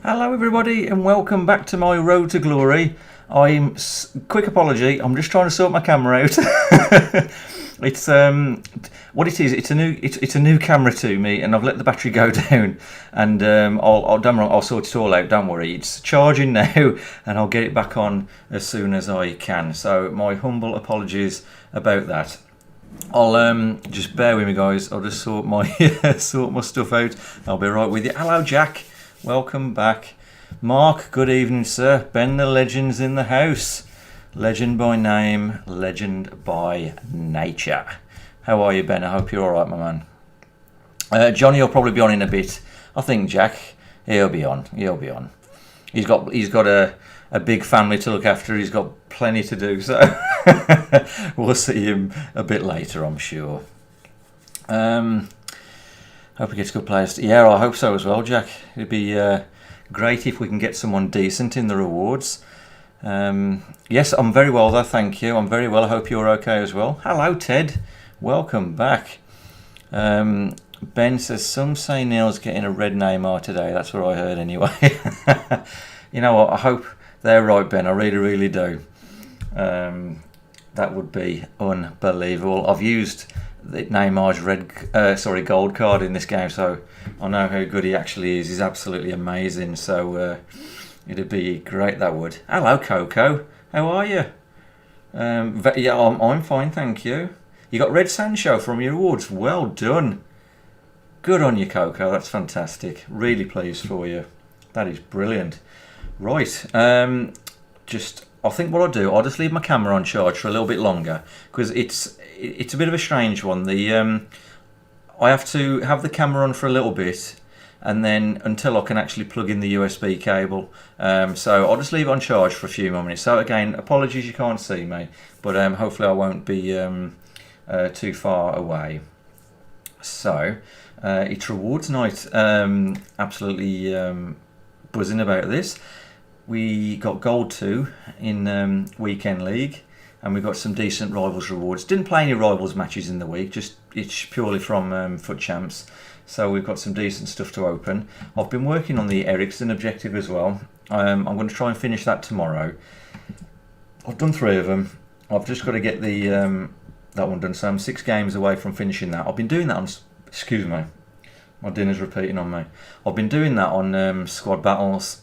Hello everybody and welcome back to my road to glory. Quick apology, I'm just trying to sort my camera out. It's what it is. It's a new camera to me, and I've let the battery go down. And I'll sort it all out. Don't worry. It's charging now, and I'll get it back on as soon as I can. So my humble apologies about that. I'll just bear with me, guys. I'll just sort my sort my stuff out. I'll be right with you. Hello, Jack. Welcome back. Mark, good evening, sir. Ben the Legend's in the house. Legend by name, legend by nature. How are you, Ben? I hope you're alright, my man. Johnny will probably be on in a bit. I think Jack, he'll be on. He'll be on. He's got a big family to look after. He's got plenty to do, so we'll see him a bit later, I'm sure. Hope he gets good players. Yeah, I hope so as well, Jack. It'd be great if we can get someone decent in the rewards. Yes, I'm very well though, thank you. I'm very well. I hope you're okay as well. Hello, Ted. Welcome back. Ben says, some say Neil's getting a red Neymar today. That's what I heard anyway. You know what? I hope they're right, Ben. I really, really do. That would be unbelievable. I've used Neymar's gold card in this game, so I know how good he actually is. He's absolutely amazing. So it'd be great, that would. Hello, Coco. How are you? Yeah, I'm fine, thank you. You got Red Sancho from your rewards. Well done. Good on you, Coco. That's fantastic. Really pleased for you. That is brilliant. Right. I think what I'll do, I'll just leave my camera on charge for a little bit longer, because it's a bit of a strange one. I have to have the camera on for a little bit, and then until I can actually plug in the USB cable. So I'll just leave it on charge for a few more minutes. So again, apologies you can't see me, but hopefully I won't be too far away. So it's rewards night. Absolutely buzzing about this. We got gold 2 in weekend league, and we got some decent rivals rewards. Didn't play any rivals matches in the week, just it's purely from FUT Champs. So we've got some decent stuff to open. I've been working on the Ericsson objective as well. I'm going to try and finish that tomorrow. I've done 3 of them. I've just got to get the that one done. So I'm 6 games away from finishing that. I've been doing that on, excuse me, my dinner's repeating on me. I've been doing that on squad battles,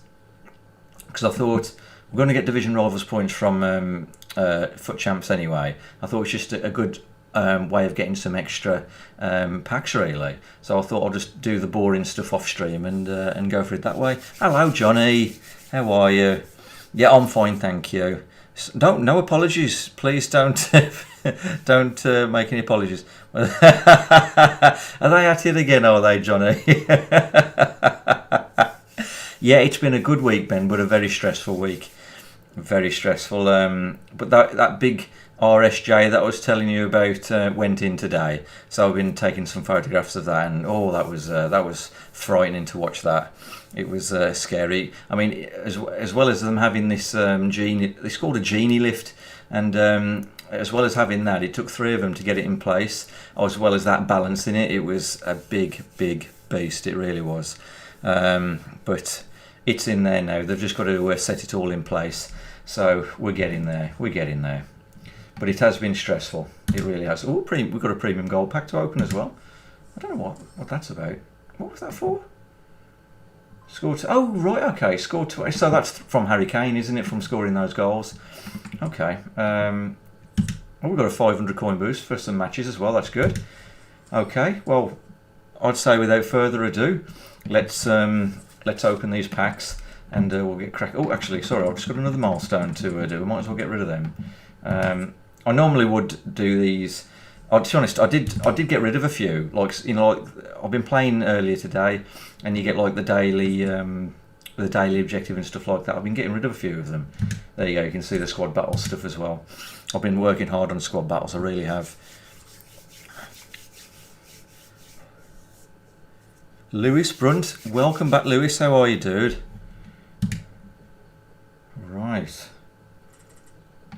because I thought we're going to get division rivals points from FUT Champs anyway. I thought it was just a good way of getting some extra packs, really. So I thought I'll just do the boring stuff off stream and go for it that way. Hello, Johnny. How are you? Yeah, I'm fine, thank you. No apologies, please don't don't make any apologies. Are they at it again? Are they, Johnny? Yeah, it's been a good week, Ben, but a very stressful week. Very stressful. But that big RSJ that I was telling you about went in today. So I've been taking some photographs of that, and that was frightening to watch that. It was scary. I mean, as well as them having this genie, it's called a genie lift, and as well as having that, it took 3 of them to get it in place. As well as that balancing it, it was a big beast. It really was. But it's in there now. They've just got to set it all in place. So we're getting there. We're getting there. But it has been stressful. It really has. Oh, we've got a premium gold pack to open as well. I don't know what that's about. What was that for? Scored. Oh, right. Okay. Scored 20. So that's from Harry Kane, isn't it? From scoring those goals. Okay. We've got a 500 coin boost for some matches as well. That's good. Okay. Well, I'd say without further ado, let's open these packs, and we'll get crack. Oh, actually, sorry, I've just got another milestone to do. We might as well get rid of them. I normally would do these. To be honest, I did get rid of a few. Like I've been playing earlier today, and you get like the daily objective and stuff like that. I've been getting rid of a few of them. There you go. You can see the squad battle stuff as well. I've been working hard on squad battles. I really have. Lewis Brunt, welcome back, Lewis. How are you, dude? Right.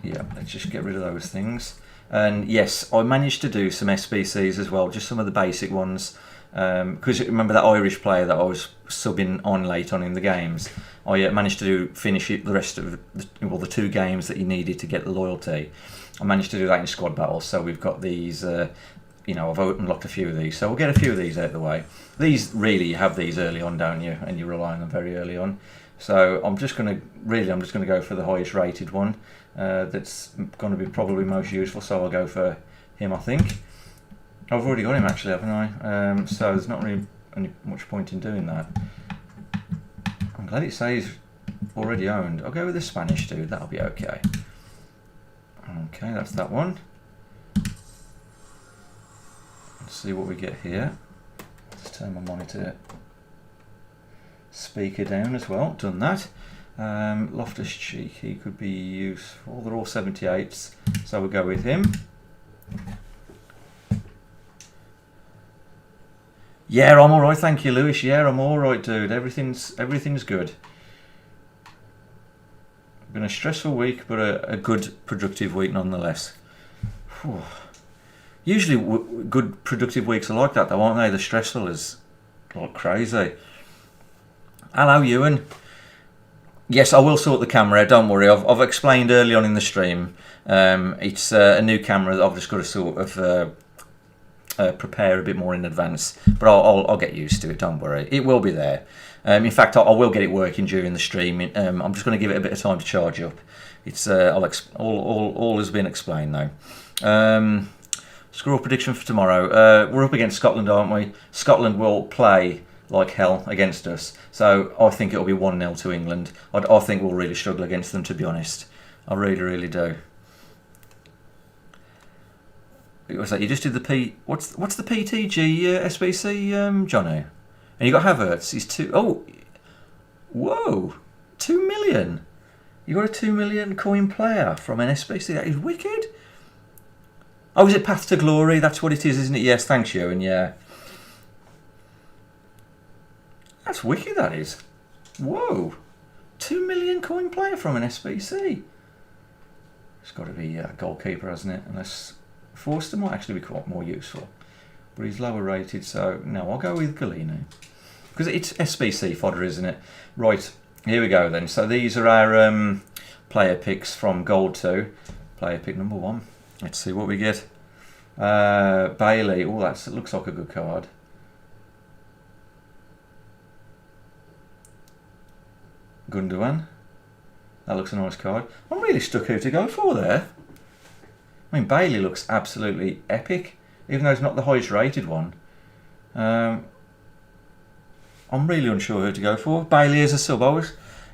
Yeah, let's just get rid of those things. And yes, I managed to do some SBCs as well, just some of the basic ones. Because remember that Irish player that I was subbing on late on in the games, I managed to finish it the rest of the 2 games that you needed to get the loyalty. I managed to do that in squad battles, so we've got these, I've unlocked a few of these, so we'll get a few of these out of the way. These, really, you have these early on, don't you? And you rely on them very early on. So I'm just going to go for the highest rated one. That's going to be probably most useful, so I'll go for him, I think. I've already got him, actually, haven't I? So there's not really much point in doing that. I'm glad it says already owned. I'll go with the Spanish dude, that'll be okay. Okay, that's that one. Let's see what we get here. Let's turn my monitor speaker down as well. Done that. Loftus-Cheek, he could be useful. They're all 78s, so we'll go with him. Yeah, I'm alright, thank you, Lewis. Yeah, I'm alright, dude. Everything's good. Been a stressful week, but a good, productive week nonetheless. Whew. Usually, good, productive weeks are like that, though, aren't they? The stressful is like crazy. Hello, Ewan. Yes, I will sort the camera out. Don't worry. I've explained early on in the stream. It's a new camera that I've just got to sort of prepare a bit more in advance, but I'll get used to it. Don't worry. It will be there. In fact, I will get it working during the stream. I'm just going to give it a bit of time to charge up. It's all has been explained now. Score prediction for tomorrow. We're up against Scotland, aren't we? Scotland will play like hell against us, so I think it'll be 1-0 to England. I think we'll really struggle against them, to be honest. I really do. What's that? You just did the P. What's the PTG SBC, Jono? And you got Havertz. He's 2. Oh, whoa, 2 million. You got a 2 million coin player from an SBC. That is wicked. Oh, is it Path to Glory? That's what it is, isn't it? Yes, thanks, Ewan. Yeah. That's wicked, that is. Whoa. 2 million coin player from an SBC. It's got to be a goalkeeper, hasn't it? Unless Forster might actually be quite more useful. But he's lower rated, so no, I'll go with Galino. Because it's SBC fodder, isn't it? Right, here we go then. So these are our player picks from Gold 2. Player pick number 1. Let's see what we get. Bailey. Oh, that looks like a good card. Gundogan. That looks a nice card. I'm really stuck who to go for there. I mean, Bailey looks absolutely epic, even though it's not the highest rated one. I'm really unsure who to go for. Bailey as a sub.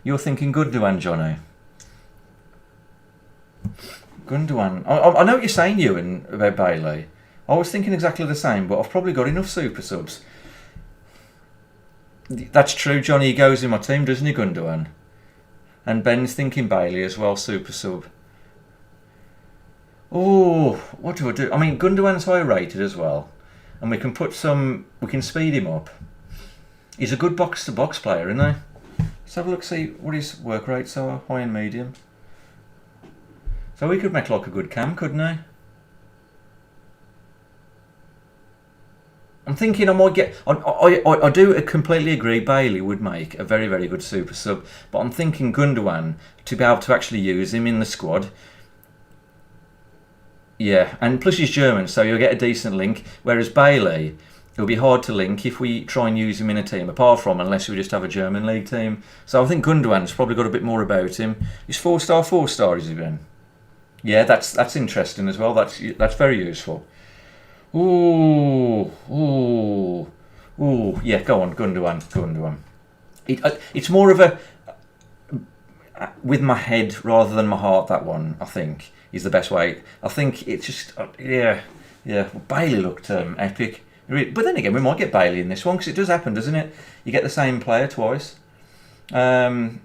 You're thinking Gundogan, Johnny. Gundogan. I know what you're saying, Ewan, about Bailey. I was thinking exactly the same, but I've probably got enough super subs. That's true, Johnny. He goes in my team, doesn't he, Gundogan? And Ben's thinking Bailey as well, super sub. Oh, what do I do? I mean, Gundogan's higher rated as well. And we can speed him up. He's a good box-to-box player, isn't he? Let's have a look, see what his work rates are, high and medium. So we could make like a good cam, couldn't I? I'm thinking I might get... I do completely agree Bailey would make a very, very good super sub. But I'm thinking Gundogan, to be able to actually use him in the squad. Yeah, and plus he's German, so you'll get a decent link. Whereas Bailey, it'll be hard to link if we try and use him in a team, apart from unless we just have a German league team. So I think Gundogan's probably got a bit more about him. He's 4-star, is he, Ben? Yeah, that's interesting as well. That's very useful. Ooh, yeah, go on, Gundogan. It's more of a with my head rather than my heart. That one, I think, is the best way. I think it's just yeah. Bailey looked epic, but then again, we might get Bailey in this one because it does happen, doesn't it? You get the same player twice. Areola,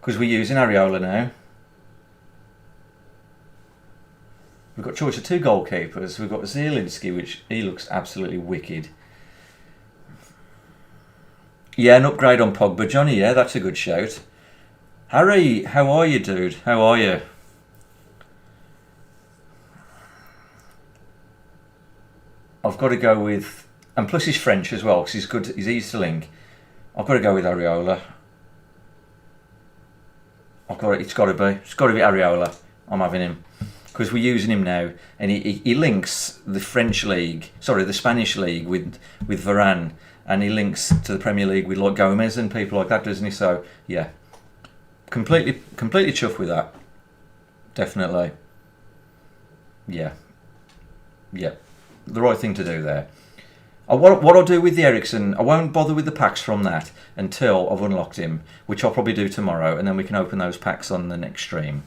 because we're using Areola now. We've got choice of 2 goalkeepers. We've got Zielinski, which he looks absolutely wicked. Yeah, an upgrade on Pogba. Johnny, yeah, that's a good shout. Harry, how are you, dude? How are you? I've got to go with, and plus he's French as well because he's good. He's easy to link. I've got to go with Areola. It's got to be Areola. I'm having him because we're using him now, and he links the the Spanish league with Varane, and he links to the Premier League with like Gomez and people like that, doesn't he? So yeah, completely chuffed with that. Definitely. Yeah, the right thing to do there. What I'll do with the Ericsson, I won't bother with the packs from that until I've unlocked him, which I'll probably do tomorrow, and then we can open those packs on the next stream.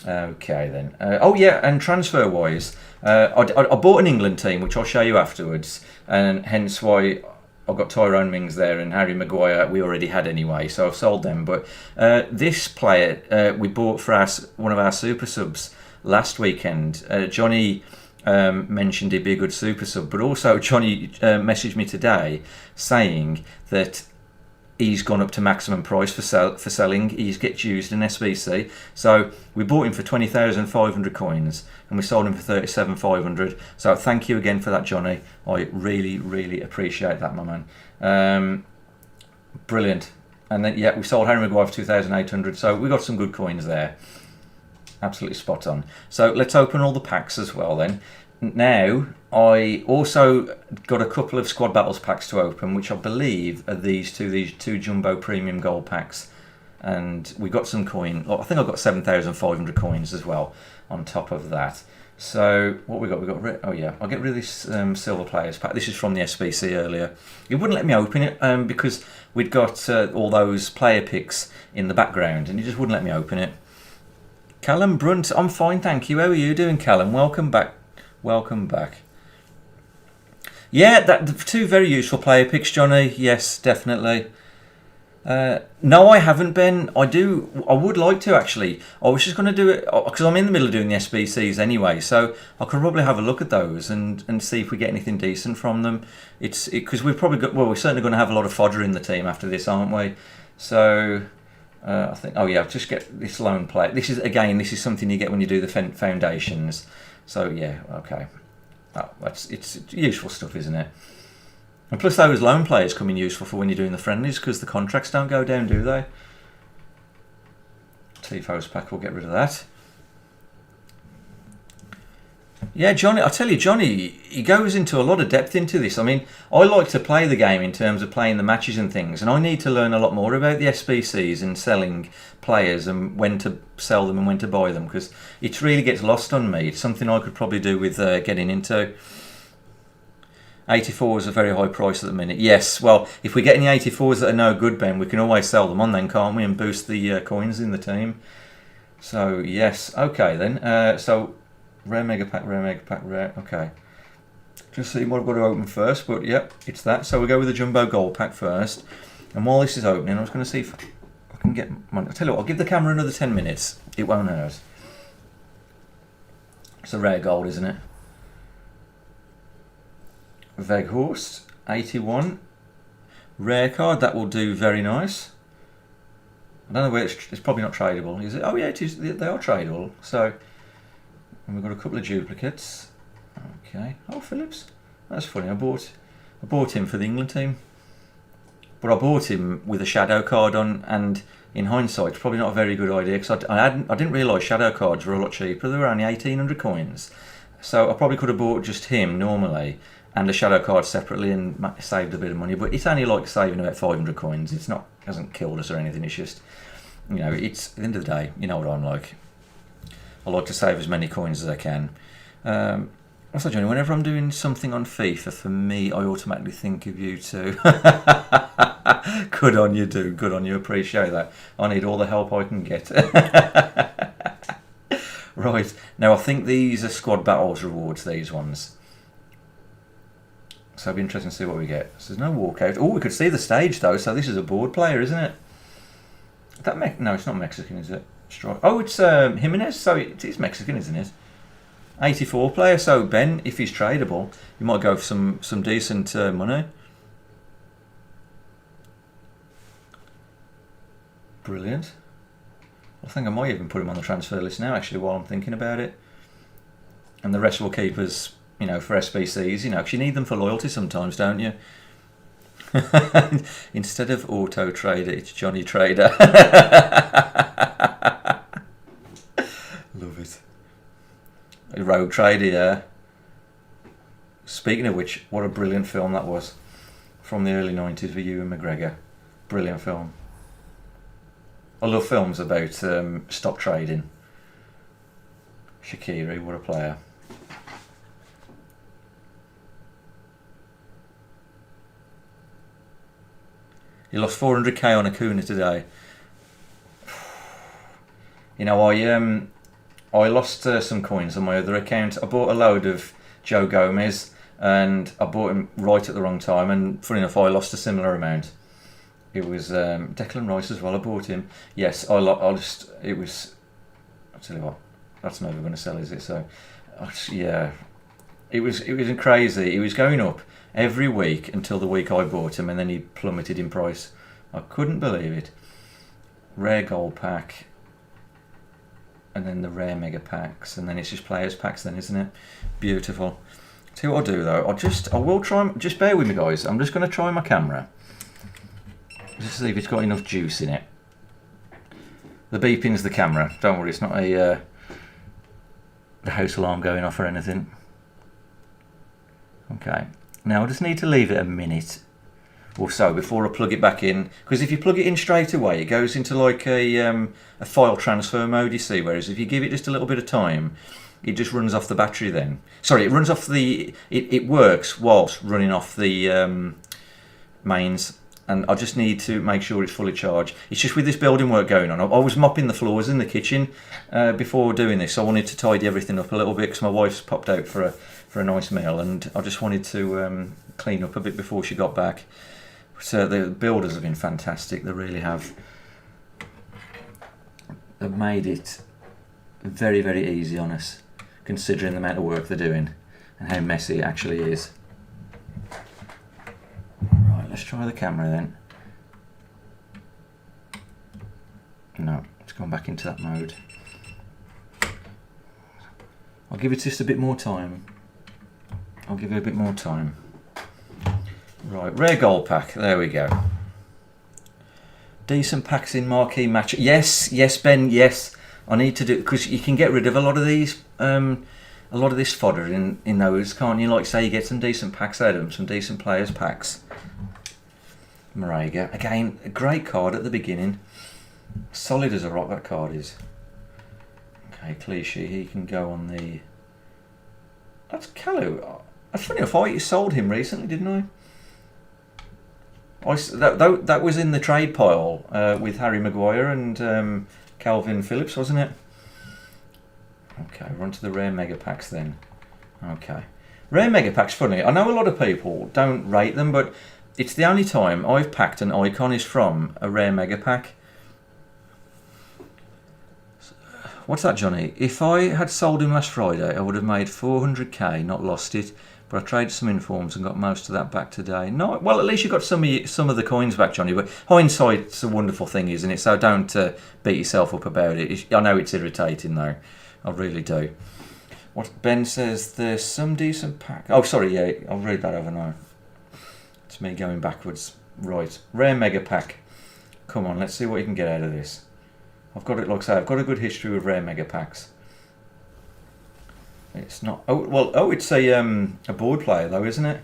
Okay then. Oh yeah, and transfer wise, I bought an England team, which I'll show you afterwards, and hence why I've got Tyrone Mings there and Harry Maguire we already had anyway, so I've sold them. But this player we bought for one of our super subs last weekend. Johnny mentioned he'd be a good super sub, but also Johnny messaged me today saying that he's gone up to maximum price for selling. He gets used in SBC, so we bought him for 20,500 coins and we sold him for 37,500. So thank you again for that, Johnny. I really appreciate that, my man. Brilliant. And then yeah, we sold Harry Maguire for 2,800, so we got some good coins there. Absolutely spot on. So let's open all the packs as well then. Now, I also got a couple of Squad Battles packs to open, which I believe are these two Jumbo Premium Gold packs. And we got some coin. I think I got 7,500 coins as well on top of that. So what we got? Oh yeah, I'll get rid of this Silver Players pack. This is from the SBC earlier. It wouldn't let me open it because we'd got all those player picks in the background, and it just wouldn't let me open it. Callum Brunt, I'm fine, thank you. How are you doing, Callum? Welcome back. Yeah, two very useful player picks, Johnny. Yes, definitely. No, I haven't been. I would like to actually. I was just going to do it because I'm in the middle of doing the SBCs anyway, so I could probably have a look at those and see if we get anything decent from them. Because we've probably got. Well, we're certainly going to have a lot of fodder in the team after this, aren't we? So. I think. Oh yeah, just get this lone player. This is something you get when you do the foundations. So yeah, okay. It's useful stuff, isn't it? And plus, those lone players come in useful for when you're doing the friendlies because the contracts don't go down, do they? Tifo's pack, we'll get rid of that. Yeah, Johnny, I tell you, Johnny, he goes into a lot of depth into this. I mean, I like to play the game in terms of playing the matches and things, and I need to learn a lot more about the SBCs and selling players and when to sell them and when to buy them, because it really gets lost on me. It's something I could probably do with getting into. 84 is a very high price at the minute. Yes, well, if we get any 84s that are no good, Ben, we can always sell them on then, can't we, and boost the coins in the team. So, yes, okay then. So... Rare mega pack, rare. Okay. Just see what I've got to open first, but yep, it's that. So we go with the Jumbo Gold pack first. And while this is opening, I was going to see if I can get... I'll tell you what, I'll give the camera another 10 minutes. It won't hurt. It's a rare gold, isn't it? Veghorst, 81. Rare card, that will do very nice. I don't know where it's probably not tradable, is it? Oh yeah, it is. They are tradable. So... And we've got a couple of duplicates. Okay. Oh, Phillips. That's funny. I bought him for the England team. But I bought him with a shadow card on, and in hindsight, it's probably not a very good idea because I didn't realise shadow cards were a lot cheaper. They were only 1,800 coins. So I probably could have bought just him normally and a shadow card separately and saved a bit of money. But it's only like saving about 500 coins. It hasn't killed us or anything. It's just, it's at the end of the day, you know what I'm like. I like to save as many coins as I can. Also, Johnny, whenever I'm doing something on FIFA, for me, I automatically think of you too. Good on you, dude. Good on you. Appreciate that. I need all the help I can get. Right. Now, I think these are Squad Battles rewards, these ones. So it'll be interesting to see what we get. So there's no walkout. Oh, we could see the stage, though. So this is a board player, isn't it? No, it's not Mexican, is it? Oh, it's Jimenez, so it is Mexican, isn't it? 84 player, so Ben, if he's tradable, you might go for some decent money. Brilliant. I think I might even put him on the transfer list now, actually, while I'm thinking about it. And the rest will keep as you know, for SBCs, you know, because you need them for loyalty sometimes, don't you? Instead of Auto Trader, it's Johnny Trader. Love it. A Rogue Trader, yeah. Speaking of which, what a brilliant film that was. From the early 90s with Ewan McGregor. Brilliant film. I love films about stock trading. Shaqiri, what a player. He lost 400k on Acuna today. You know, I lost some coins on my other account. I bought a load of Joe Gomez, and I bought him right at the wrong time. And funny enough, I lost a similar amount. It was Declan Rice as well. I bought him. Yes, it was. I'll tell you what, that's never going to sell, is it? So, yeah, it was crazy. He was going up every week until the week I bought him, and then he plummeted in price. I couldn't believe it. Rare gold pack, and then the rare mega packs, and then it's just players packs then, isn't it? Beautiful. See what I'll do though, I will try, just bear with me guys, I'm just going to try my camera just to see if it's got enough juice in it. The beeping's the camera, don't worry, it's not the house alarm going off or anything. Okay, now I just need to leave it a minute or so before I plug it back in, because if you plug it in straight away it goes into like a file transfer mode, you see, whereas if you give it just a little bit of time it just runs off the battery then. Sorry, it runs off the, it works whilst running off the mains, and I just need to make sure it's fully charged. It's just with this building work going on, I was mopping the floors in the kitchen before doing this. I wanted to tidy everything up a little bit because my wife's popped out for a nice meal, and I just wanted to clean up a bit before she got back. So the builders have been fantastic, they really have. They've made it very, very easy on us, considering the amount of work they're doing and how messy it actually is. Right, let's try the camera then. No, it's gone back into that mode. I'll give it just a bit more time. I'll give it a bit more time. Right, rare gold pack, there we go. Decent packs in marquee match. Yes, yes, Ben, yes. I need to do, because you can get rid of a lot of these, a lot of this fodder in those, can't you? Like say you get some decent packs out of them, some decent players packs. Marega, again, a great card at the beginning. Solid as a rock that card is. Okay, Clichy, he can go on the. That's Kalu. That's funny enough, I sold him recently, didn't I? That was in the trade pile with Harry Maguire and Calvin Phillips, wasn't it? Okay, we're on to the rare mega packs then. Okay, rare mega packs, funny. I know a lot of people don't rate them, but it's the only time I've packed an icon is from a rare mega pack. What's that, Johnny? If I had sold him last Friday, I would have made 400k, not lost it. But I traded some informs and got most of that back today. No, well, at least you got some of the coins back, Johnny. But hindsight's a wonderful thing, isn't it? So don't beat yourself up about it. I know it's irritating, though. I really do. What Ben says, there's some decent pack. Oh, sorry, yeah, I'll read that over now. It's me going backwards. Right, rare mega pack. Come on, let's see what you can get out of this. I've got it, like I say, I've got a good history with rare mega packs. It's not. Oh well. Oh, it's a board player though, isn't it?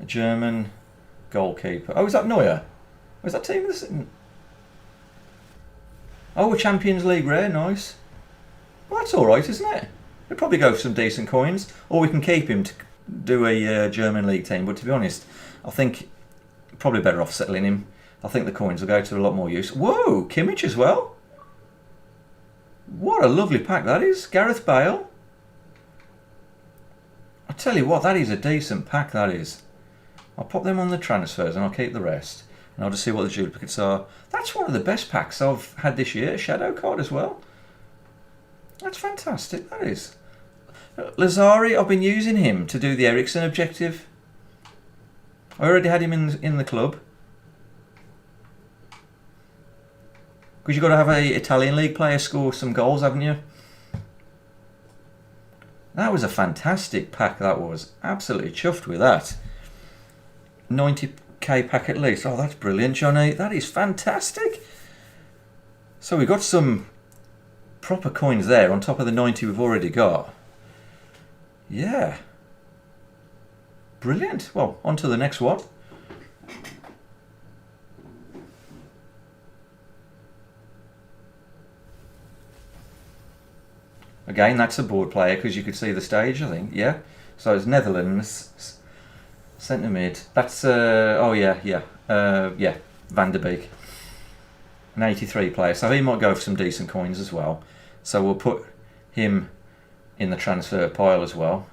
A German goalkeeper. Oh, is that Neuer? Was that team? Oh, a Champions League rare. Nice. Well, that's all right, isn't it? We'll probably go for some decent coins, or we can keep him to do a German league team. But to be honest, I think probably better off settling him. I think the coins will go to a lot more use. Whoa, Kimmich as well. What a lovely pack that is. Gareth Bale. I tell you what, that is a decent pack, that is. I'll pop them on the transfers and I'll keep the rest. And I'll just see what the duplicates are. That's one of the best packs I've had this year. Shadow card as well. That's fantastic, that is. Lazari, I've been using him to do the Ericsson objective. I already had him in the club. Because you've got to have a Italian league player score some goals, haven't you? That was a fantastic pack, that was. Absolutely chuffed with that. 90k pack at least. Oh, that's brilliant, Johnny. That is fantastic. So we got some proper coins there on top of the 90 we've already got. Yeah. Brilliant. Well, on to the next one. Again, that's a board player because you could see the stage, I think. Yeah. So it's Netherlands. Centre mid. That's, oh yeah, Van der Beek. An 83 player. So he might go for some decent coins as well. So we'll put him in the transfer pile as well.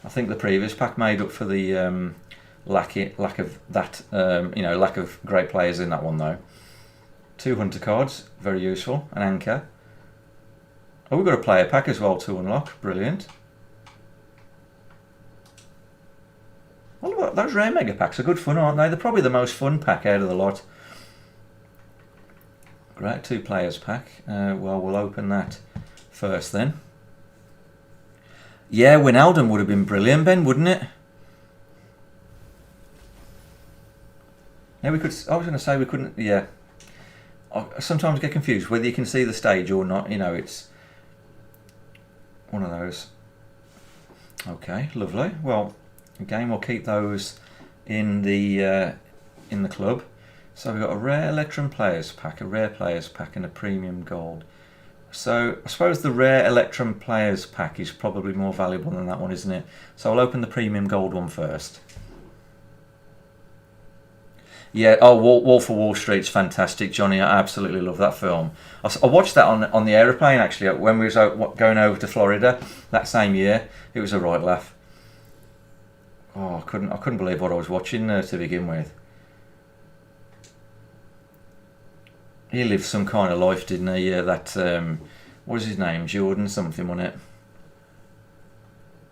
I think the previous pack made up for the lack of that, lack of great players in that one though. 2 hunter cards, very useful. An anchor. Oh, we've got a player pack as well to unlock. Brilliant. Well, those rare mega packs are good fun, aren't they? They're probably the most fun pack out of the lot. Great, 2 players pack. Well, we'll open that first then. Yeah, Wijnaldum would have been brilliant, Ben, wouldn't it? Yeah, we could. I was going to say we couldn't. Yeah. I sometimes get confused whether you can see the stage or not. You know, it's one of those. Okay, lovely. Well, again, we'll keep those in the club. So we've got a rare Electrum Players pack, a rare Players pack, and a premium gold. So I suppose the rare Electrum Players pack is probably more valuable than that one, isn't it? So I'll open the premium gold one first. Yeah, oh, Wolf of Wall Street's fantastic, Johnny. I absolutely love that film. I watched that on the aeroplane actually when we was going over to Florida that same year. It was a right laugh. Oh, I couldn't believe what I was watching to begin with. He lived some kind of life, didn't he? Yeah, that what was his name? Jordan something, wasn't it?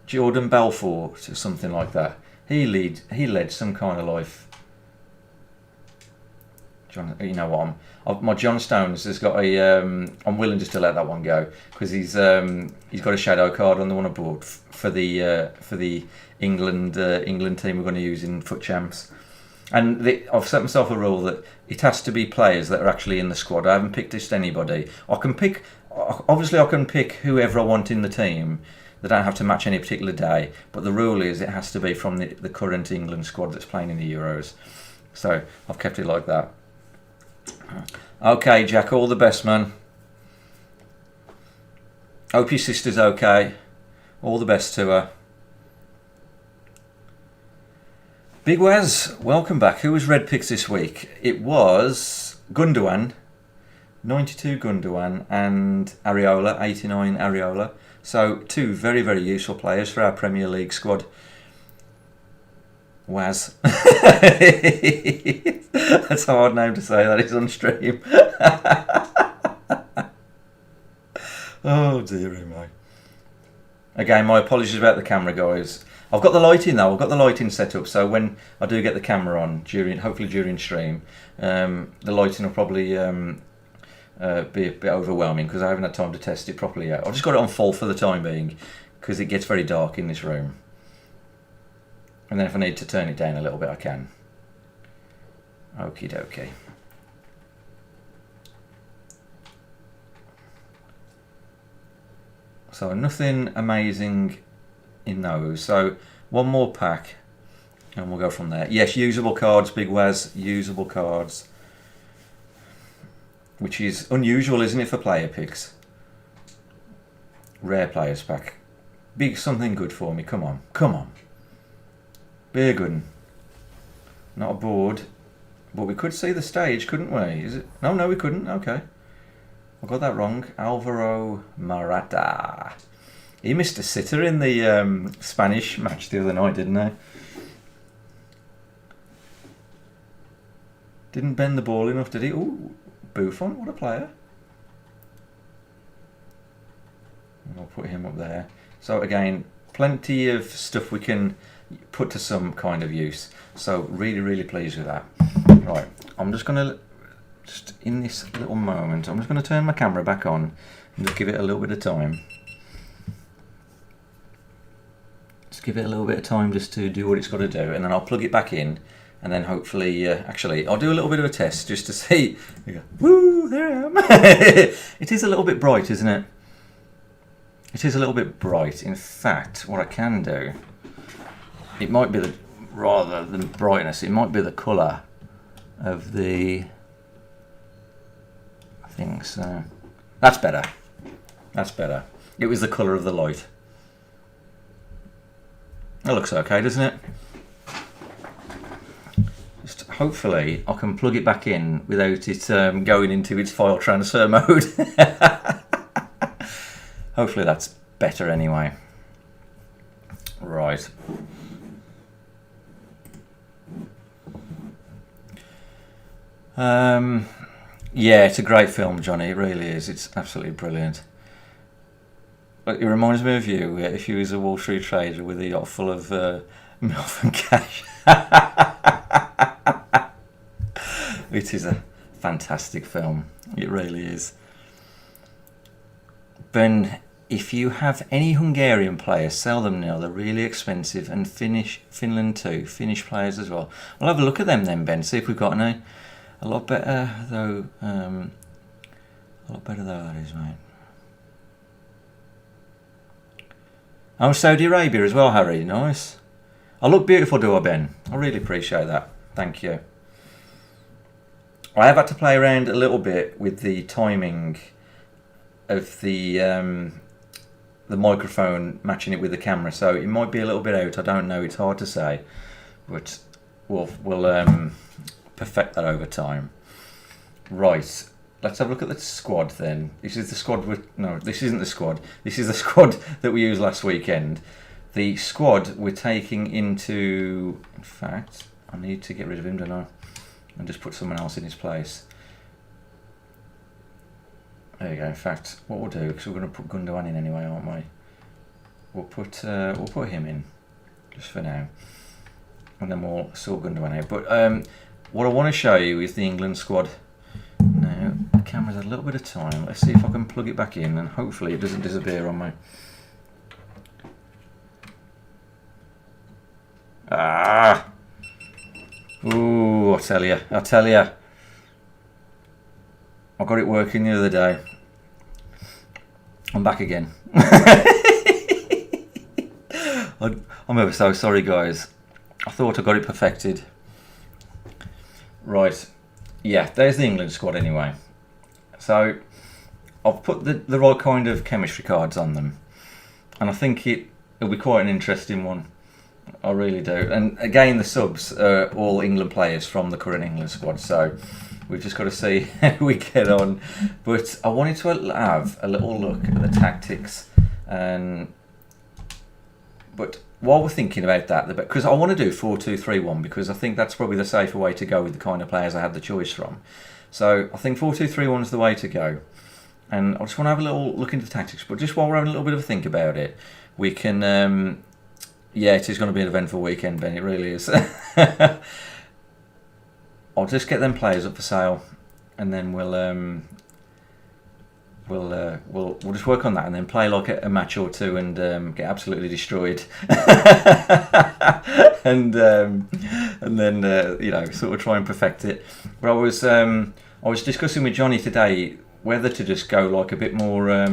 Jordan Belfort or something like that. He led some kind of life. John, you know what? My John Stones has got a. I'm willing just to let that one go because he's got a shadow card on the one I bought for the England team we're going to use in FUT Champs. And I've set myself a rule that it has to be players that are actually in the squad. I haven't picked just anybody. I can pick whoever I want in the team. They don't have to match any particular day. But the rule is it has to be from the current England squad that's playing in the Euros. So I've kept it like that. Okay, Jack, all the best, man. Hope your sister's okay. All the best to her. Big Waz, welcome back. Who was red picks this week? It was Gundogan, 92 Gundogan, and Areola, 89 Areola. So 2 very, very useful players for our Premier League squad. Waz. That's a hard name to say, that is on stream. Oh dear me. Again, my apologies about the camera, guys. I've got the lighting though. I've got the lighting set up, so when I do get the camera on hopefully during stream, the lighting will probably be a bit overwhelming because I haven't had time to test it properly yet. I've just got it on full for the time being because it gets very dark in this room. And then if I need to turn it down a little bit, I can. Okie dokie. So nothing amazing in those. So one more pack and we'll go from there. Yes, usable cards, Big Waz, usable cards. Which is unusual, isn't it, for player picks? Rare players pack. Big something good for me, come on, come on. Be a good one. Not a board. But we could see the stage, couldn't we? Is it? No, we couldn't. Okay. I got that wrong. Alvaro Morata. He missed a sitter in the Spanish match the other night, didn't he? Didn't bend the ball enough, did he? Ooh, Buffon, what a player. I'll put him up there. So again, plenty of stuff we can put to some kind of use. So really, really pleased with that. Right, I'm just going to, in this little moment, I'm just going to turn my camera back on and just give it a little bit of time. Just give it a little bit of time just to do what it's got to do, and then I'll plug it back in, and then hopefully, actually, I'll do a little bit of a test just to see. You go, woo, there I am. It is a little bit bright, isn't it? It is a little bit bright. In fact, what I can do, it might be rather than brightness, it might be the colour of the thing. So that's better. That's better. It was the colour of the light. That looks okay, doesn't it? Just hopefully I can plug it back in without it going into its file transfer mode. Hopefully that's better anyway. Right. Yeah, it's a great film, Johnny. It really is. It's absolutely brilliant. It reminds me of you if you was a Wall Street trader with a yacht full of milk and cash. It is a fantastic film. It really is. Ben, if you have any Hungarian players, sell them now. They're really expensive. And Finland too. Finnish players as well. I'll have a look at them then, Ben. See if we've got any. A lot better though. A lot better though, that is, mate. Oh, Saudi Arabia as well, Harry. Nice. I look beautiful, do I, Ben? I really appreciate that. Thank you. I have had to play around a little bit with the timing of the microphone, matching it with the camera, so it might be a little bit out. I don't know. It's hard to say, but we'll perfect that over time. Right. Let's have a look at the squad then. This is the squad no, this isn't the squad. This is the squad that we used last weekend. The squad we're taking into... In fact, I need to get rid of him, don't I? And just put someone else in his place. There you go. In fact, what we'll do, because we're going to put Gundogan in anyway, aren't we? We'll put him in, just for now. And then we'll sort Gundogan out. But what I want to show you is the England squad. Now, the camera's had a little bit of time. Let's see if I can plug it back in and hopefully it doesn't disappear on me. Ah! Ooh, I tell you. I got it working the other day. I'm back again. I'm ever so sorry, guys. I thought I got it perfected. Right. Yeah, there's the England squad anyway. So I've put the right kind of chemistry cards on them, and I think it'll be quite an interesting one. I really do. And again, the subs are all England players from the current England squad, so we've just got to see how we get on. But I wanted to have a little look at the tactics, but while we're thinking about that, because I want to do 4-2-3-1, because I think that's probably the safer way to go with the kind of players I had the choice from. So I think 4-2-3-1 is the way to go. And I just want to have a little look into the tactics, but just while we're having a little bit of a think about it, we can... yeah, it is going to be an eventful weekend, Ben. It really is. I'll just get them players up for sale, and then we'll just work on that, and then play like a match or two, and get absolutely destroyed, and then you know, sort of try and perfect it. But I was discussing with Johnny today whether to just go like a bit more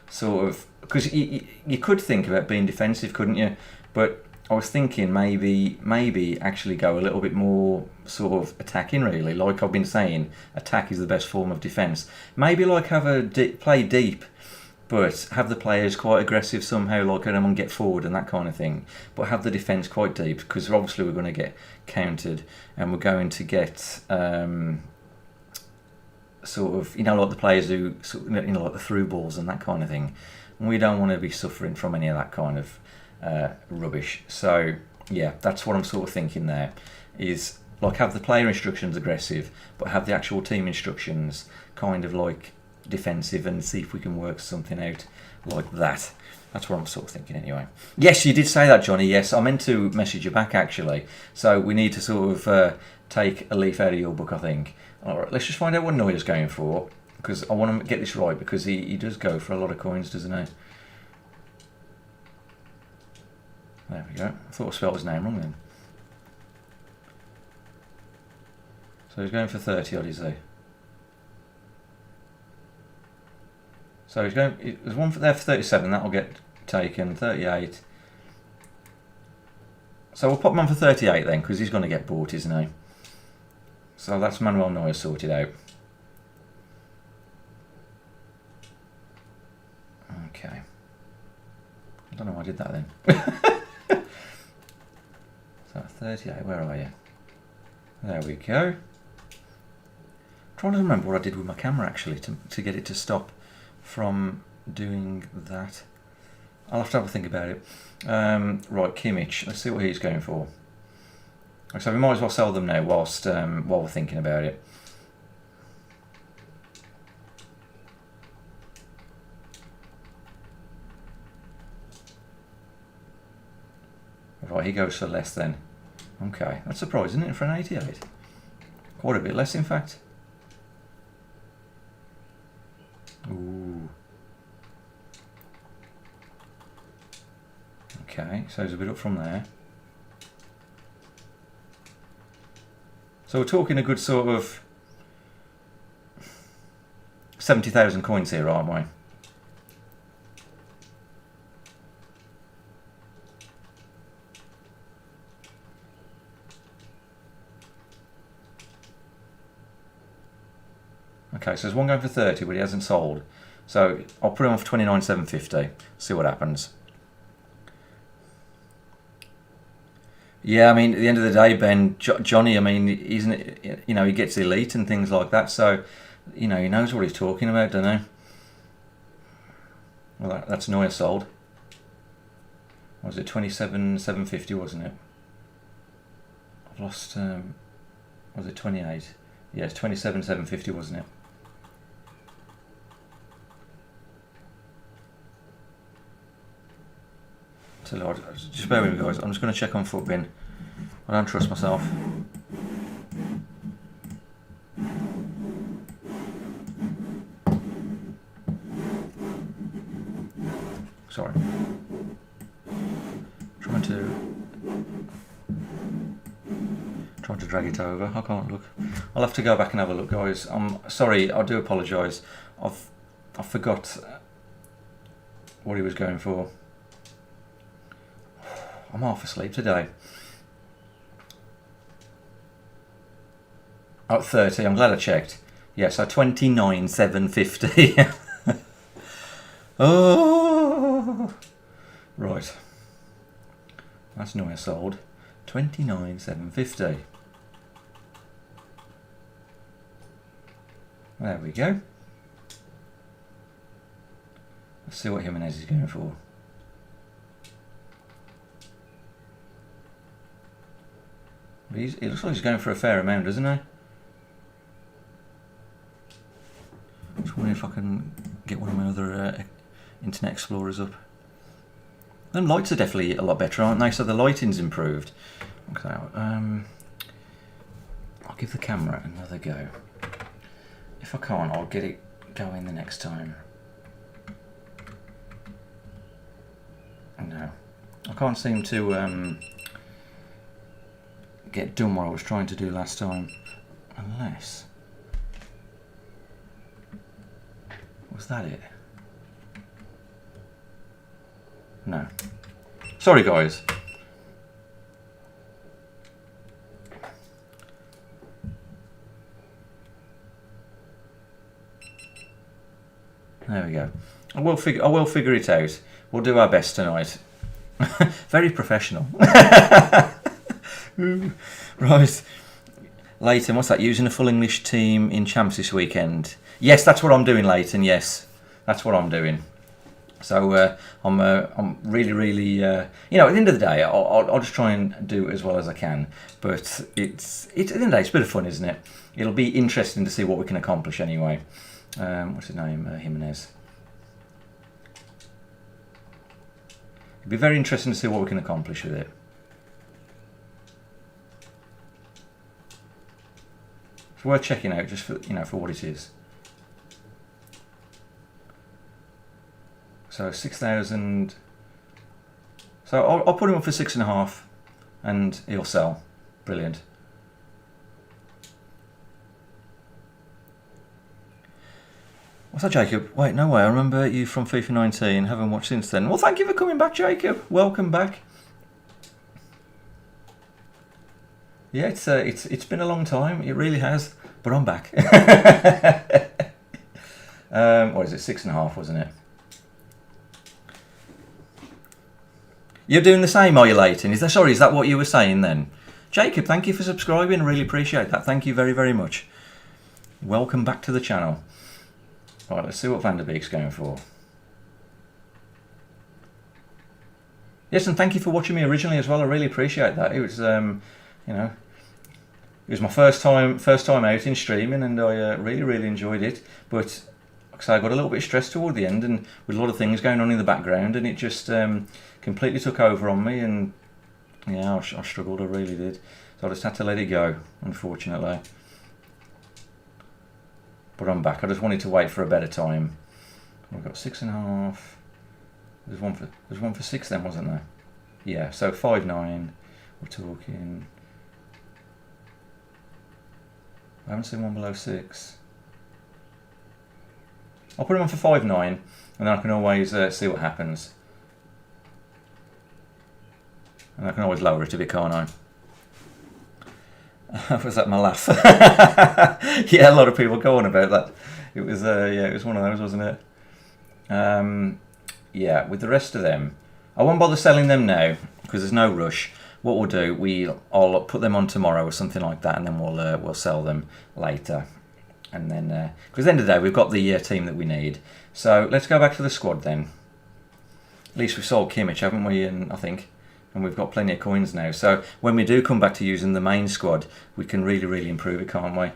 sort of, because you could think about being defensive, couldn't you? But I was thinking maybe actually go a little bit more sort of attacking, really. Like I've been saying, attack is the best form of defence. Maybe like play deep, but have the players quite aggressive somehow, like let them get forward and that kind of thing. But have the defence quite deep, because obviously we're going to get countered, and we're going to get sort of, you know, like the players who, you know, like the through balls and that kind of thing. And we don't want to be suffering from any of that kind of rubbish. So yeah, that's what I'm sort of thinking there, is like have the player instructions aggressive, but have the actual team instructions kind of like defensive, and see if we can work something out like that. That's what I'm sort of thinking anyway. Yes, you did say that, Johnny. Yes, I meant to message you back actually. So we need to sort of take a leaf out of your book, I think. All right, let's just find out what Neuer's going for, because I want to get this right, because he does go for a lot of coins, doesn't he? There we go. I thought I spelled his name wrong then. So he's going for 30 odd, is he? So he's going. There's one there for 37. That'll get taken. 38. So we'll pop him on for 38 then, because he's going to get bought, isn't he? So that's Manuel Neuer sorted out. Okay. I don't know why I did that then. So 38, where are you? There we go. Trying to remember what I did with my camera actually to get it to stop from doing that. I'll have to have a think about it. Right, Kimmich. Let's see what he's going for. So we might as well sell them now whilst while we're thinking about it. Right, he goes for less then. Okay, that's surprising, isn't it, for an 88? Quite a bit less, in fact. Ooh. Okay, so he's a bit up from there. So we're talking a good sort of 70,000 coins here, aren't we? Okay, so there's one going for 30, but he hasn't sold. So I'll put him on for 29,750. See what happens. Yeah, I mean, at the end of the day, Ben, Johnny, I mean, isn't it? You know, he gets elite and things like that. So, you know, he knows what he's talking about, doesn't he? Well, that's Neuer sold. What was it 27,750, wasn't it? I've lost. Was it 28? Yeah, it's 27,750, wasn't it? So, Lord, just bear with me, guys. I'm just going to check on FUTBin. I don't trust myself. Sorry. Trying to drag it over. I can't look. I'll have to go back and have a look, guys. I'm sorry. I do apologise. I forgot what he was going for. I'm half asleep today. Oh, 30. I'm glad I checked. Yeah, so 29,750. Oh, right. That's Neuer sold. 29,750. There we go. Let's see what Jimenez is going for. It looks like he's going for a fair amount, doesn't he? Just wondering if I can get one of my other Internet Explorers up. Them lights are definitely a lot better, aren't they? So the lighting's improved. Okay, I'll give the camera another go. If I can't, I'll get it going the next time. No, I can't seem to get done what I was trying to do last time, unless... Was that it? No. Sorry, guys. There we go. I will figure it out. We'll do our best tonight. Very professional. Right. Leighton, what's that? Using a full English team in champs this weekend. Yes, that's what I'm doing, Leighton. Yes, that's what I'm doing. So I'm really, you know, at the end of the day, I'll just try and do as well as I can. But it's at the end of the day, it's a bit of fun, isn't it? It'll be interesting to see what we can accomplish anyway. What's his name? Jimenez. It'll be very interesting to see what we can accomplish with it. It's worth checking out, just for, you know, for what it is. So 6,000. So I'll put him up for 6.5 and he'll sell. Brilliant. What's that, Jacob? Wait, no way. I remember you from FIFA 19. Haven't watched since then. Well, thank you for coming back, Jacob. Welcome back. Yeah, it's been a long time. It really has. But I'm back. What is it? 6.5, wasn't it? You're doing the same, are you, Leighton? Is that what you were saying then? Jacob, thank you for subscribing. Really appreciate that. Thank you very, very much. Welcome back to the channel. Right, let's see what Van der Beek's going for. Yes, and thank you for watching me originally as well. I really appreciate that. It was, you know, it was my first time out in streaming, and I really enjoyed it. But like I say, I got a little bit stressed toward the end, and with a lot of things going on in the background, and it just completely took over on me. And yeah, I struggled. I really did. So I just had to let it go, unfortunately. But I'm back. I just wanted to wait for a better time. We've got 6.5. There's one for 6 then, wasn't there? Yeah. So 5.9. We're talking. I haven't seen one below 6. I'll put him on for 5.9, and then I can always see what happens. And I can always lower it a bit, can't I? Was that my laugh? Yeah, a lot of people go on about that. It was yeah, it was one of those, wasn't it? Yeah, with the rest of them, I won't bother selling them now because there's no rush. What we'll do, I'll put them on tomorrow or something like that, and then we'll sell them later. And then, because at the end of the day, we've got the team that we need. So let's go back to the squad then. At least we've sold Kimmich, haven't we? And I think. And we've got plenty of coins now. So when we do come back to using the main squad, we can really improve it, can't we?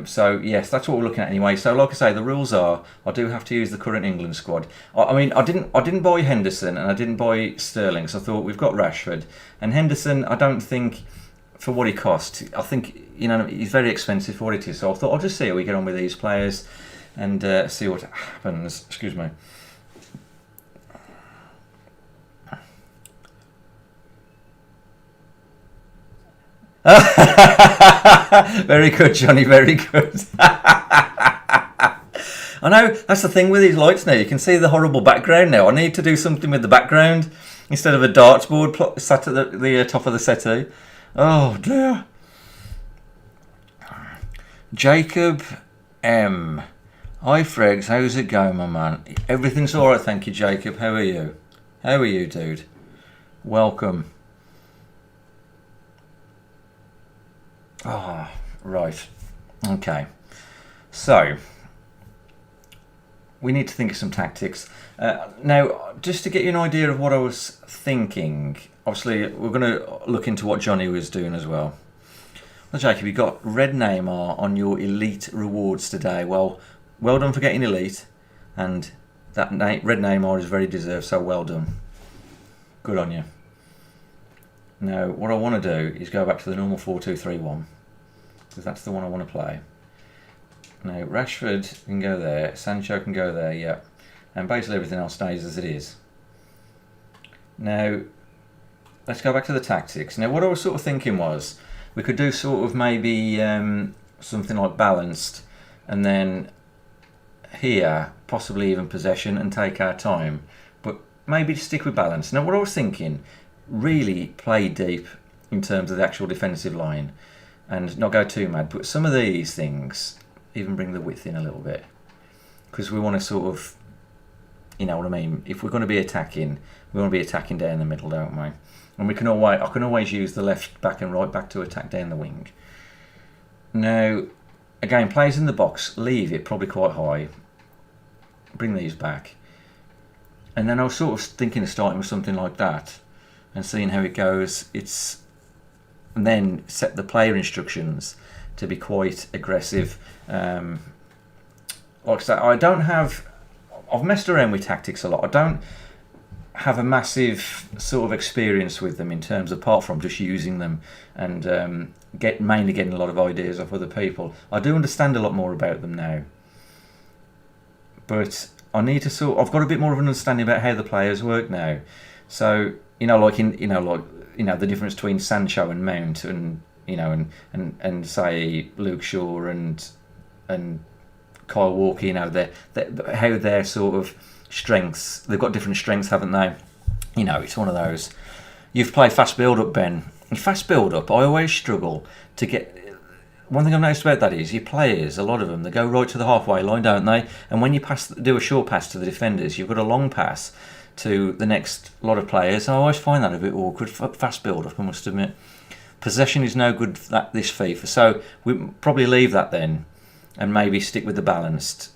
So yes, that's what we're looking at anyway. So like I say, the rules are I do have to use the current England squad. I mean, I didn't buy Henderson and I didn't buy Sterling, so I thought we've got Rashford and Henderson. I don't think for what he cost. I think, you know, he's very expensive for what it is. So I thought I'll just see how we get on with these players and see what happens. Excuse me. Very good, Johnny, very good. I know, that's the thing with these lights now. You can see the horrible background now. I need to do something with the background instead of a dartboard sat at the top of the settee. Oh, dear. Jacob M. Hi, Fr3ggs. How's it going, my man? Everything's all right, thank you, Jacob. How are you? How are you, dude? Welcome. Ah, right. Okay. So, we need to think of some tactics. Now, just to get you an idea of what I was thinking, obviously, we're going to look into what Johnny was doing as well. Well, Jacob, you got red Neymar on your elite rewards today. Well done for getting elite. And that red Neymar is very deserved, so well done. Good on you. Now, what I want to do is go back to the normal 4-2-3-1 because that's the one I want to play. Now, Rashford can go there, Sancho can go there, yeah, and basically everything else stays as it is. Now, let's go back to the tactics. Now, what I was sort of thinking was we could do sort of maybe something like balanced, and then here possibly even possession and take our time, but maybe stick with balance. Now, what I was thinking, really play deep in terms of the actual defensive line and not go too mad, but some of these things even bring the width in a little bit because we want to sort of, you know what I mean, if we're going to be attacking, we want to be attacking down the middle, don't we? And we can always, I can always use the left back and right back to attack down the wing. Now again, players in the box, leave it probably quite high, bring these back, and then I was sort of thinking of starting with something like that and seeing how it goes. And then set the player instructions to be quite aggressive. Like I say, I've messed around with tactics a lot. I don't have a massive sort of experience with them in terms, apart from just using them and mainly getting a lot of ideas off other people. I do understand a lot more about them now, but I need to I've got a bit more of an understanding about how the players work now. So the difference between Sancho and Mount, and and say Luke Shaw and Kyle Walker. How their sort of strengths. They've got different strengths, haven't they? It's one of those. You've played fast build-up, Ben. In fast build-up, I always struggle to get... One thing I've noticed about that is your players, a lot of them, they go right to the halfway line, don't they? And when you do a short pass to the defenders, you've got a long pass to the next lot of players. I always find that a bit awkward. Fast build-up, I must admit. Possession is no good this FIFA, so we probably leave that then, and maybe stick with the balanced.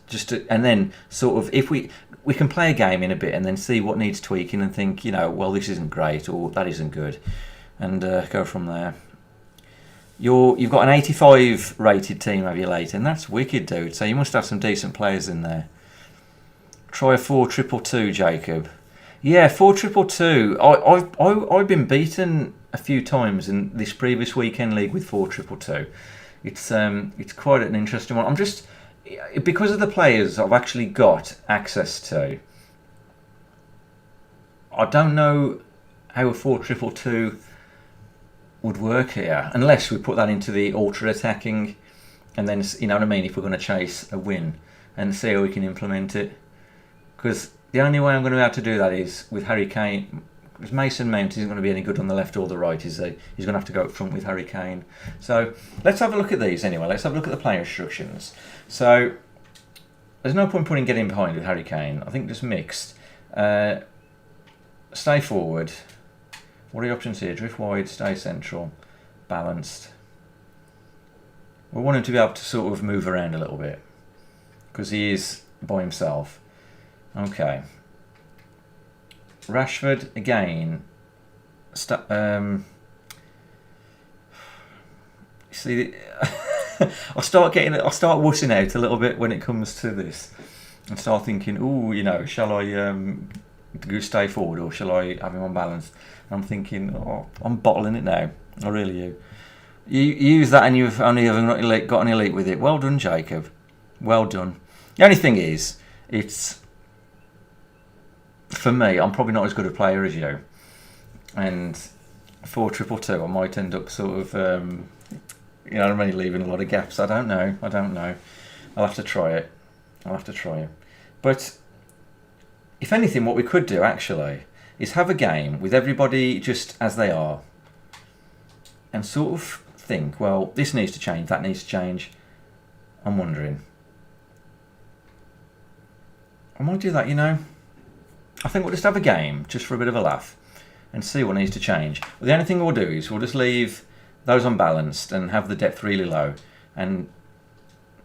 And then sort of, if we can play a game in a bit and then see what needs tweaking and think, well, this isn't great or that isn't good, and go from there. You've got an 85 rated team, have you, Leighton? That's wicked, dude. So you must have some decent players in there. Try a 4-2-2, Jacob. Yeah, 4-2-2. I've been beaten a few times in this previous weekend league with 4-2-2. It's quite an interesting one. I'm just, because of the players I've actually got access to, I don't know how a 4-2-2 would work here, unless we put that into the ultra attacking, and then, you know what I mean, if we're going to chase a win, and see how we can implement it. Because the only way I'm going to be able to do that is with Harry Kane. Because Mason Mount isn't going to be any good on the left or the right, is he? He's going to have to go up front with Harry Kane. So let's have a look at these anyway. Let's have a look at the player instructions. So there's no point putting getting behind with Harry Kane. I think just mixed. Stay forward. What are the options here? Drift wide, stay central, balanced. We want him to be able to sort of move around a little bit because he is by himself. Okay. Rashford again. See, I'll start wussing out a little bit when it comes to this, and start thinking, oh, shall I go stay forward or shall I have him on balance? I'm thinking, I'm bottling it now. I really do. You use that and you've only ever got an elite with it. Well done, Jacob. Well done. The only thing is, it's, for me, I'm probably not as good a player as you. And 4-2-2, I might end up sort of, I'm only leaving a lot of gaps. I don't know. I'll have to try it. But if anything, what we could do actually is have a game with everybody just as they are and sort of think, well, this needs to change, that needs to change. I'm wondering. I might do that, I think we'll just have a game just for a bit of a laugh and see what needs to change. But the only thing we'll do is we'll just leave those unbalanced and have the depth really low and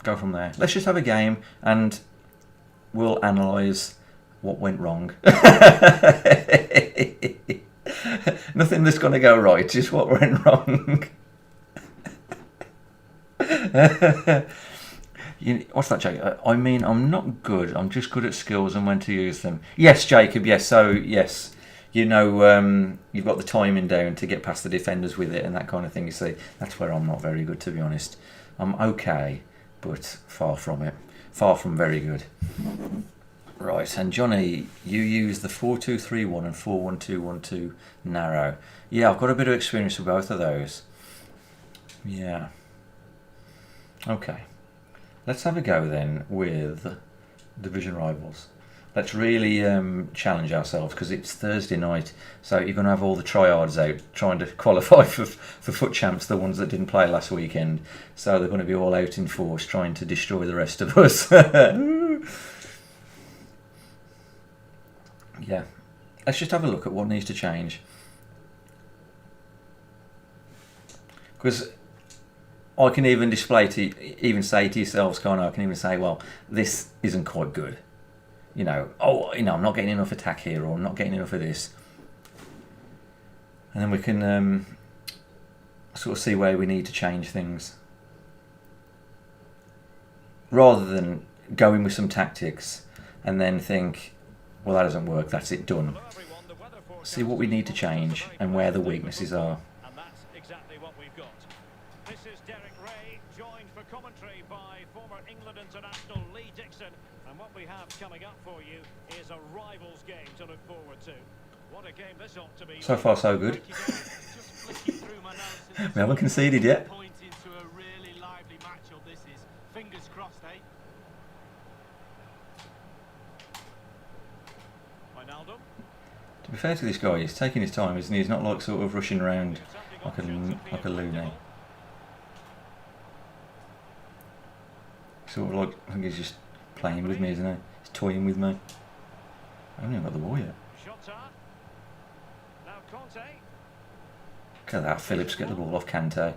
go from there. Let's just have a game and we'll analyse what went wrong. Nothing that's going to go right, just what went wrong. What's that, Jacob? I mean, I'm not good. I'm just good at skills and when to use them. Yes, Jacob, yes. So, yes, you've got the timing down to get past the defenders with it and that kind of thing. You see, that's where I'm not very good, to be honest. I'm okay, but far from it. Far from very good. Right, and Johnny, you use the 4-2-3-1 and 4-1-2-1-2 narrow. Yeah, I've got a bit of experience with both of those. Yeah. Okay. Let's have a go then with division rivals. Let's really challenge ourselves because it's Thursday night, so you're going to have all the tryhards out trying to qualify for FUT Champs, the ones that didn't play last weekend. So they're going to be all out in force trying to destroy the rest of us. Yeah, let's just have a look at what needs to change. Because I can even say to yourselves, can't I can even say, well, this isn't quite good. I'm not getting enough attack here, or I'm not getting enough of this. And then we can sort of see where we need to change things. Rather than going with some tactics and then think, well, that doesn't work, that's it, done. See what we need to change and where the weaknesses are. And that's exactly what we've got. This is Derek Ray, joined for commentary by former England international Lee Dixon. And what we have coming up for you is a rivals game to look forward to. What a game this ought to be. So far, so good. Just flicking through my notes. We haven't conceded yet. Pointing to a really lively matchup. This is fingers crossed, eh? Wijnaldum. To be fair to this guy, he's taking his time, isn't he? He's not like sort of rushing around like a loony. Sort of like, I think he's just playing with me, isn't he? He's toying with me. I haven't even got the ball yet. Shota. Now Conte. Look at that, Phillips get the ball off Kante.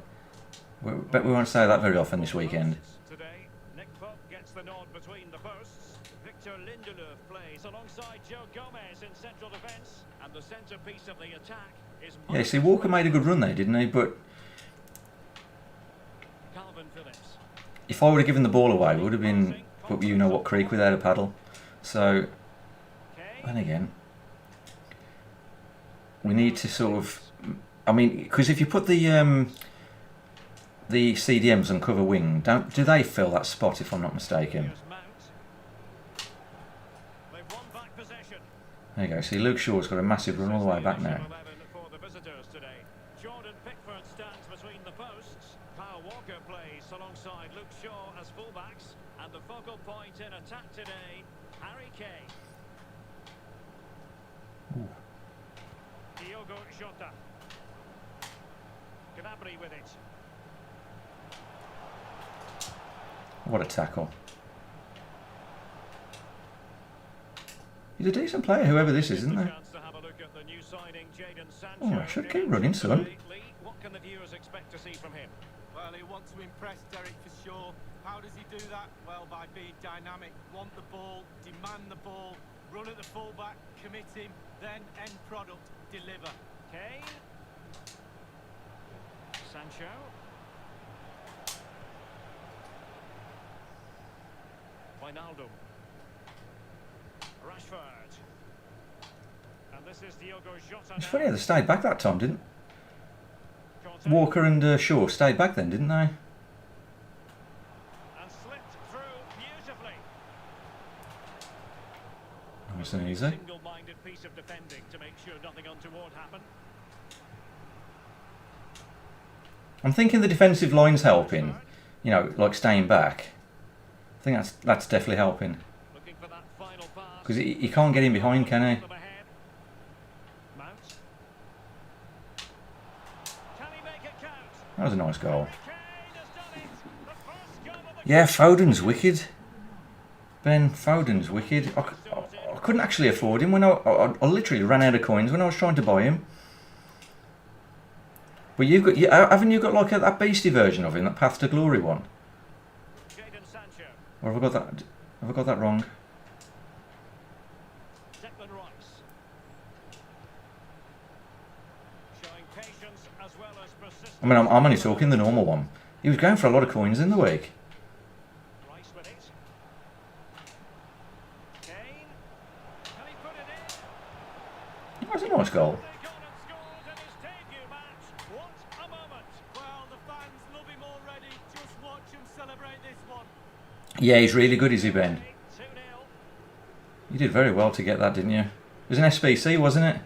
Bet we won't say that very often this weekend. Today, Nick Pope gets the nod between the posts. Victor Lindelöf plays alongside Joe Gomez in central defence, and the centrepiece of the attack is. Yeah, see, Walker made a good run there, didn't he? But Calvin Phillips. if I would have given the ball away, it would have been, but you know what, creek without a paddle. So, then again, we need to sort of, I mean, because if you put the CDMs on cover wing, do they fill that spot? If I'm not mistaken. Here's Mount. They've won back possession. There you go. See, Luke Shaw's got a massive run all the way back now. 11 for the visitors today. Jordan Pickford stands between the posts. Kyle Walker plays alongside Luke Shaw as fullbacks, and the focal point in attack today, Harry Kane. Ooh. Diogo Jota. Gnabry with it. What a tackle. He's a decent player, whoever this is, isn't he? Chance to have a look at the new signing, Jadon Sancho. Oh, I should keep running, son. Lee, what can the viewers expect to see from him? Well, he wants to impress Derek for sure. How does he do that? Well, by being dynamic, want the ball, demand the ball, run at the fullback, commit him, then end product, deliver. Kane. Sancho. Wijnaldum. Rashford. And this is Diogo Jota. It's funny how they stayed back that time, didn't Conte. Walker and Shaw stayed back then, didn't they? And slipped through beautifully. Nice and easy. Single-minded piece of defending to make sure nothing untoward happened. I'm thinking the defensive line's helping, you know, like staying back. I think that's definitely helping. Looking for that final pass. Because he can't get in behind, can he? Mount. Can he make it count? That was a nice goal. Kane has done it. The first goal of the Yeah, Foden's wicked. Ben, Foden's wicked. I couldn't actually afford him when I literally ran out of coins when I was trying to buy him. But haven't you got like that beastie version of him, that Path to Glory one? Jadon Sancho. Or have I got that? Have I got that wrong? Declan Rice. Showing patience as well as persistence. I mean, I'm only talking the normal one. He was going for a lot of coins in the week. Rice with it. Kane. Can he put it in? That was a nice goal. They gone and scored in his debut match. What a moment. Well, the fans love him already. Just watch him celebrate this one. Yeah, he's really good, is he, Ben? 2-0. You did very well to get that, didn't you? It was an SBC, wasn't it?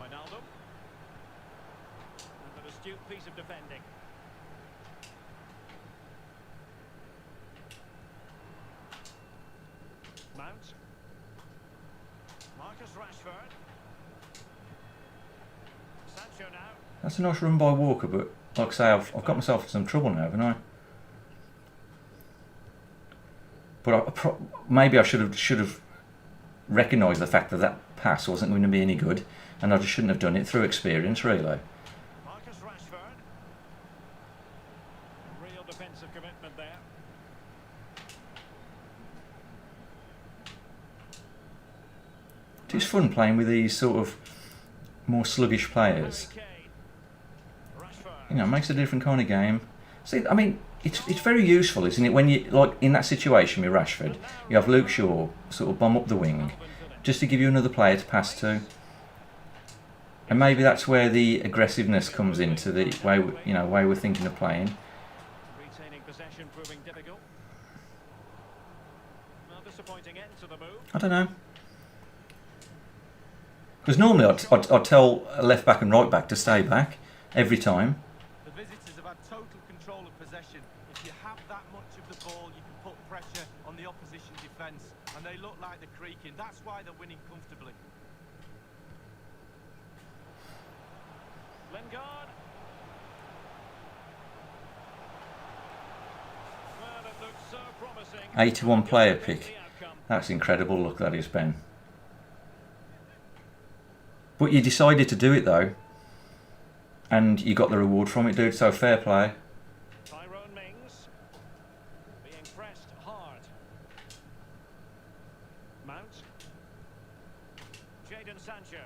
Wijnaldum. And an astute piece of defending. Mount. Marcus Rashford. Sancho now. That's a nice run by Walker, but like I say, I've got myself in some trouble now, haven't I? But maybe I should have recognised the fact that that pass wasn't going to be any good, and I just shouldn't have done it through experience, really. Marcus Rashford. Real defensive commitment there. It is fun playing with these sort of more sluggish players. Harry Kane. Rashford. You know, it makes a different kind of game. See, I mean, it's very useful, isn't it? When you, like in that situation with Rashford, you have Luke Shaw sort of bomb up the wing, just to give you another player to pass to. And maybe that's where the aggressiveness comes into the way way we're thinking of playing. Retaining possession proving difficult. disappointing end to the move. I don't know. Because normally I'd tell a left back and right back to stay back every time. The visitors have had total control of possession. If you have that much of the ball, you can put pressure on the opposition defence, and they look like they're creaking. That's why they're winning comfortably. Lingard. Well, it looks so promising. 81 player pick. That's incredible, look, that is, Ben. But you decided to do it though, and you got the reward from it, dude, so fair play. Tyrone Mings being pressed hard. Mount. Jadon Sancho.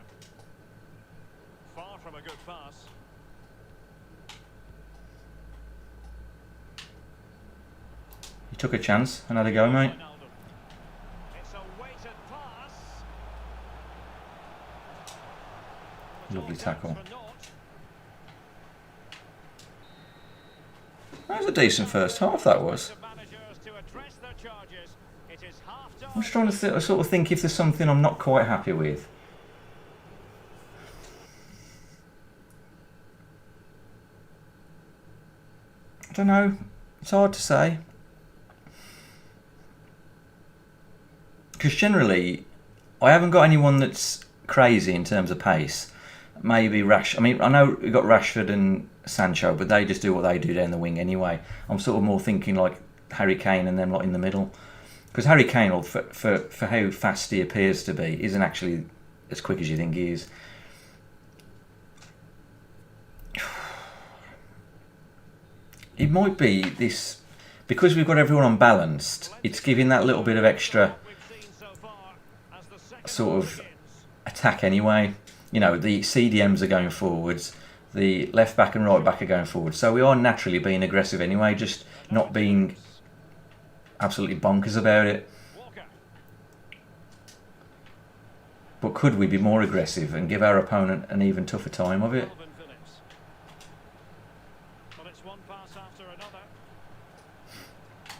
Far from a good pass. You took a chance and had a go, mate. It's a weighted pass. Lovely tackle. That was a decent first half, that was. I'm just trying to sort of think if there's something I'm not quite happy with. I don't know. It's hard to say. Because generally, I haven't got anyone that's crazy in terms of pace. Maybe Rash. I mean, I know we've got Rashford and Sancho, but they just do what they do down the wing anyway. I'm sort of more thinking like Harry Kane and them lot in the middle. Because Harry Kane, for how fast he appears to be, isn't actually as quick as you think he is. It might be this, because we've got everyone unbalanced, it's giving that little bit of extra sort of attack anyway. You know, the CDMs are going forwards, the left back and right back are going forwards. So we are naturally being aggressive anyway, just not being absolutely bonkers about it. But could we be more aggressive and give our opponent an even tougher time of it?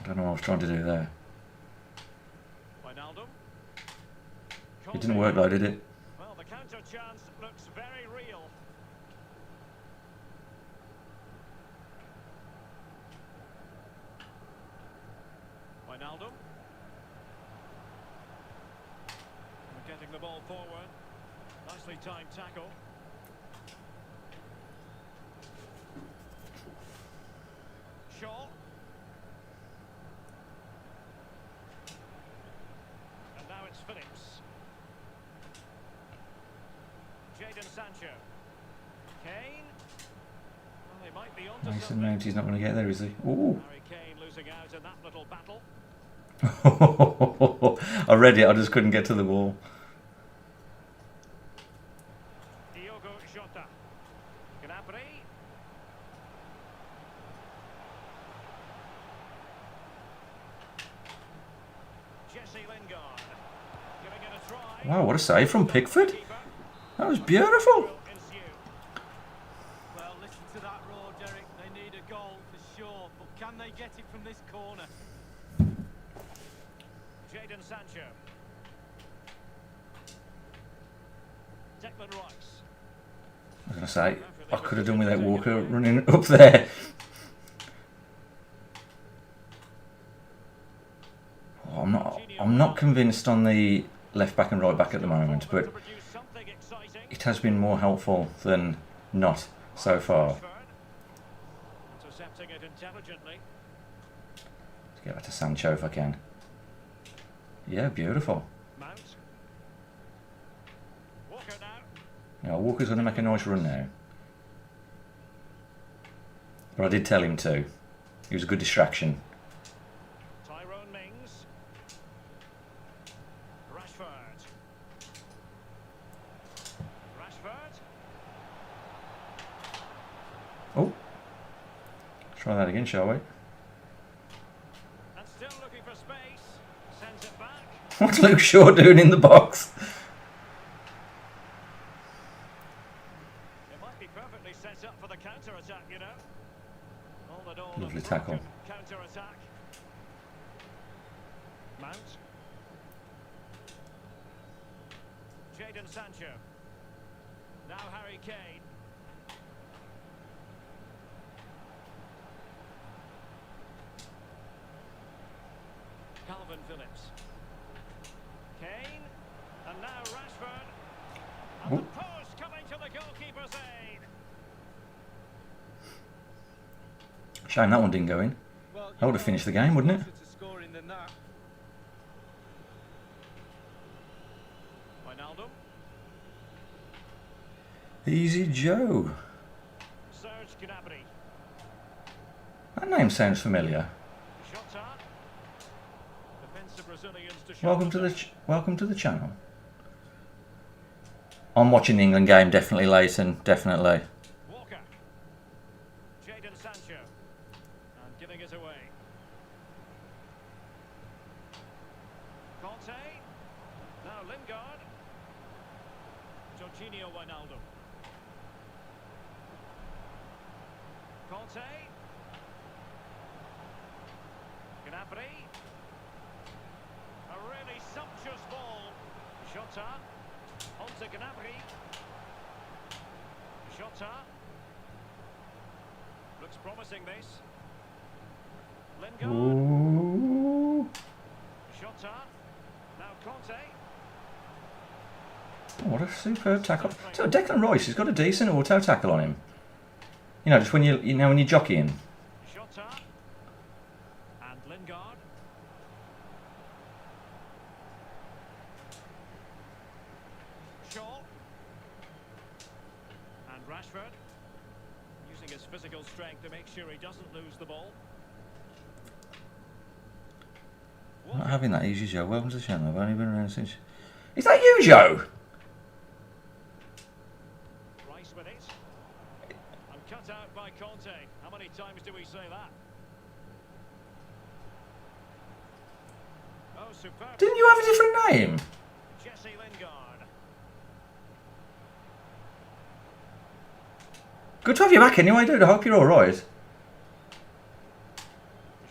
I don't know what I was trying to do there. It didn't work though, did it? Well, the counter chance looks very real. Wijnaldum. We're getting the ball forward. Nicely timed tackle. Shaw. And now it's Phillips. Jadon Sancho. Kane. Well, they might be onto Mason something. Mount, he's not going to get there, is he? Ooh. Harry Kane losing out in that little battle. I read it, I just couldn't get to the ball. Diogo Jota. Gnabry. Jesse Lingard. Giving it a try. Wow, what a save from Pickford. That was beautiful. Well, listen to that roar, Derek. They need a goal for sure, but can they get it from this corner? Jadon Sancho. Declan Rice. I was going to say, I could have done without Walker running up there. Oh, I'm not convinced on the left back and right back at the moment, but it has been more helpful than not so far. Intercepting it intelligently. Let's get back to Sancho if I can. Yeah, beautiful. Mount. Walker now. Yeah, Walker's going to make a nice run now. But I did tell him to. He was a good distraction. Tyrone Mings. Rashford. Rashford. Oh. Try that again, shall we? And still looking for space. Sends it back. What's Luke Shaw doing in the box? It might be perfectly set up for the counter-attack, you know. All in all, Lovely a tackle. counter-attack. Mount. Jadon Sancho. Now Harry Kane. Calvin Phillips. Kane. And now Rashford. And the post coming to the goalkeeper's aid. Shame that one didn't go in. Well, That would have finished the game, wouldn't it? closer to scoring than that. Wijnaldum. Easy Joe. Serge Gnabry. That name sounds familiar. Jota. Defensive Brazilians to Welcome to the channel. I'm watching the England game, definitely, Leighton, definitely. Walker. Jadon Sancho. And giving it away. Conte. Now Lingard. Jorginho Wijnaldum. Conte. Gnabry. A really sumptuous ball. Jota. Onto Gnabry. Jota. Looks promising, this. Lingard. Ooh. Jota. Now Conte. What a superb tackle. So Declan Rice has got a decent auto tackle on him. You know, just when when you're jockeying. Jota. And Lingard. Shaw. And Rashford. Using his physical strength to make sure he doesn't lose the ball. Not having that easy, Joe. Welcome to the channel. I've only been around since. Is that you, Joe? Rice with it. And cut out by Conte. How many times do we say that? Oh, superb. Didn't you have a different name? Jesse Lingard. Good to have you back anyway, dude. I hope you're alright.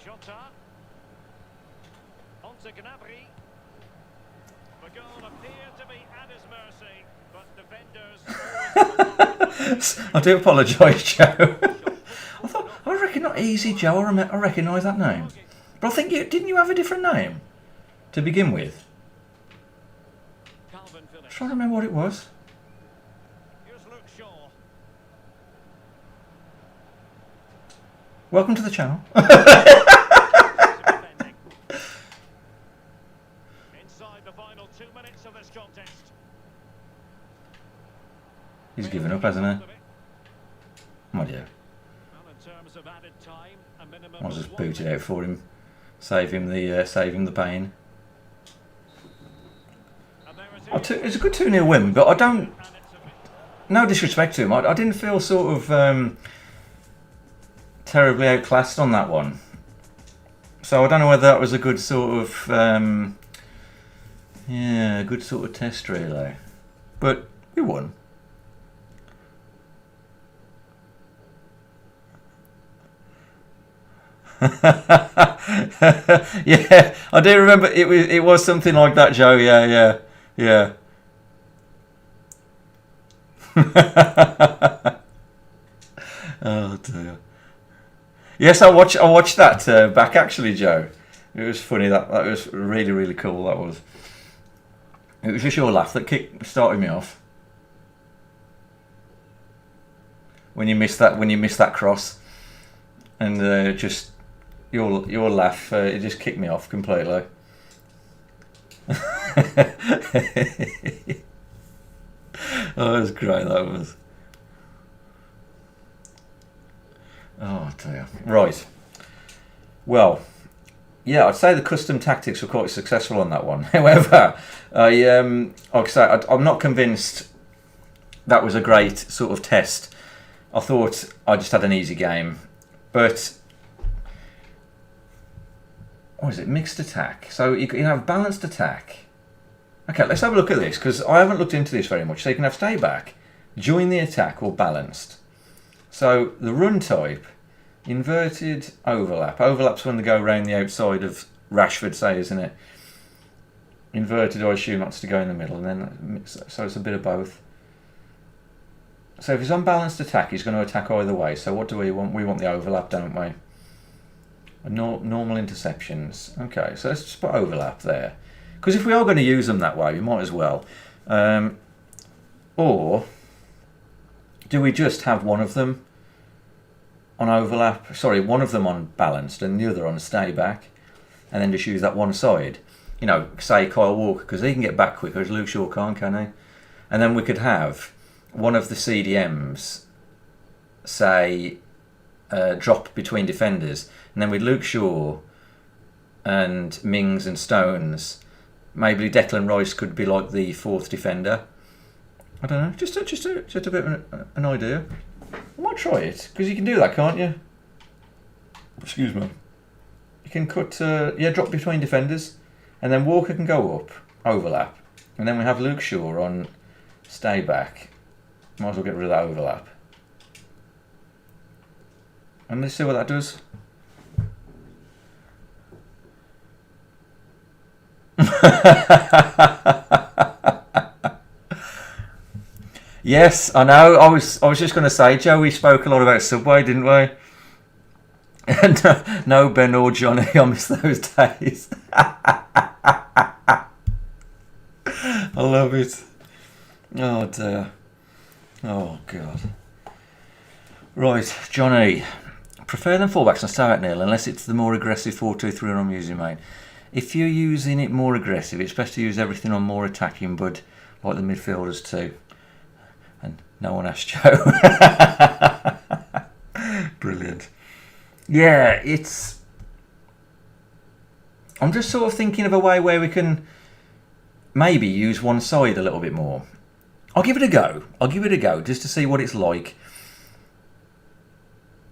Jota. Onto Gnabry. The goal appeared to be at his mercy, but defenders. I do apologise, Joe. I reckon not easy, Joe. I recognise that name. But I think didn't you have a different name to begin with? Calvin I'm Phillips. trying to remember what it was. Here's Luke Shaw. Welcome to the channel. Defending. Inside the final 2 minutes of this contest. He's given up, hasn't he? My dear. Well, in terms of added time, a minimum I'll of just 1 boot it minute. out for him. Save him the pain. And there it is. It's a good 2-0 win, but I don't. And it's a bit. No disrespect to him. I didn't feel sort of terribly outclassed on that one. So I don't know whether that was a good sort of a good sort of test really. But we won. Yeah, I do remember it was something like that, Joe. Yeah. Oh dear. Yes, I watched that back actually, Joe. It was funny. That was really cool. That was. It was just your laugh that started me off. When you missed that cross, and just your laugh, it just kicked me off completely. Oh, it was great. That was. Oh dear. Right. Well, yeah, I'd say the custom tactics were quite successful on that one. However, like I say, I'm not convinced that was a great sort of test. I thought I just had an easy game, but what is it? Mixed attack. So you can have balanced attack. Okay, let's have a look at this because I haven't looked into this very much. So you can have stay back, join the attack, or balanced. So the run type, inverted overlap. Overlap's when they go around the outside of Rashford, say, isn't it? Inverted, I assume that's to go in the middle, and then so it's a bit of both. So if he's unbalanced attack, he's going to attack either way. So what do we want? We want the overlap, don't we? Normal interceptions. Okay, so let's just put overlap there. Because if we are going to use them that way, we might as well. Or do we just have one of them on overlap? Sorry, one of them on balanced and the other on stay back, and then just use that one side. You know, say Kyle Walker, because he can get back quicker as Luke Shaw can't, can he? And then we could have one of the CDMs, say, drop between defenders, and then with Luke Shaw and Mings and Stones, maybe Declan Rice could be like the fourth defender. I don't know, just a bit of an idea. I might try it, because you can do that, can't you? Excuse me. You can cut, drop between defenders, and then Walker can go up, overlap, and then we have Luke Shaw on stay back. Might as well get rid of that overlap. And let's see what that does. Yes, I know. I was just going to say, Joe, we spoke a lot about Subway, didn't we? No, Ben or Johnny, I miss those days. I love it. Oh dear. Oh God. Right, Johnny. Prefer them fullbacks and start nil unless it's the more aggressive 4-2-3 I'm using, mate. If you're using it more aggressive, it's best to use everything on more attacking, but like the midfielders too. And no one asked Joe. Brilliant. Yeah, I'm just sort of thinking of a way where we can maybe use one side a little bit more. I'll give it a go. Just to see what it's like.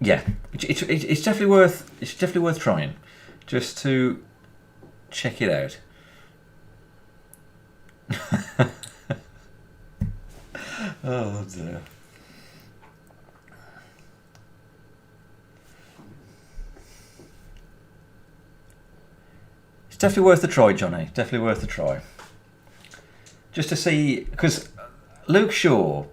Yeah, it's definitely worth trying, just to check it out. Oh dear. It's definitely worth a try, Johnny. Definitely worth a try. Just to see, because Luke Shaw,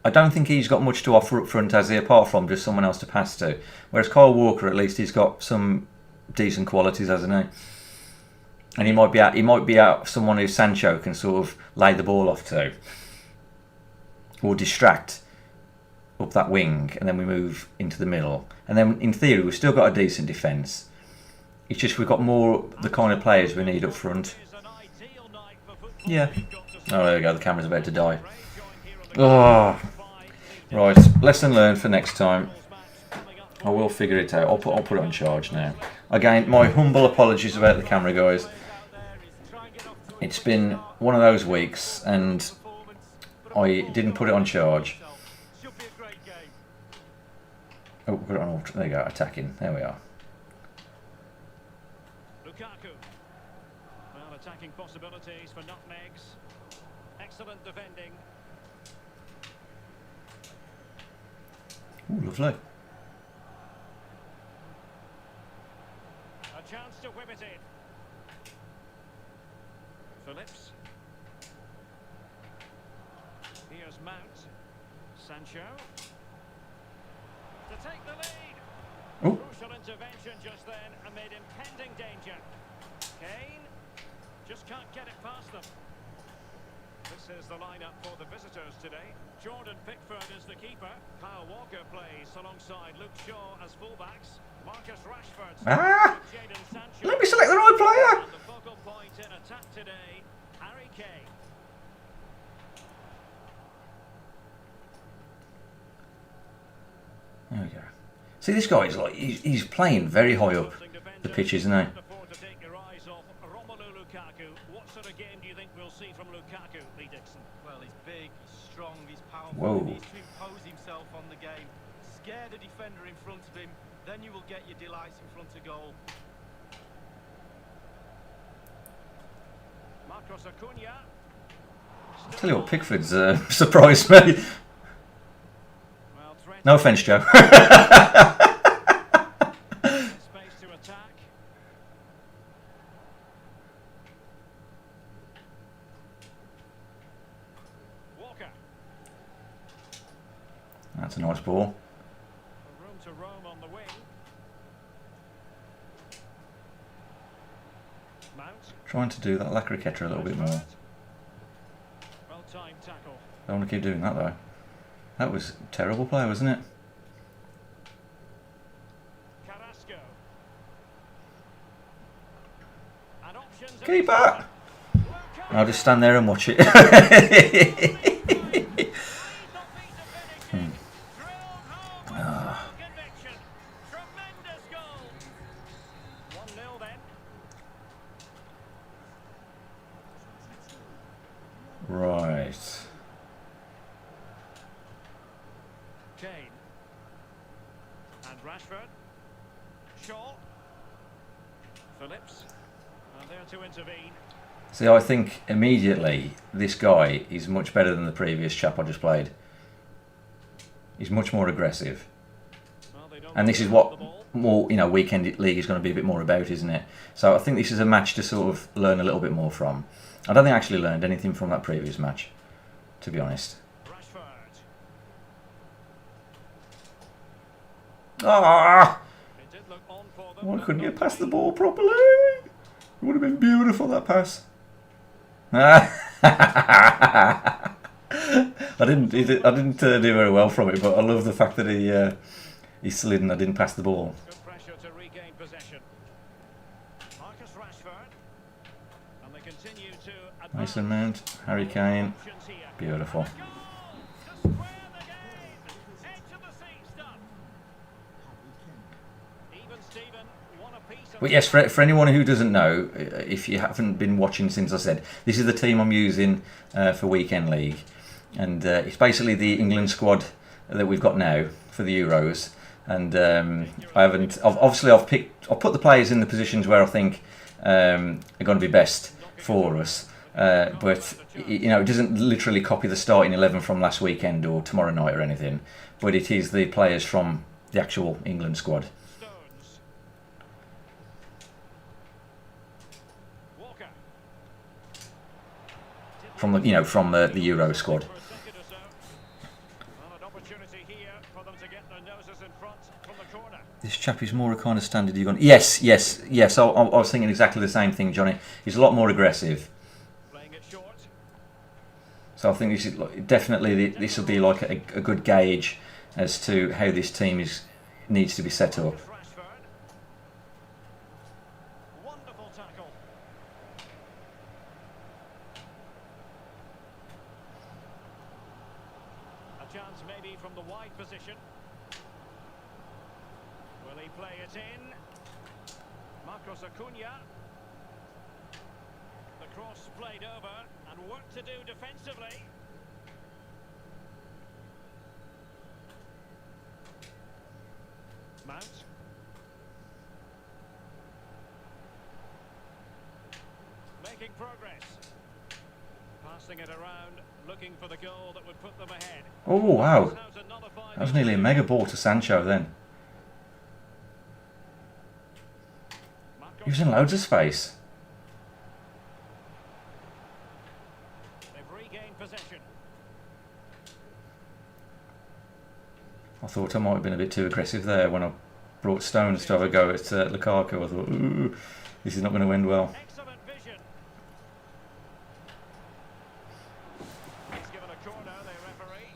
I don't think he's got much to offer up front, has he, apart from just someone else to pass to. Whereas Kyle Walker, at least, he's got some decent qualities, hasn't he? And he might be out someone who Sancho can sort of lay the ball off to, or distract up that wing, and then we move into the middle. And then, in theory, we've still got a decent defence. It's just we've got more the kind of players we need up front. Yeah. Oh, there we go. The camera's about to die. Oh, right. Lesson learned for next time. I will figure it out. I'll put it on charge now. Again, my humble apologies about the camera, guys. It's been one of those weeks, and I didn't put it on charge. Oh, put it on. There you go. Attacking. There we are. Lukaku. Well, attacking possibilities for nutmegs. Excellent defending. Ooh, lovely. A chance to whip it in. Phillips. Here's Mount. Sancho. To take the lead. Ooh. Crucial intervention just then amid impending danger. Kane just can't get it past them. This is the lineup for the visitors today. Jordan Pickford is the keeper. Kyle Walker plays alongside Luke Shaw as fullbacks. Marcus Rashford. Jadon Sancho. Let me select the right player. And the focal point in attack today, Harry Kane. There we go. See, this guy is like he's playing very high up the pitch, isn't he? What sort of game do you think we'll see from Lukaku, Lee Dixon? Well, he's big, he's strong, he's powerful. Whoa. He needs to impose himself on the game. Scare the defender in front of him, then you will get your delights in front of goal. Marcos Acuna. I'll tell you what, Pickford's surprised me. Well, No offence, Joe. space to attack. That's a nice ball. Room to roam on the wing. Mount. Trying to do that Lacroquetra a little bit more. Well timed tackle. Don't want to keep doing that though. That was terrible play, wasn't it? Carrasco. And options. Keeper! I'll just stand there and watch it. Right. Kane. And Rashford. Shaw. Phillips. And there to intervene. See, I think immediately this guy is much better than the previous chap I just played. He's much more aggressive. Well, And this is what more, weekend league is going to be a bit more about, isn't it? So I think this is a match to sort of learn a little bit more from. I don't think I actually learned anything from that previous match, to be honest. Rashford. Ah! It did look on for them, Why but couldn't you not pass the quite. ball properly? It would have been beautiful, that pass. I didn't do very well from it, but I love the fact that he slid and I didn't pass the ball. Good pressure to regain possession. Marcus Rashford. And they continue to advance. Mason Mount, Harry Kane, Options here. beautiful. And a goal to square the game. Edge of the seat stuff. Even Steven, one apiece. But yes, for anyone who doesn't know, if you haven't been watching since I said, this is the team I'm using for Weekend League. And it's basically the England squad that we've got now for the Euros. And I've put the players in the positions where I think are going to be best for us. But it doesn't literally copy the starting 11 from last weekend or tomorrow night or anything. But it is the players from the actual England squad. Stones. Walker. From the Euro squad. For a second or so. Well, an opportunity here for them to get their noses in front from the corner. This chap is more a kind of standard you're going. Yes. I was thinking exactly the same thing, Johnny. He's a lot more aggressive. Playing it short. So I think this will be like a good gauge as to how this team needs to be set up. Marcus Rashford. Wonderful tackle. A chance maybe from the wide position. Will he play it in? Marcos Acuna. The cross played over and work to do defensively. Mount. Making progress. Passing it around, looking for the goal that would put them ahead. Oh wow, Now's another 5 that was nearly a mega ball to Sancho then. Marcos. He was in loads of space. They've regained possession. I thought I might have been a bit too aggressive there when I brought Stones to have a go at Lukaku. I thought, ooh, this is not going to end well. Excellent vision. He's given a corner, the referee.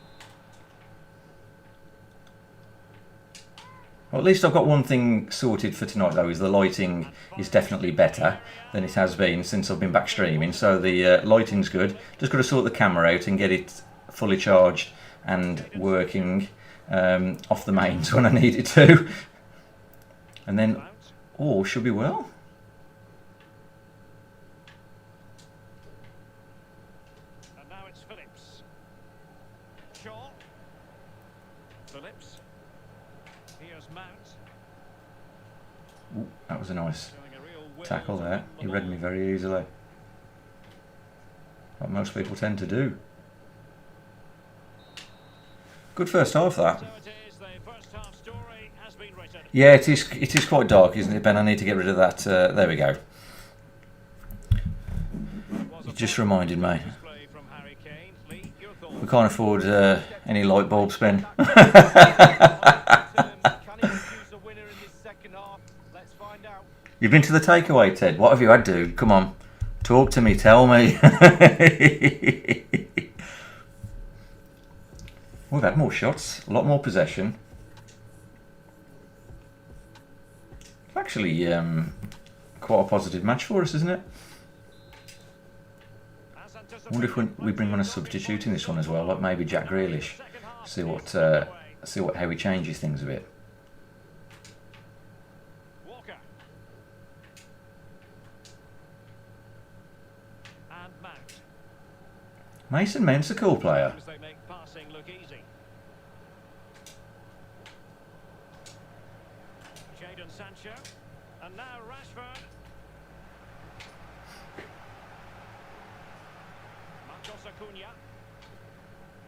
Well, at least I've got one thing sorted for tonight though, is the lighting is definitely better than it has been since I've been back streaming. So the lighting's good. Just got to sort the camera out and get it fully charged and working off the mains when I need it to. And then all should be well. And now it's Phillips. Shaw. Phillips. Here's Mount. Ooh, that was a nice Showing a real will tackle to there. win the He read me ball. very easily. Like most people tend to do. Good first half, that. So it is, the first half story has been written. Yeah, it is quite dark, isn't it, Ben? I need to get rid of that. There we go. It was a It just fine reminded me. display from Harry Kane. Lee, your thoughts? We can't afford any light bulb spend. Can he produce a winner in this second half? Let's find out. You've been to the takeaway, Ted. What have you had, dude? Come on. Talk to me. Tell me. We've had more shots. A lot more possession. It's actually quite a positive match for us, isn't it? I wonder if we bring on a substitute in this one as well, like maybe Jack Grealish. See how he changes things a bit. Walker. And Mount. Mason Mount's a cool player. They make passing look easy. Jadon Sancho. And now Rashford. Marcos Acuna.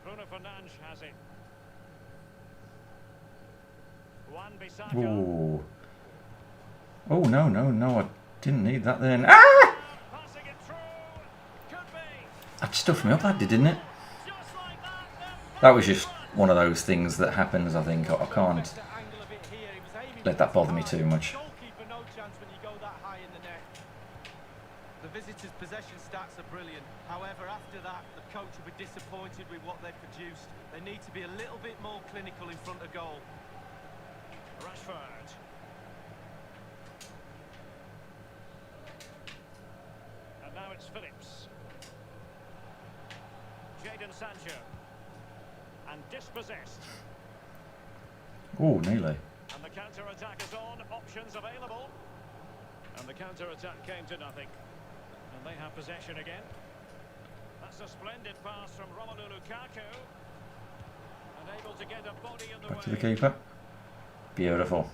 Bruno Fernandes has it. Juan Bissaka. Ooh. Oh, no, I didn't need that then. Ah! Passing it through. Could be. That stuffed me up, that did, didn't it? Just like that. That was just one of those things that happens, I think. I can't let that bother me too much. Goalkeeper, no chance when you go that high in the net. The visitors' possession stats are brilliant. However, after that, the coach will be disappointed with what they've produced. They need to be a little bit more clinical in front of goal. Rashford. And now it's Phillips. Jadon Sancho. And dispossessed. Oh, nearly. And the counter-attack is on. Options available. And the counter-attack came to nothing. And they have possession again. That's a splendid pass from Romelu Lukaku. And able to get a body in the Back way. to the keeper. Beautiful.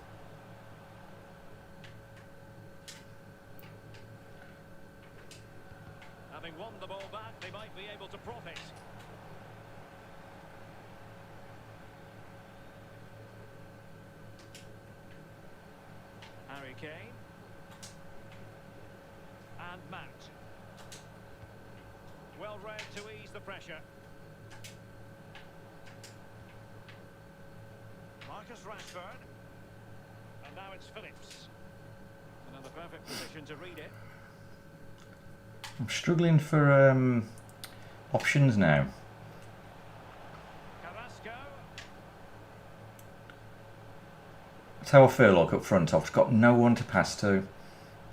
Having won the ball back, they might be able to profit. Harry Kane. And Mount. Well read to ease the pressure. Marcus Rashford. And now it's Phillips. And in the perfect position to read it. I'm struggling for options now. Carrasco. That's how I feel like up front. I've got no one to pass to.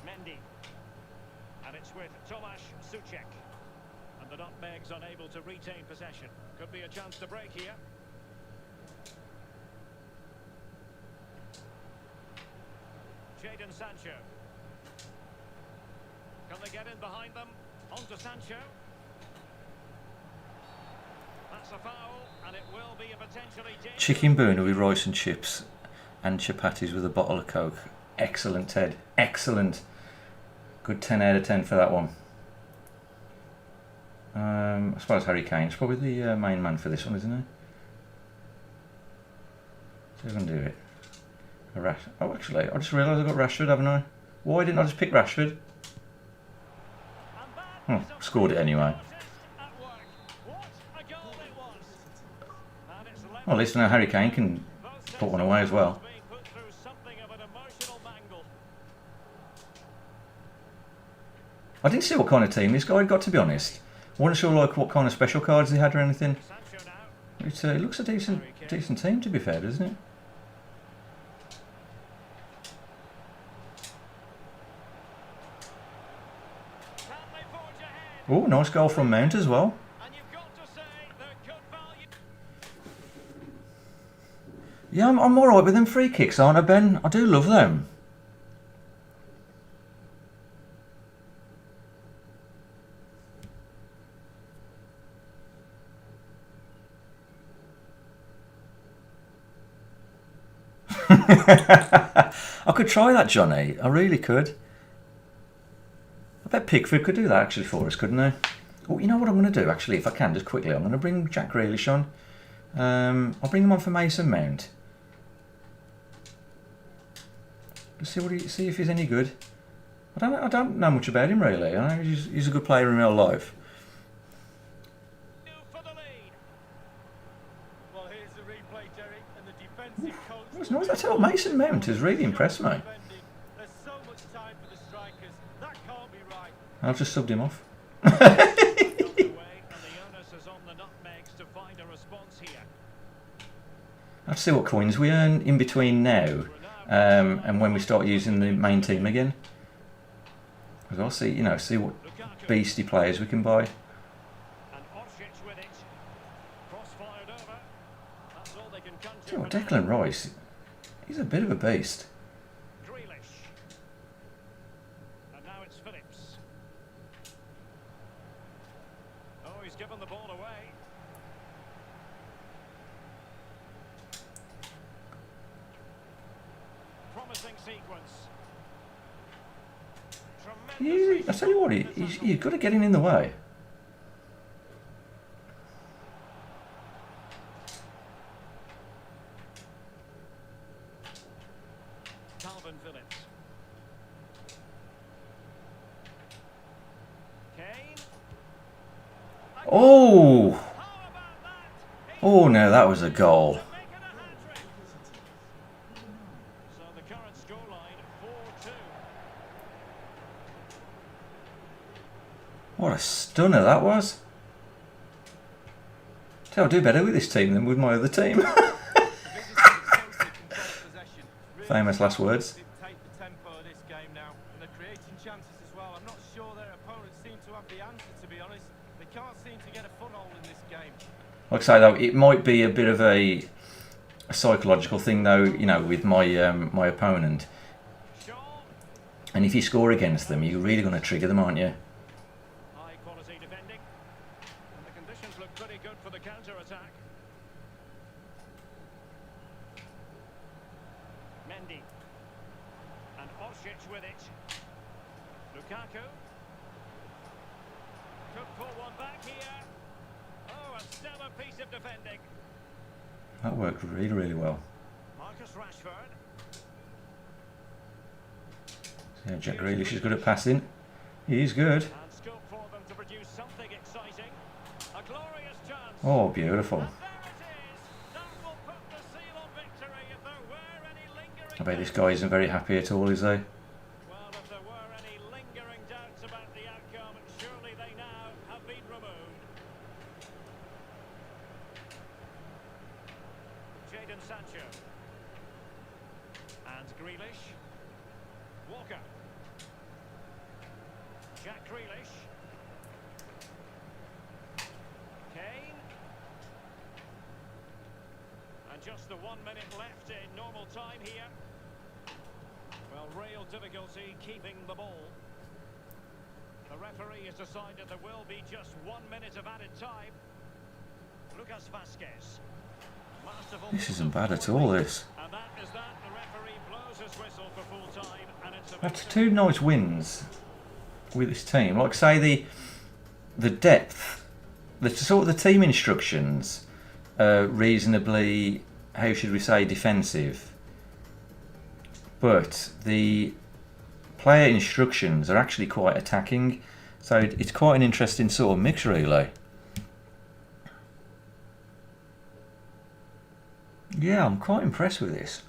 Mendy. And it's with Tomasz Suchek. And the nutmeg's unable to retain possession. Could be a chance to break here. Jadon Sancho. Can they get in behind them? On to Sancho. That's a foul, and it will be a potentially dangerous... Chicken burner with rice and chips and chapatis with a bottle of Coke. Excellent, Ted. Excellent. Good 10 out of 10 for that one. I suppose Harry Kane's probably the main man for this one, isn't he? So who's going to do it? Oh, actually, I just realised I've got Rashford, haven't I? Why didn't I just pick Rashford? Scored it anyway. Well, at least I know Harry Kane can put one away as well. I didn't see what kind of team this guy had got, to be honest. I wasn't sure like what kind of special cards he had or anything. It looks a decent team, to be fair, doesn't it? Oh, nice goal from Mount as well. Yeah, I'm alright with them free kicks, aren't I, Ben? I do love them. I could try that, Johnny. I really could. I bet Pickford could do that actually for us, couldn't they? Oh, you know what I'm going to do actually, if I can, just quickly. I'm going to bring Jack Grealish on. I'll bring him on for Mason Mount. Let's see if he's any good. I don't know much about him really. I know he's a good player in real life. defensive coach. It's nice. I tell you, Mason Mount has really impressed me. There's so much time for the strikers. That can't be right. I've just subbed him off. Let's see what coins we earn in between now and when we start using the main team again. Because I'll see, see what beastie players we can buy. See what Declan Rice, he's a bit of a beast. And now it's Phillips. Oh, he's given the ball away. Promising sequence. I tell you what, he's good at getting in the way. Calvin Phillips. Kane. Oh! How about that? Oh no, that was a goal. Making a hat-trick. So the current scoreline 4-2. What a stunner that was. I'll do better with this team than with my other team. Famous last words. Dictate the tempo of this game now, and they're creating chances as well. I'm not sure their opponents seem to have the answer, to be honest. They can't seem to get a foothold in this game. Like I say though, it might be a bit of a psychological thing though, with my my opponent. And if you score against them, you're really going to trigger them, aren't you? High quality defending. And the conditions look pretty good for the counter-attack. Mendy. And Orsic with it. Lukaku. Could pull one back here. Oh, a stellar piece of defending. That worked really, really well. Marcus Rashford. Yeah, Jack Grealish is good at passing. He's good. And scope for them to produce something exciting. A glorious chance. Oh, beautiful. And there it is. That will put the seal on victory if there were any lingering I bet this doubts. guy isn't very happy at all, is he? Well, if there were any lingering doubts about the outcome, surely they now have been removed. Jadon Sancho. And Grealish. Walker. Jack Grealish. Kane. And just the 1 minute left in normal time here. Well, real difficulty keeping the ball. The referee has decided there will be just 1 minute of added time. Lucas Vazquez. This isn't bad at all, this. And that is that. The referee blows his whistle for full time, and it's a That's victory. 2 nice wins with this team. Like say the depth, the sort of the team instructions are reasonably, how should we say, defensive. But the player instructions are actually quite attacking. So it's quite an interesting sort of mix, really. Yeah, I'm quite impressed with this.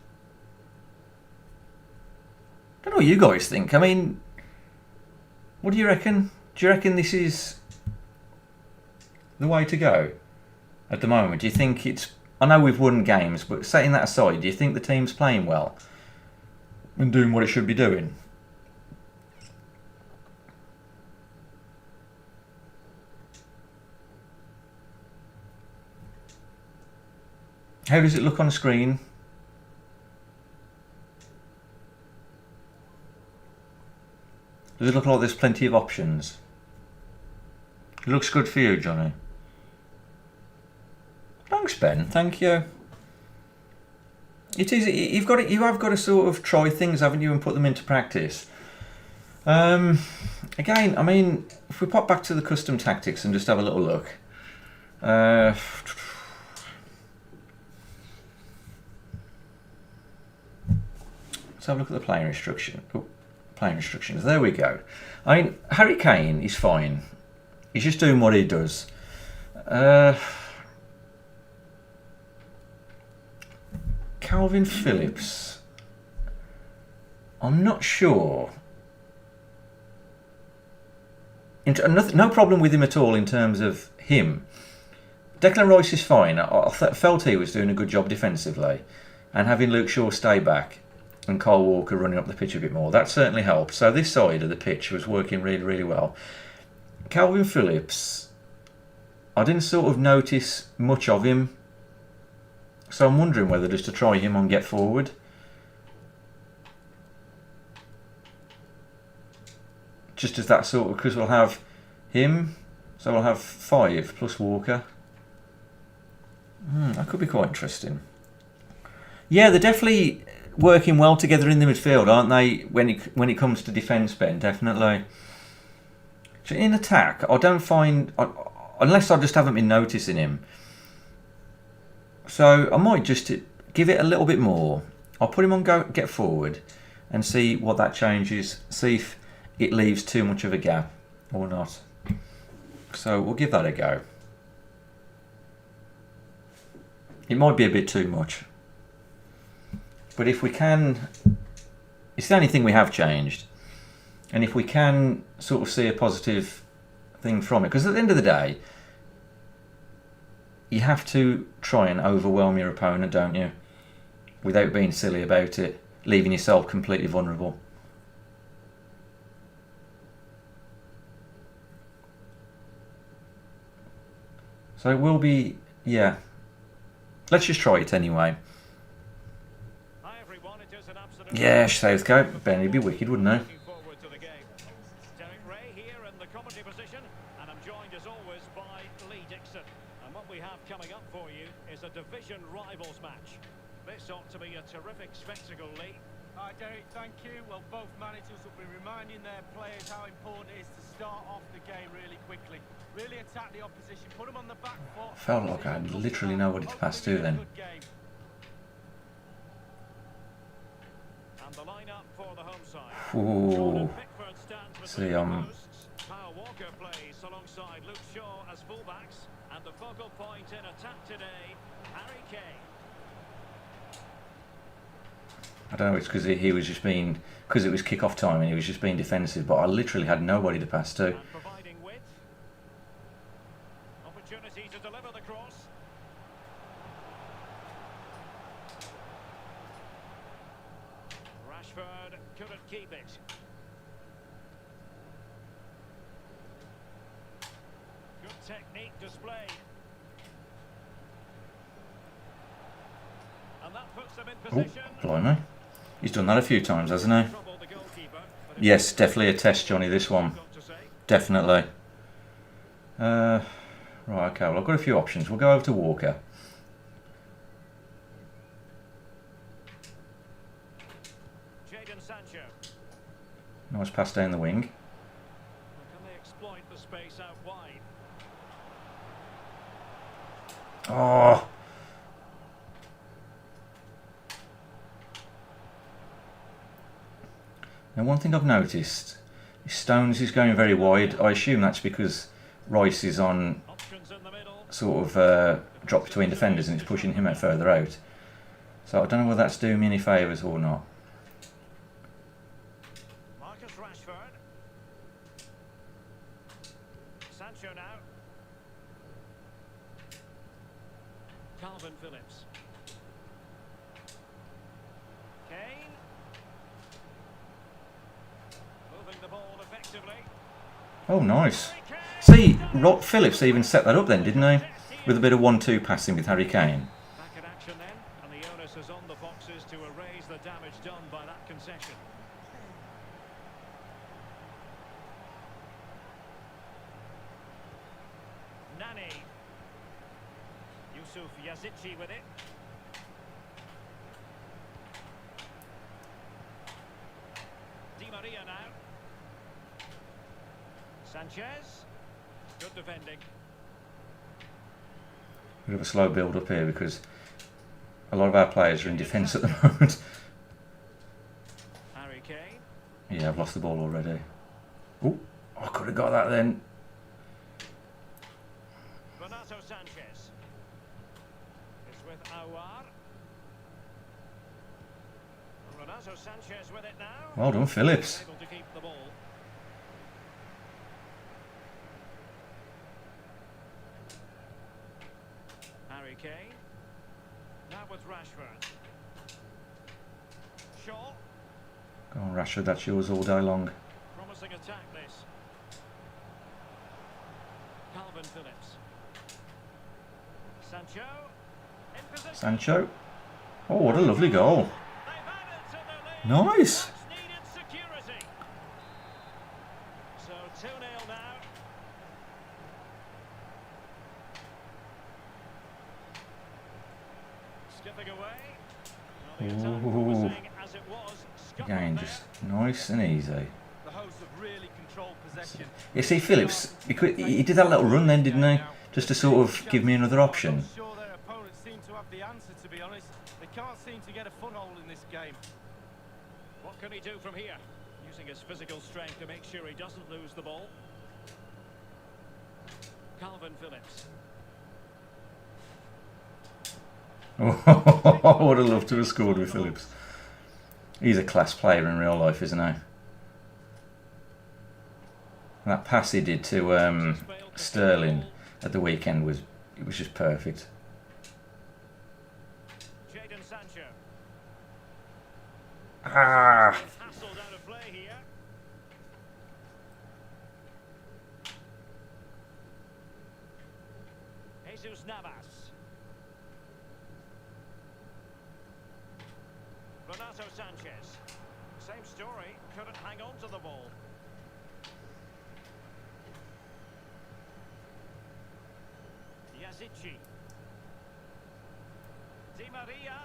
I don't know what you guys think. I mean, what do you reckon? Do you reckon this is the way to go at the moment? Do you think it's... I know we've won games, but setting that aside, do you think the team's playing well and doing what it should be doing? How does it look on screen? Does it look like there's plenty of options? It looks good for you, Johnny. Thanks, Ben. Thank you. It is. You have got to sort of try things, haven't you, and put them into practice. Again, I mean, if we pop back to the custom tactics and just have a little look. Let's have a look at the player instruction. Oh, player instructions. There we go. I mean, Harry Kane is fine. He's just doing what he does. Kane Calvin Phillips. I'm not sure. No problem with him at all in terms of him. Declan Rice is fine. I felt he was doing a good job defensively, and having Luke Shaw stay back and Kyle Walker running up the pitch a bit more, that certainly helped. So this side of the pitch was working really, really well. Calvin Phillips, I didn't sort of notice much of him, so I'm wondering whether just to try him on get forward. Just as that sort of, because we'll have him, so we'll have 5 plus Walker. That could be quite interesting. Yeah, they're definitely working well together in the midfield, aren't they? When it comes to defence, Ben, definitely. So in attack, I don't find, unless I just haven't been noticing him. So I might just give it a little bit more. I'll put him on get forward and see what that changes. See if it leaves too much of a gap or not. So we'll give that a go. It might be a bit too much. But if we can, it's the only thing we have changed. And if we can sort of see a positive thing from it, because at the end of the day, you have to try and overwhelm your opponent, don't you? Without being silly about it, leaving yourself completely vulnerable. So it will be, yeah. Let's just try it anyway. Yeah, Southcote. Ben, he'd be wicked, wouldn't he? Coming up for you is a division rivals match. This ought to be a terrific spectacle, Lee. Hi, Derek, thank you. Well, both managers will be reminding their players how important it is to start off the game really quickly. Really attack the opposition, put them on the back foot. Felt like I had literally nobody to pass to then. And the lineup for the home side. Ooh. See, Kyle Walker plays alongside Luke Shaw as fullbacks. And the focal point in attack today, Harry Kane. I don't know, it's because he was just being, because it was kick-off time and he was just being defensive, but I literally had nobody to pass to. And providing width. Opportunity to deliver the cross. Rashford couldn't keep it. Good technique displayed. And that puts them in position. Oh, blimey. He's done that a few times, hasn't he? Yes, definitely a test, Johnny, this one. Definitely. Right, okay, well, I've got a few options. We'll go over to Walker. Nice pass down the wing. Can they exploit the space out wide? Oh! Now, one thing I've noticed is Stones is going very wide. I assume that's because Rice is on sort of drop between defenders and it's pushing him out further out. So I don't know whether that's doing me any favours or not. Marcus Rashford. Sancho now. Calvin Phillips. Kane. Moving the ball effectively. Oh, nice. See, Phillips even set that up then, didn't he? With a bit of 1-2 passing with Harry Kane. Back in action then, and the onus is on the boxes to erase the damage done by that concession. Nani. Yusuf Yazici with it. Di Maria now. Sanchez. Good defending. Bit of a slow build up here because a lot of our players are in defence at the moment. Harry Kane. Yeah, I've lost the ball already. Oh, I could have got that then. Renato Sanchez is with Awar. Renato Sanchez with it now. Well done, Phillips. Able to keep the ball. Harry Kane. Now with Rashford. Shaw. Go on, Rashford, that's yours all day long. Promising attack this. Calvin Phillips. Sancho. In position. Sancho. Oh, what a lovely goal. They've added to the lead. Nice. Much needed security. So 2-0 now. Skipping away. Well, the attack promising as it was. Scotland Again, there. just nice and easy. The hosts have really controlled possession. You see, Phillips, he did that little run then, didn't he? Just to sort of give me another option. I'm not sure their opponents seem to have the answer, to be honest. They can't seem to get a foothold in this game. What can he do from here? Using his physical strength to make sure he doesn't lose the ball. Calvin Phillips. I would have loved to have scored with Phillips. He's a class player in real life, isn't he? That pass he did to Sterling at the weekend was just perfect. Jadon Sancho. Ah! Hassled out of play here. Jesus Navas. Renato Sanchez. Same story, couldn't hang on to the ball. Yazici. Di Maria.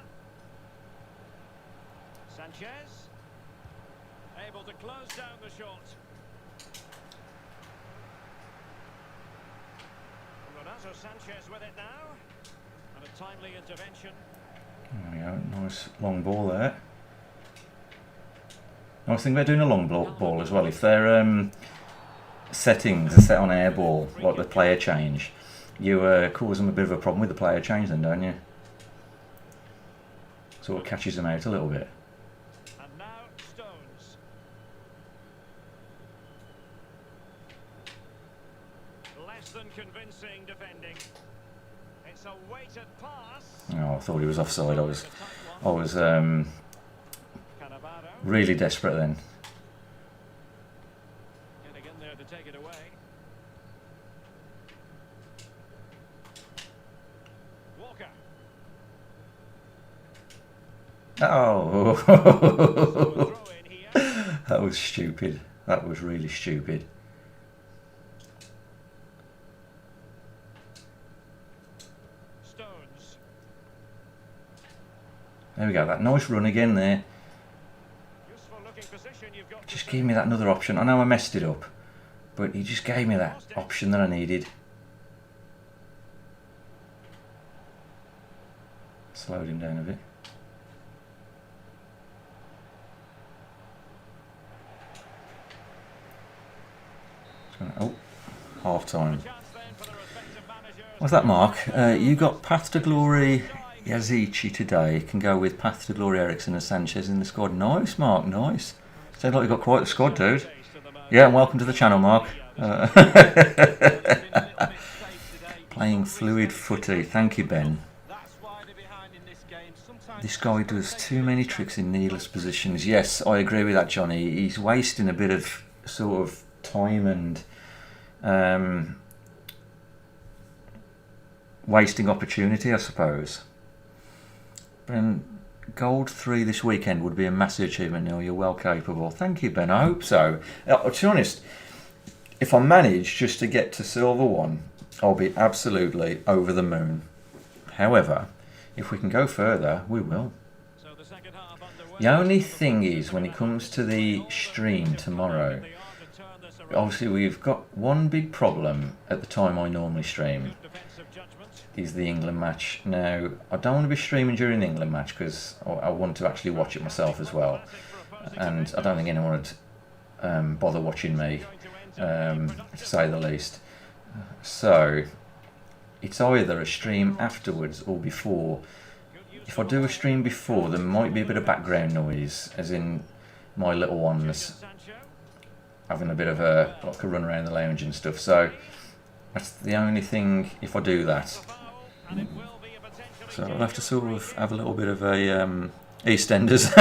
Sanchez. Able to close down the shot. Renato Sanchez with it now. And a timely intervention. There we go, nice long ball there. Nice thing about doing a long ball as well, if their settings are set on air ball, like the player change, you cause them a bit of a problem with the player change then, don't you? Sort of catches them out a little bit. And now Stones. Less than convincing defending. It's a weighted pass. Oh, I thought he was offside. I was Cannavaro. really desperate then. Getting in there to take it away. Walker. Oh, Throw in here. that was stupid. That was really stupid. Stones. There we go. That nice run again there. Useful looking position you've got. Just gave me that another option. I know I messed it up, but he just gave me that option that I needed. Slowed him down a bit. Oh, half time. Chance then for the respective managers. What's that, Mark? You got Path to Glory Yazici today. Can go with Path to Glory Ericsson and Sanchez in the squad. Nice, Mark, nice. Sounds like you've got quite the squad, dude. Yeah, and welcome to the channel, Mark. Playing fluid footy. Thank you, Ben. That's why they're behind in this game. Sometimes This guy does too many tricks in needless positions. Yes, I agree with that, Johnny. He's wasting a bit of sort of time and wasting opportunity, I suppose. Ben, Gold 3 this weekend would be a massive achievement, Neil. You're well capable. Thank you, Ben. I hope so. To be honest, if I manage just to get to Silver 1, I'll be absolutely over the moon. However, if we can go further, we will. So the second half underway. The only thing is, when it comes to the stream tomorrow, They are to turn this around. obviously we've got one big problem at the time I normally stream, Defensive judgment. is the England match. Now, I don't want to be streaming during the England match because I want to actually watch it myself as well. And I don't think anyone would bother watching me, to say the least. So, it's either a stream afterwards or before if I do a stream before, there might be a bit of background noise, as in my little ones Sancho. having a bit of a like a run around the lounge and stuff. So that's the only thing if I do that. Foul, and it will be a potentially So I'll have to sort of dangerous have a little bit of a EastEnders.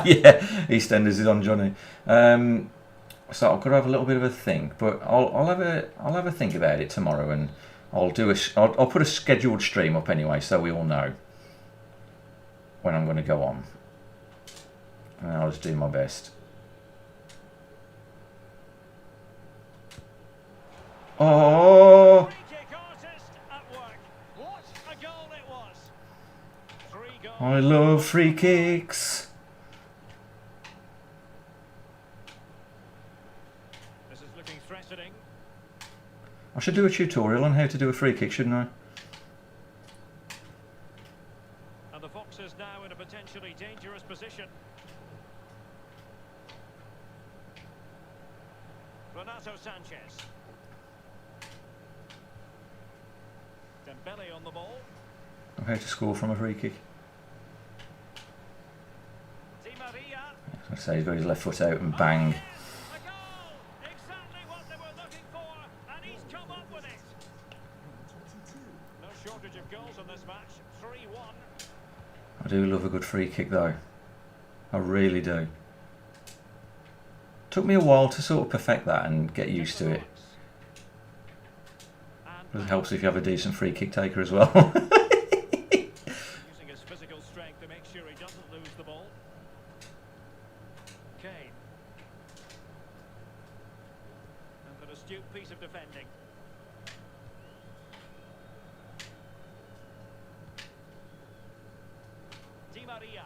Yeah, EastEnders is on Johnny. So I've got to have a little bit of a think, but I'll have a think about it tomorrow, and I'll put a scheduled stream up anyway, so we all know when I'm going to go on, and I'll just do my best. Oh, free kick artist at work. What a goal it was. 3 goals. I love free kicks. This is looking threatening. I should do a tutorial on how to do a free kick, shouldn't I? And the Foxes now in a potentially dangerous position. Renato Sanchez. Dembele on the ball. How to score from a free kick. Di Maria. I say he's got his left foot out and bang. A goal! Exactly what they were looking for, and he's come up with it. No shortage of goals in this match. 3-1. I do love a good free kick though. I really do. Took me a while to sort of perfect that and get used to it. It helps if you have a decent free kick taker as well. Using his physical strength to make sure he doesn't lose the ball. Kane. And an astute piece of defending. Di Maria.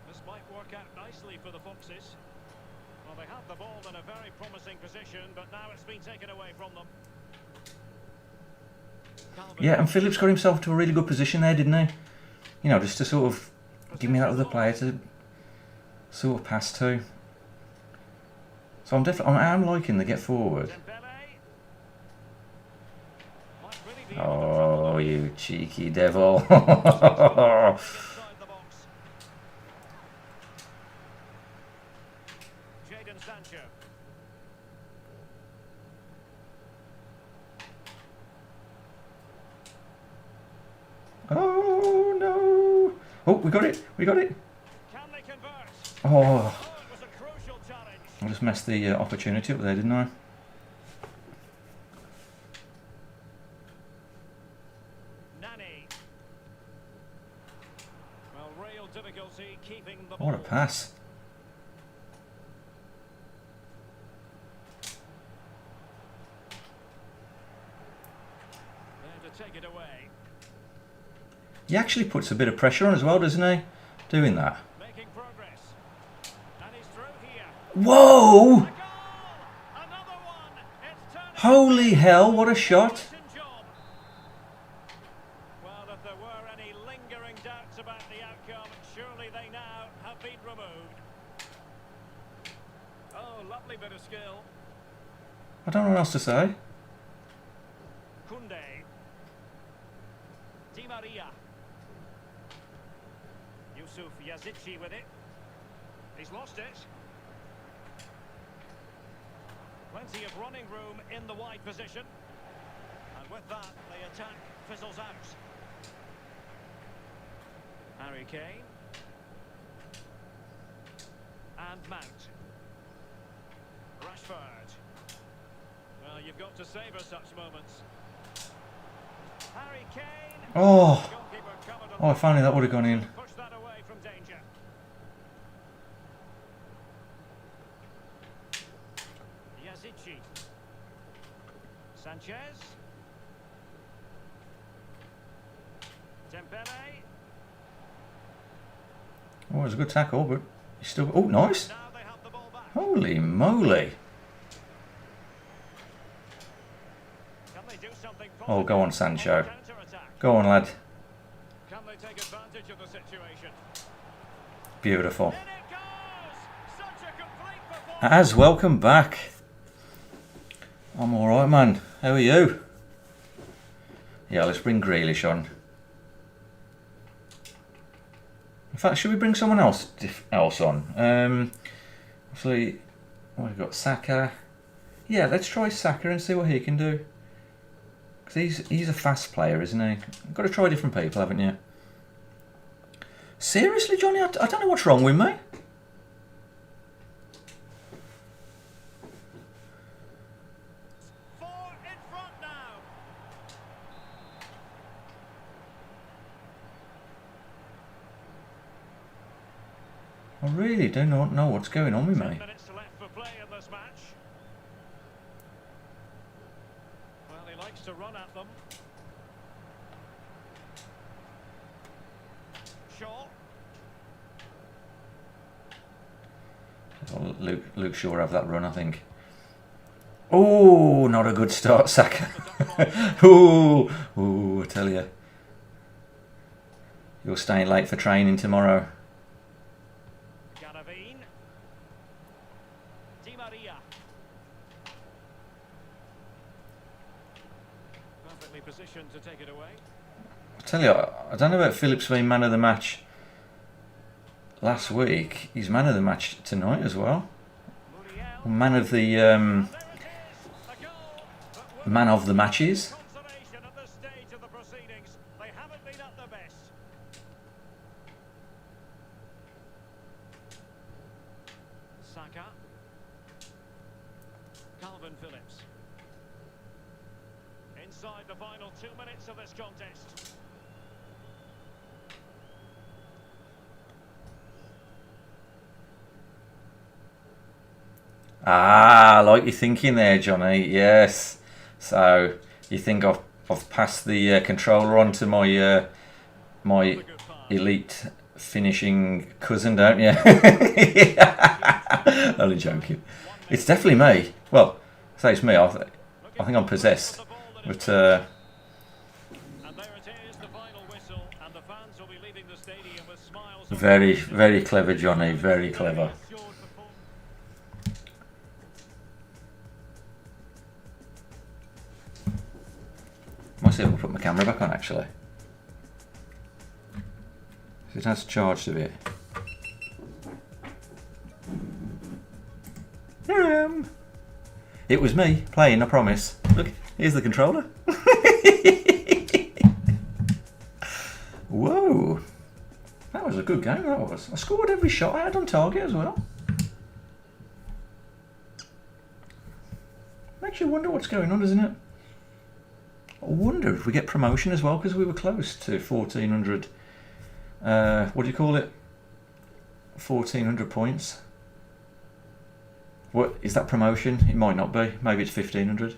This might work out nicely for the Foxes. Well, they have the ball in a very promising position, but now it's been taken away from them. Yeah, and Phillips got himself to a really good position there, didn't he? You know, just to sort of give me that other player to sort of pass to. So I'm liking the get forward. Dembele. Might really be able to Oh, trouble them. you cheeky devil. Inside the box. Jadon Sancho. Oh, no. Oh, we got it. We got it. Can they convert? Oh, Oh, it was a crucial challenge. I just messed the opportunity up there, didn't I? Nani. Well, real difficulty keeping the ball. What a pass. There to take it away. He actually puts a bit of pressure on as well, doesn't he? Doing that. Making progress. And he's through here. Whoa! A goal! Another one! It's turning. Holy hell, what a shot. Decent job. Well, if there were any lingering doubts about the outcome, surely they now have been removed. Oh, lovely bit of skill. I don't know what else to say. Kunde. Di Maria. Yusuf Yazici with it. He's lost it. Plenty of running room in the wide position. And with that, the attack fizzles out. Harry Kane. And Mount. Rashford. Well, you've got to savour such moments. Harry Kane. Oh, Goalkeeper covered oh, if only that would have gone in. Push that away from danger. Yazici. Sanchez. Dembele. Oh, it was a good tackle, but he's still... Oh, nice. Now they have the ball back. Holy moly. Can they do something Oh, go on, positive Sancho. on the counter-attack? Go on, lad. Can they take advantage of the situation? Beautiful. In it goes! Such a complete performance! Az, welcome back. I'm alright, man. How are you? Yeah, let's bring Grealish on. fact, should we bring someone else on? Obviously, we've got Saka. Yeah, let's try Saka and see what he can do. Because he's a fast player, isn't he? You've got to try different people, haven't you? Seriously, Johnny, I don't know what's wrong with me. I really do not know what's going on with me. 10 minutes left for play in this match. Well, he likes to run at them. Shaw. Well, Luke Shaw have that run, I think. Oh, not a good start, Saka. Ooh, I tell you. You're staying late for training tomorrow. Positioned to take it away. I tell you, I don't know about Phillips being man of the match last week. He's man of the match tonight as well. Man of the man of the matches. Saka. Calvin Phillips. Inside the final 2 minutes of this contest. Ah, I like your thinking there, Johnny. Yes. So you think I've passed the controller on to my my elite finishing cousin, don't you? Only joking. It's definitely me. Well, say it's me. I think I'm possessed. But and there it is, the final whistle, and the fans will be leaving the stadium with smiles. Very, very clever, Johnny. Very clever. Might see if I can put my camera back on, actually. It has charged a bit. Here I am. It was me playing, I promise. Look, here's the controller. Whoa. That was a good game, that was. I scored every shot I had on target as well. Makes you wonder what's going on, doesn't it? I wonder if we get promotion as well, because we were close to 1,400. What do you call it? 1,400 points. What is that promotion? It might not be. Maybe it's 1,500.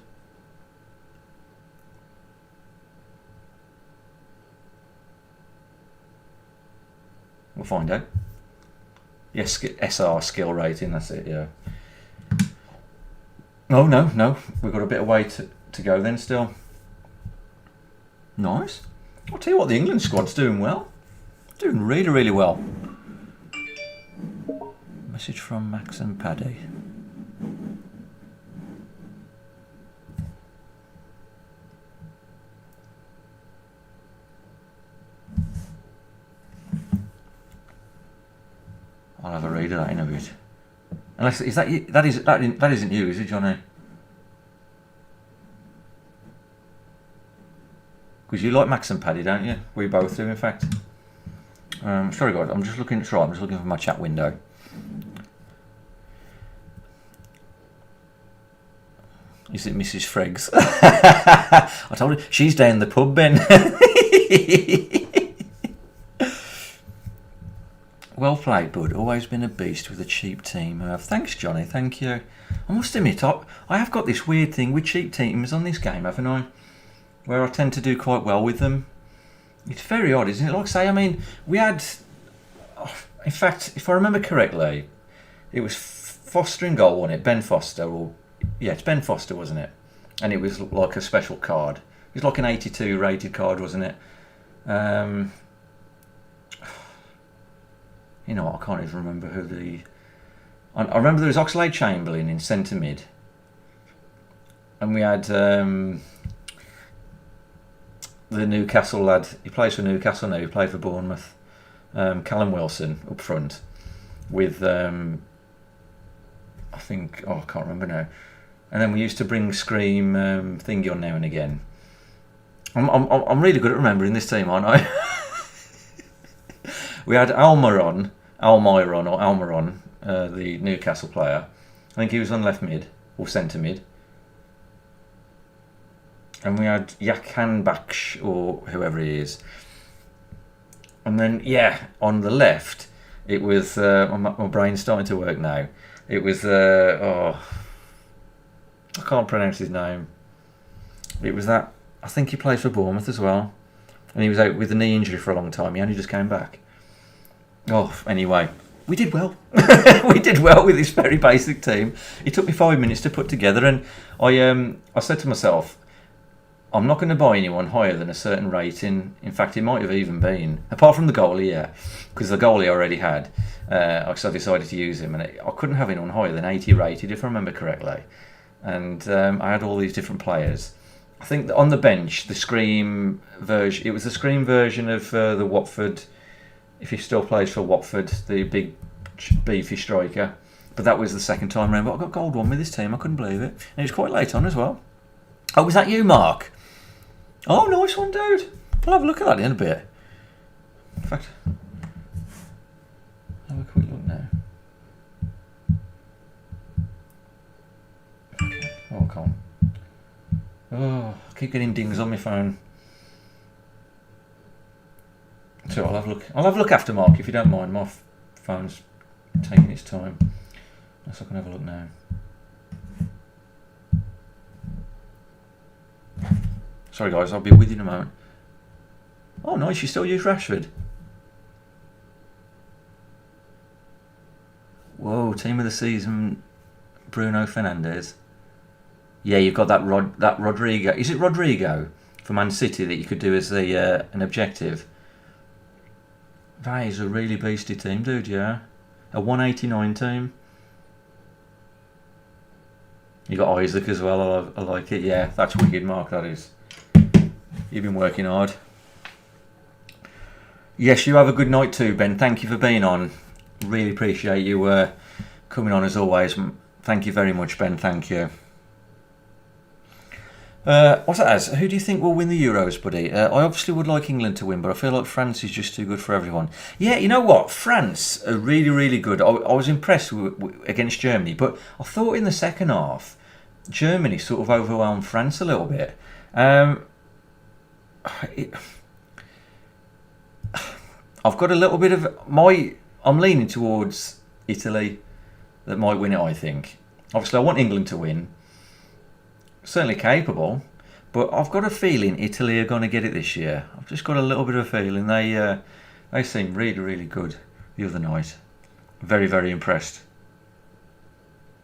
We'll find out. Yes, SR skill rating. That's it. Yeah. Oh no, we've got a bit of way to go then. Still. Nice. I'll tell you what, the England squad's doing well. Doing really, really well. Message from Max and Paddy. I'll have a read of that in a bit. Unless is that you? That isn't you, is it, Johnny? Because you like Max and Paddy, don't you? We both do, in fact. Sorry, guys. I'm just looking for my chat window. Is it Mrs. Fr3ggs? I told her she's down the pub, Ben. Well played, bud. Always been a beast with a cheap team. Thanks, Johnny. Thank you. I must admit, I have got this weird thing with cheap teams on this game, haven't I? Where I tend to do quite well with them. It's very odd, isn't it? Like I say, I mean, we had... in fact, if I remember correctly, it was Foster in goal, wasn't it? Ben Foster, or... Yeah, it's Ben Foster, wasn't it? And it was like a special card. It was like an 82 rated card, wasn't it? You know what, I can't even remember who the... I remember there was Oxlade-Chamberlain in centre mid. And we had... the Newcastle lad, he plays for Newcastle now, he played for Bournemouth. Callum Wilson up front with I think, I can't remember now. And then we used to bring Scream Thingy on now and again. I'm really good at remembering this team, aren't I? We had Almiron, the Newcastle player. I think he was on left mid or centre mid. And we had Yakan Baksh or whoever he is. And then, on the left, it was... my brain's starting to work now. It was... I can't pronounce his name. It was that... I think he plays for Bournemouth as well. And he was out with a knee injury for a long time. He only just came back. Anyway. We did well. We did well with this very basic team. It took me 5 minutes to put together. And I said to myself... I'm not going to buy anyone higher than a certain rating. In fact, it might have even been, apart from the goalie, because the goalie I already had. So I decided to use him, and I couldn't have anyone higher than 80 rated, if I remember correctly. And I had all these different players. I think that on the bench, the Scream version, it was the Scream version of the Watford, if he still plays for Watford, the big beefy striker. But that was the second time around. But I got gold one with this team, I couldn't believe it. And it was quite late on as well. Oh, was that you, Mark? Oh, nice one, dude. I'll have a look at that in a bit. In fact, have a quick look now. Oh, I can't. Oh, I keep getting dings on my phone. So I'll have a look. I'll have a look after, Mark, if you don't mind. My phone's taking its time. So I can have a look now. Sorry guys, I'll be with you in a moment. Oh nice, you still use Rashford. Whoa, team of the season, Bruno Fernandes. Yeah, you've got that Rodrigo. Is it Rodrigo for Man City that you could do as an objective? That is a really beastly team, dude, yeah. A 189 team. You got Isaac as well, I like it. Yeah, that's wicked, Mark, that is. You've been working hard. Yes, you have a good night too, Ben. Thank you for being on. Really appreciate you coming on as always. Thank you very much, Ben. Thank you. What's that as? Who do you think will win the Euros, buddy? I obviously would like England to win, but I feel like France is just too good for everyone. Yeah, you know what? France are really, really good. I was impressed against Germany, but I thought in the second half, Germany sort of overwhelmed France a little bit. I've got a little bit of I'm leaning towards Italy that might win it, I think. Obviously I want England to win, certainly capable, but I've got a feeling Italy are going to get it this year. I've just got a little bit of a feeling. They seem really, really good the other night. Very, very impressed.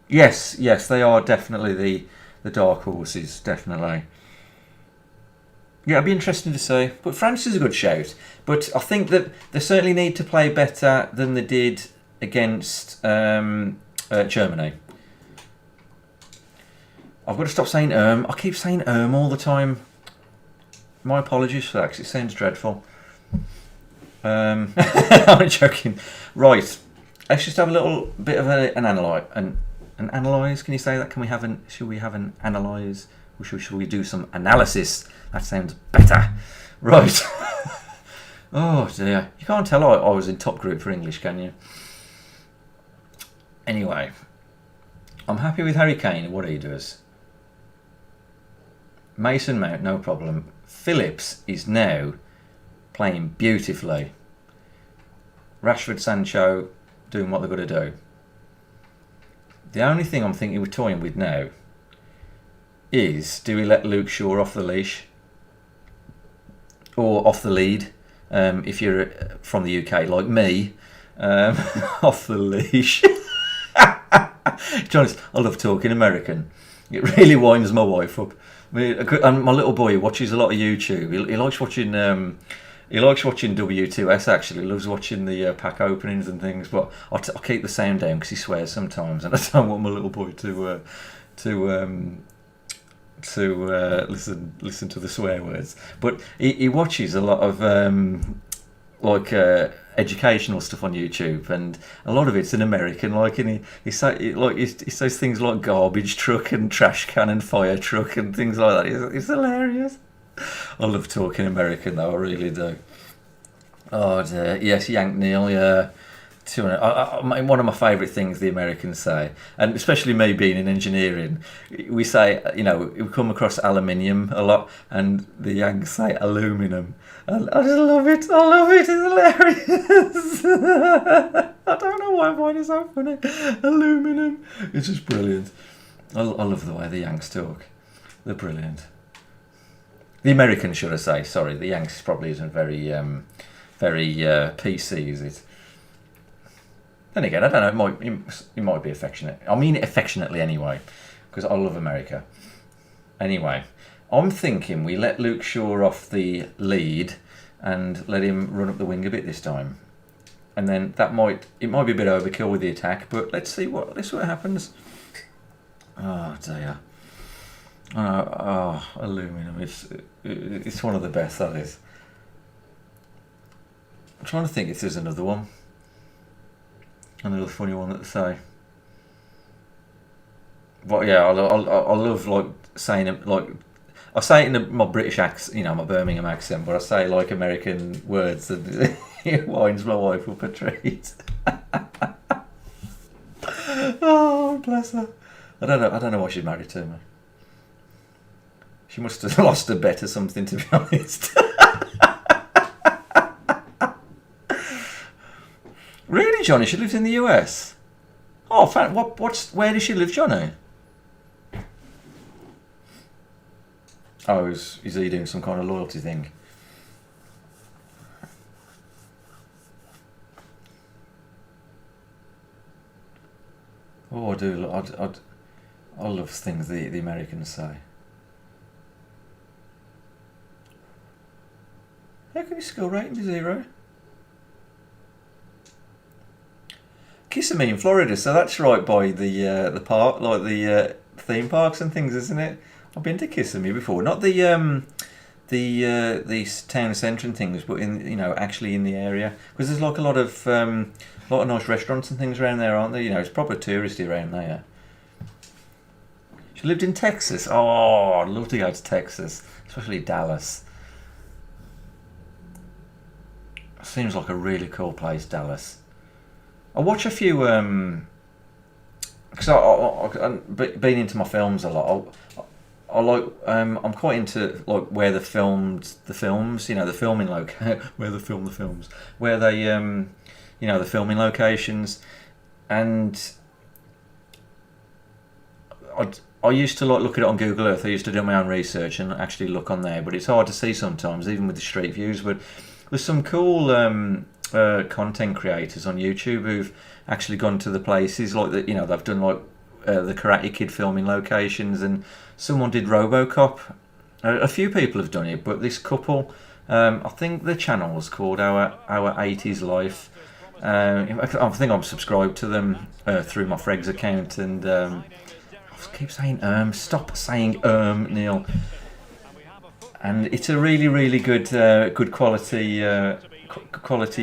Yes, they are definitely the dark horses, definitely. Yeah, it'd be interesting to see. But France is a good shout. But I think that they certainly need to play better than they did against Germany. I've got to stop saying I keep saying all the time. My apologies for that, because it sounds dreadful. I'm joking. Right, let's just have a little bit of an analyse. Can you say that? Should we have an analyse? Or should we do some analysis? That sounds better. Right. Oh dear. You can't tell I was in top group for English, can you? Anyway. I'm happy with Harry Kane and what he does. Mason Mount, no problem. Phillips is now playing beautifully. Rashford, Sancho doing what they're going to do. The only thing I'm thinking we're toying with now is, do we let Luke Shaw off the leash? Or off the lead, if you're from the UK, like me, off the leash. To be honest, I love talking American. It really winds my wife up. And my little boy watches a lot of YouTube. He likes watching. He likes watching W2S. Actually, he loves watching the pack openings and things. But I keep the sound down because he swears sometimes, and I don't want my little boy to listen to the swear words. But he watches a lot of like educational stuff on YouTube, and a lot of it's in American. Like, and he says things like garbage truck and trash can and fire truck and things like that. It's hilarious. I love talking American though. I really do. Oh dear. Yes, Yank Neil. Yeah. One of my favourite things the Americans say, and especially me being in engineering, we say, you know, we come across aluminium a lot, and the Yanks say aluminum. And I just love it. I love it. It's hilarious. I don't know why I find it so funny. Aluminum. It's just brilliant. I love the way the Yanks talk. They're brilliant. The Americans, should I say? Sorry, the Yanks probably isn't very PC, is it? Then again, I don't know. It might be affectionate. I mean it affectionately anyway, because I love America. Anyway, I'm thinking we let Luke Shaw off the lead and let him run up the wing a bit this time, and then it might be a bit overkill with the attack. But let's see what happens. Oh dear. Oh, aluminum. It's one of the best, that is. I'm trying to think if there's another one. Another funny one that they say. But yeah, I love like saying it, like I say it in my British accent, you know, my Birmingham accent, but I say like American words and it winds my wife up a treat. Oh, bless her. I don't know why she's married to me. She must have lost a bet or something, to be honest. Really, Johnny? She lives in the US. Oh, where does she live, Johnny? Oh, is he doing some kind of loyalty thing? Oh, I do. I love things the Americans say. How can your skill rating be 0? Kissimmee in Florida, so that's right by the park, like the theme parks and things, isn't it? I've been to Kissimmee before, not the town centre and things, but actually in the area, because there's like a lot of nice restaurants and things around there, aren't there? You know, it's proper touristy around there. She lived in Texas. Oh, I'd love to go to Texas, especially Dallas. Seems like a really cool place, Dallas. I watch a few because I've been into my films a lot. I like I'm quite into like where they filmed the films. You know, the filming where they film the films, where they the filming locations, and I used to like look at it on Google Earth. I used to do my own research and actually look on there, but it's hard to see sometimes, even with the street views. But there's some cool content creators on YouTube who've actually gone to the places, like that. You know, they've done like the Karate Kid filming locations, and someone did RoboCop. A few people have done it, but this couple, I think the channel was called Our 80s Life. I think I'm subscribed to them through my Fr3ggs account, and I keep saying stop saying Neil. And it's a really, really good quality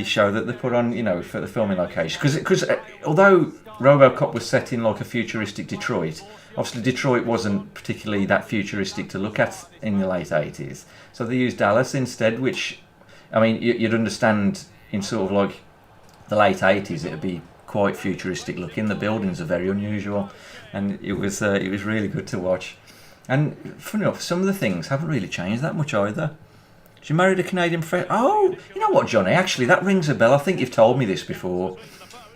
show that they put on, you know, for the filming location. Because although RoboCop was set in like a futuristic Detroit, obviously Detroit wasn't particularly that futuristic to look at in the late 80s. So they used Dallas instead, which, I mean, you'd understand in sort of like the late 80s it'd be quite futuristic looking. The buildings are very unusual, and it was really good to watch. And funny enough, some of the things haven't really changed that much either. She married a Canadian friend. Oh, you know what, Johnny? Actually, that rings a bell. I think you've told me this before.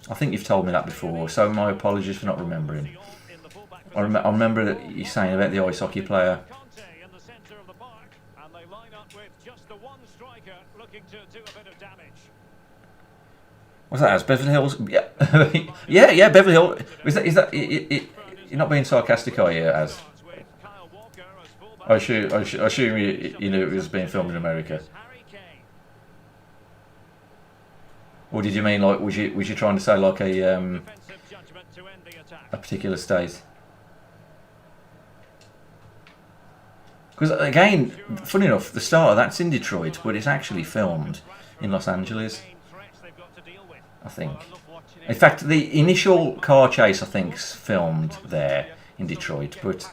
I think you've told me that before. So my apologies for not remembering. I remember that you saying about the ice hockey player. What's that as? Beverly Hills? Yeah, yeah, Beverly Hills. Is that? You're not being sarcastic, are you? As I assume you knew it was being filmed in America. Or did you mean like was you trying to say like a particular state? Because again, funny enough, the start of that's in Detroit, but it's actually filmed in Los Angeles, Main threats they've got to deal with. I think. I love watching it. In fact, the initial car chase, I think, is filmed there in Detroit, but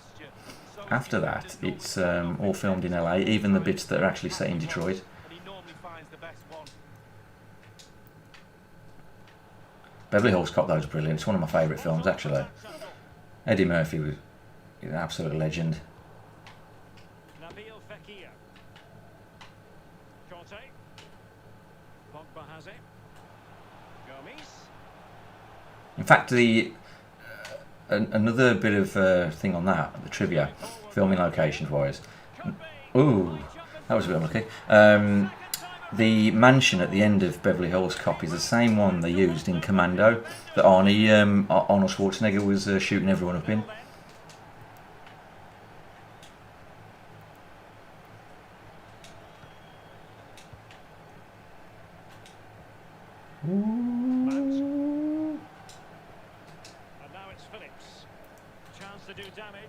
after that, it's all filmed in LA, even the bits that are actually set in Detroit. And he normally finds the best one. Beverly Hills Cop, though, is brilliant. It's one of my favourite films, actually. Eddie Murphy was an absolute legend. Nabil Fekir. Conte. Pogba has it. Gomes. In fact, another bit of thing on that, the trivia, filming location-wise. Ooh, that was a bit unlucky. The mansion at the end of Beverly Hills Cop is the same one they used in Commando that Arnold Schwarzenegger was shooting everyone up in. And now it's Phillips. Chance to do damage.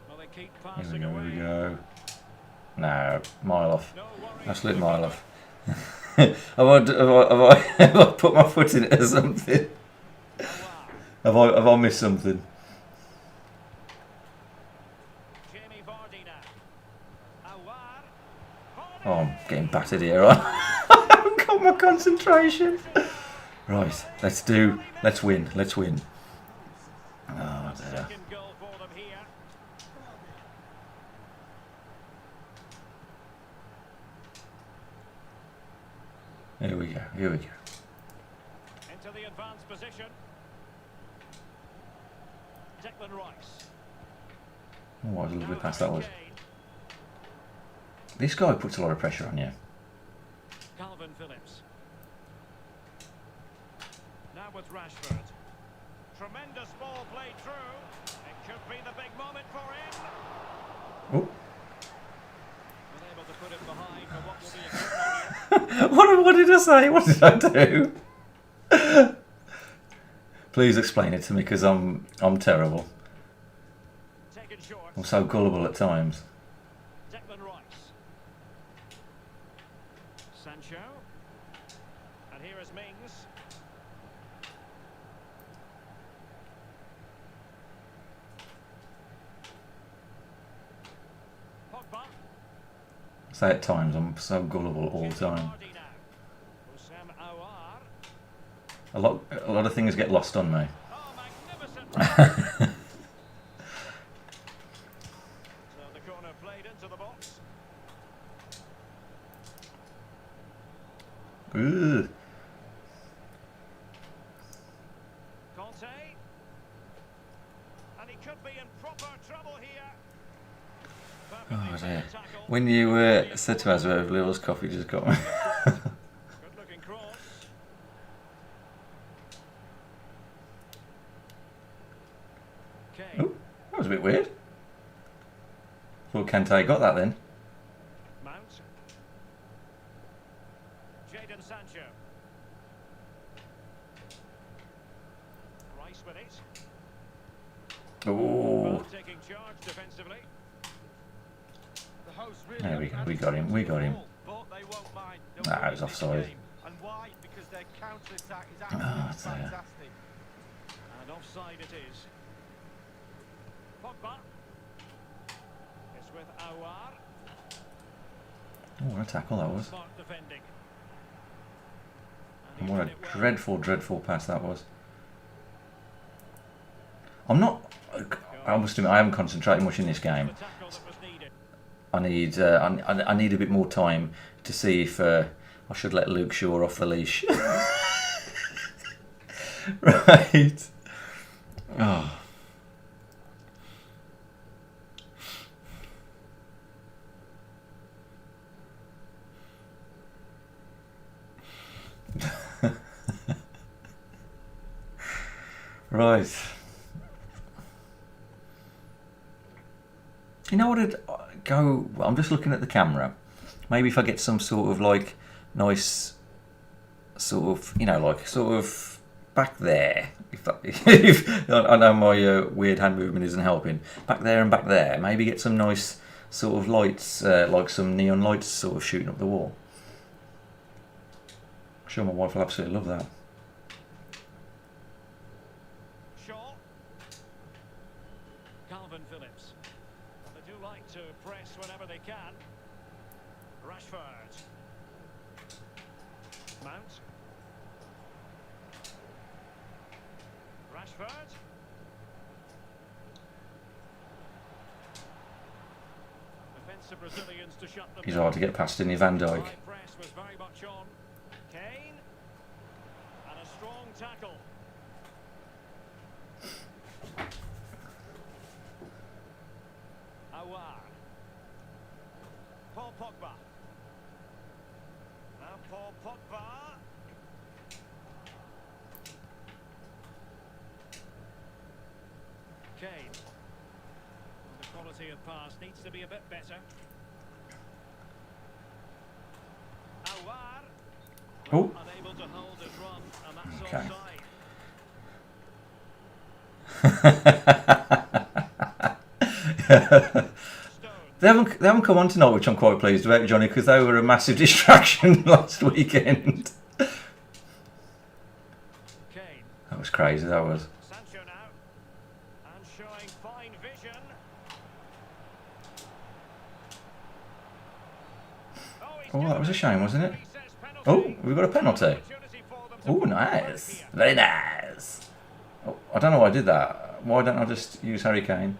Well, they keep passing Here away. we go. No, mile off. No worries. Absolute mile off. have I put my foot in it or something? Have I missed something? Jamie Vardy now. Awar. Oh, I'm getting battered here. I haven't got my concentration. Right, let's win. Let's win. Oh dear. Second goal for them here. Here we go. Here we go. Into the advanced position. Declan Rice. Oh, what a lovely Now pass that was. Harry Kane. This guy puts a lot of pressure on you. Calvin Phillips. Now with Rashford. Tremendous ball played through. It could be the big moment for him. Oh. Unable to put it behind for what will be a corner here. What did I say? What did I do? Please explain it to me, because I'm terrible. Taken short. I'm so gullible at times. Declan Rice. Sancho. And here is Mings. Pogba. Say at times I'm so gullible all the time. Vardy now. Houssem Aouar. A lot of things get lost on me. Oh, magnificent. So the corner played into the box. Ugh. Conte. And he could be in proper trouble here. Oh Perfectly dear. taken tackle. When you said to us about Little's coffee, just got me. Good looking cross. Kane. Oh, that was a bit weird. Thought Kante got that then. Mount. Jadon Sancho. Rice with it. Oh, Taking charge defensively. The hosts really there we go. have We got him. We got him. But they won't mind. They'll Nah, win it was this offside. game. And why? Because their counter-attack is Ah, absolutely dear. fantastic. And offside it is. Pogba. It's with Aouar. Oh, what a tackle that was. Smart defending. And he what did a it well. dreadful, dreadful pass that was. I'm not. I must admit, I haven't concentrated much in this game. The tackle that was needed. I need a bit more time to see if I should let Luke Shaw off the leash. Right. Oh. Right. You know what? I'm just looking at the camera. Maybe if I get some sort of like nice, sort of, sort of back there. If I know my weird hand movement isn't helping. Back there and back there. Maybe get some nice sort of lights, like some neon lights sort of shooting up the wall. I'm sure my wife will absolutely love that. Shaw. Calvin Phillips. They do like to press whenever they can. Rashford. Mount. Rashford. Defensive Brazilians to shut them He's down. hard to get past, isn't he, Van Dijk? High press was very much on. Kane. And a strong tackle. Awar. Paul Pogba. Now Paul Pogba. Kane. Well, the quality of pass needs to be a bit better. Awar. Oh. Unable to hold his run, and that's Okay. offside. They haven't come on tonight, which I'm quite pleased about, Johnny, because they were a massive distraction last weekend. Kane. That was crazy, that was. Sancho now. And showing fine vision. Oh, that was a shame, wasn't it? Oh, we've got a penalty. Oh, nice. Very nice. Oh, I don't know why I did that. Why don't I just use Harry Kane?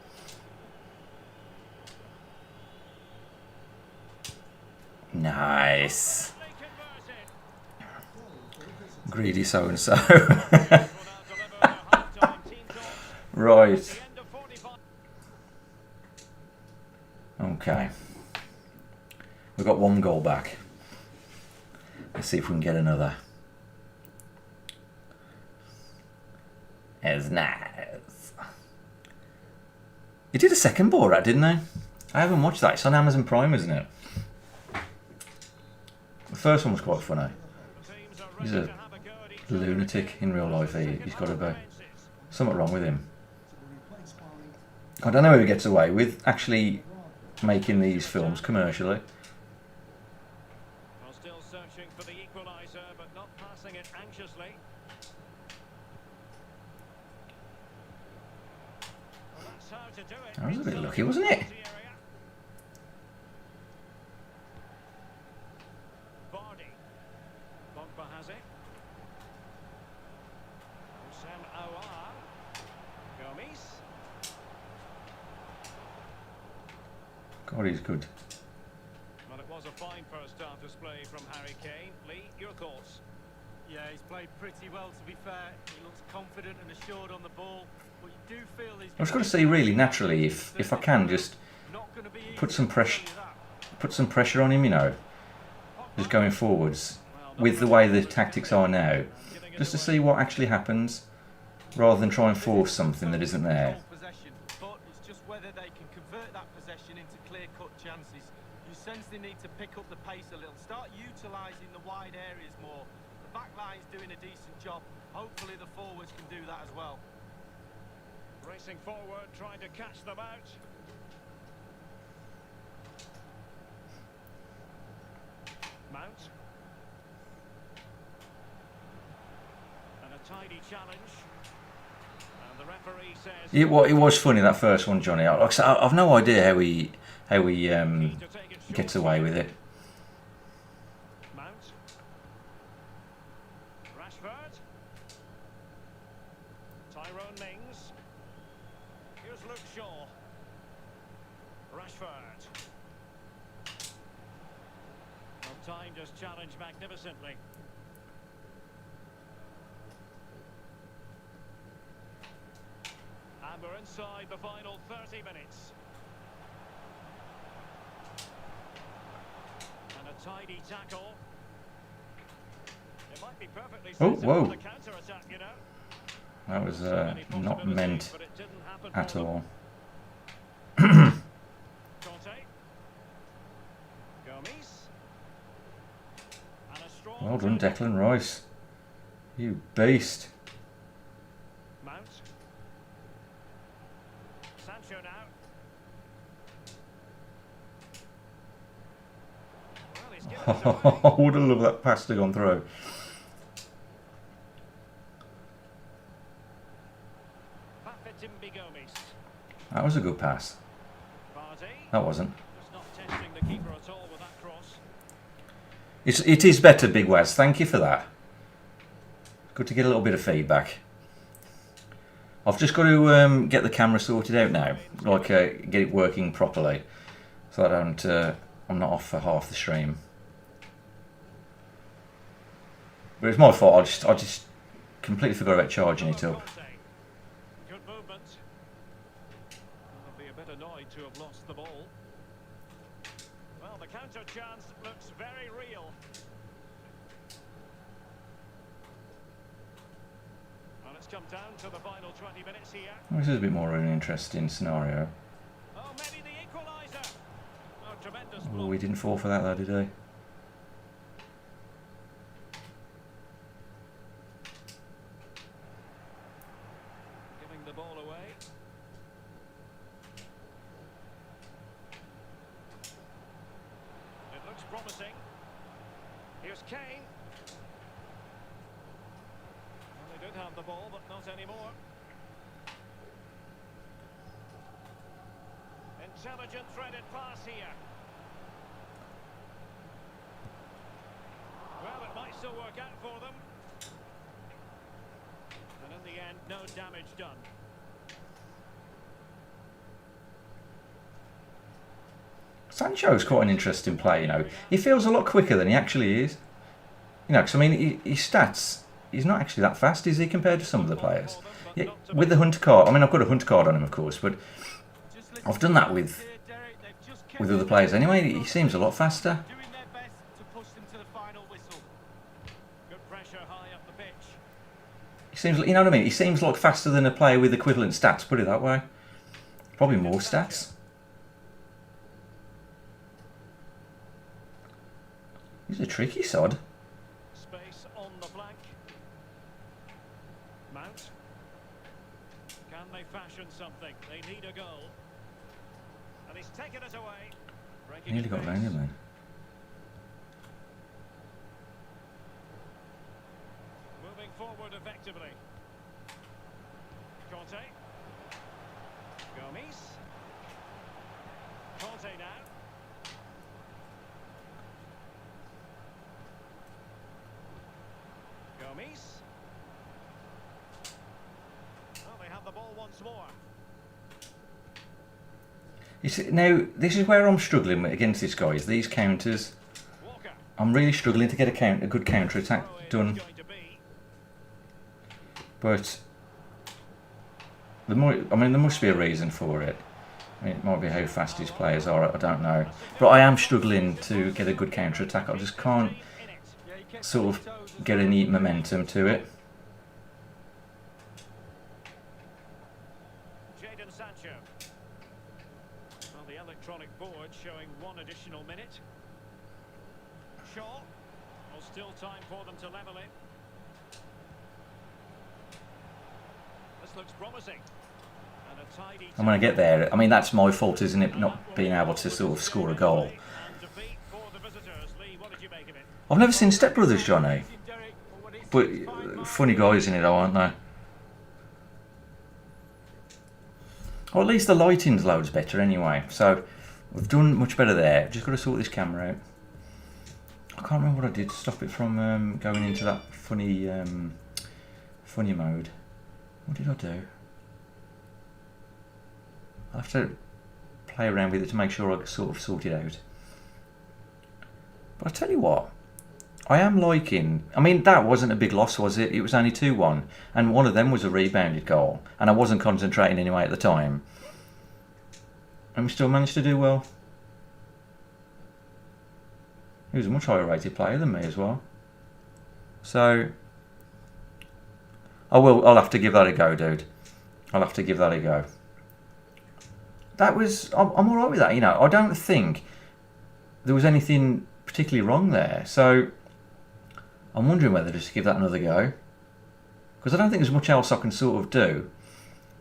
Nice. Greedy so-and-so. Right. Okay. We've got one goal back. Let's see if we can get another. It's nice. You did a second Borat, didn't they? I haven't watched that. It's on Amazon Prime, isn't it? The first one was quite funny. He's a lunatic in real life. He's got to be something wrong with him. I don't know how he gets away with actually making these films commercially. Well, still searching for the equaliser, but not passing it anxiously. Well, that's how to do it. That was a bit lucky, wasn't it? Vardy. Pogba has it. Sam Awar. Gomes. God, he's good. Well, it was a fine first half display from Harry Kane. Lee, your thoughts? Yeah, he's played pretty well, to be fair. He looks confident and assured on the ball. But you do feel he's... I was going to say, really, naturally, if I can, just put some pressure on him, you know, just going forwards, with the way the tactics are now, just to see what actually happens, rather than try and force something that isn't there. But it's just whether they can convert that possession into clear-cut chances. You sense they need to pick up the pace a little, start utilising the wide areas more. The back line's doing a decent job. Hopefully the forwards can do that as well. Racing forward, trying to catch them out. Mount. And a tidy challenge. And the referee says... It was funny, that first one, Johnny. Like I said, I've no idea how he gets away with it. Mount. Rashford. Tyrone Mings. Here's Luke Shaw. Rashford. Well, time just challenged magnificently. And we're inside the final 30 minutes. And a tidy tackle. It might be perfectly whoa. for the counter-attack, you know. That was not meant But it didn't happen at for them. all. Conte. Gomes. And a strong Well done, tackle. Declan Rice. You beast. Mount. Sancho now. I would have loved that pass to gone through. That was a good pass. That wasn't. It is better, Big Waz. Thank you for that. Good to get a little bit of feedback. I've just got to get the camera sorted out now, like get it working properly, so I don't. I'm not off for half the stream. But it's my fault. I just completely forgot about charging it up. Good movement. I'll be a bit annoyed to have lost the ball. Well, the counter chance looks very real. Well, it's come down to the final 20 minutes here. This is a bit more of an interesting scenario. Oh, maybe the equaliser. Oh, tremendous Oh, block. we didn't fall for that though, did we? Giving the ball away. It looks promising. Here's Kane. Well, they did have the ball, but not anymore. Intelligent threaded pass here. Well, it might still work out for them. And in the end, no damage done. Sancho's quite an interesting player, you know. He feels a lot quicker than he actually is. You know, because I mean, his stats, he's not actually that fast, is he, compared to some of the players? Yeah, with the hunter card, I mean, I've got a hunter card on him, of course, but I've done that with other players anyway. He seems a lot faster. Doing their best to push them to the final whistle. Good pressure high up the pitch. He seems, you know what I mean? He seems like faster than a player with equivalent stats. Put it that way. Probably more stats. He's a tricky sod. Space on the flank. Mount. Can they fashion something? They need a goal. And he's taken it away. Breaking Nearly got space. round him then. Moving forward effectively. Conte. Gomes. Conte now. Gomes. Well, they have the ball once more. You see, now, this is where I'm struggling against this guy, is these counters. Walker. I'm really struggling to get a good counter attack Throw in done. is going to be. But there must be a reason for it. I mean, it might be how fast his players are, I don't know. But I am struggling to get a good counter attack. I just can't In it. Yeah, he kept sort on of his toes as get well. any momentum to it. Jadon Sancho. Well, the electronic board showing one additional minute. Shaw. Well, still time for them to level it. This looks promising. And a tidy. I'm going to get there. I mean, that's my fault, isn't it? Not being able to sort of score a goal. And defeat for the visitors. Lee, what did you make of it? I've never seen Step Brothers, Johnny. Derek, for what is But his fine mark. funny guys in it, though, aren't they? Or at least the lighting's loads better anyway. So we've done much better there. Just got to sort this camera out. I can't remember what I did to stop it from going into that funny mode. What did I do? I have to play around with it to make sure I sort of sort it out. But I tell you what, I am liking. I mean, that wasn't a big loss, was it? It was only 2-1, and one of them was a rebounded goal, and I wasn't concentrating anyway at the time. And we still managed to do well. He was a much higher rated player than me as well. So I'll have to give that a go, dude. I'll have to give that a go. That was, I'm alright with that, you know. I don't think there was anything particularly wrong there. So I'm wondering whether just to give that another go. Because I don't think there's much else I can sort of do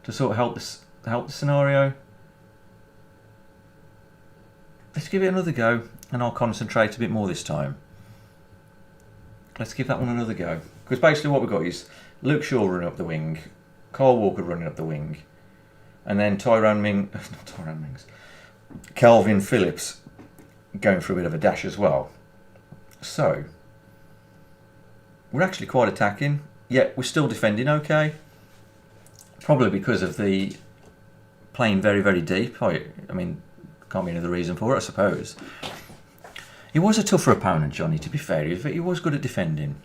to sort of help the scenario. let's give it another go, and I'll concentrate a bit more this time. Let's give that one another go. Because basically what we've got is Luke Shaw running up the wing, Kyle Walker running up the wing, and then Calvin Phillips going for a bit of a dash as well. So, we're actually quite attacking, yet we're still defending okay. Probably because of the playing very, very deep. I mean, can't be another reason for it, I suppose. He was a tougher opponent, Johnny, to be fair. He was good at defending.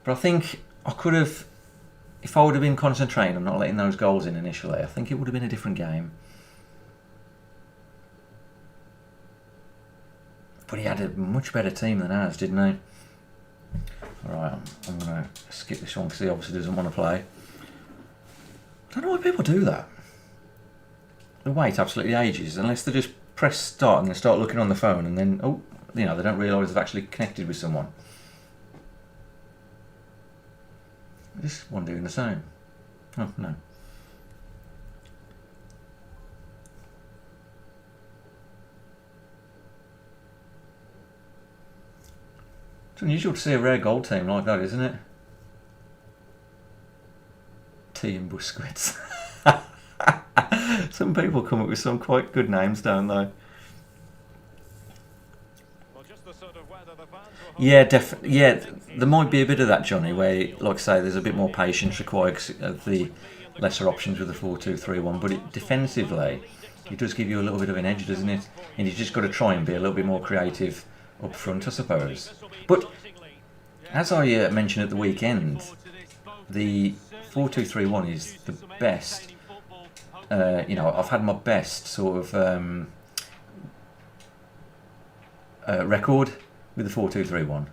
But I think I could have, if I would have been concentrating on not letting those goals in initially, I think it would have been a different game. But he had a much better team than ours, didn't he? Alright, I'm going to skip this one because he obviously doesn't want to play. I don't know why people do that. They wait absolutely ages, unless they just press start and they start looking on the phone and then, oh, you know, they don't realise they've actually connected with someone. This one doing the same. Oh, no. It's unusual to see a rare gold team like that, isn't it? T and Busquets. Some people come up with some quite good names, don't they? Well, just the sort of weather the fans Yeah, definitely. Yeah, there might be a bit of that, Johnny, where, like I say, there's a bit more patience required of the lesser options with the 4-2-3-1. But defensively, it does give you a little bit of an edge, doesn't it? And you've just got to try and be a little bit more creative up front, I suppose. But as I mentioned at the weekend, the 4-2-3-1 is the best. You know, I've had my best sort of record with the 4-2-3-1.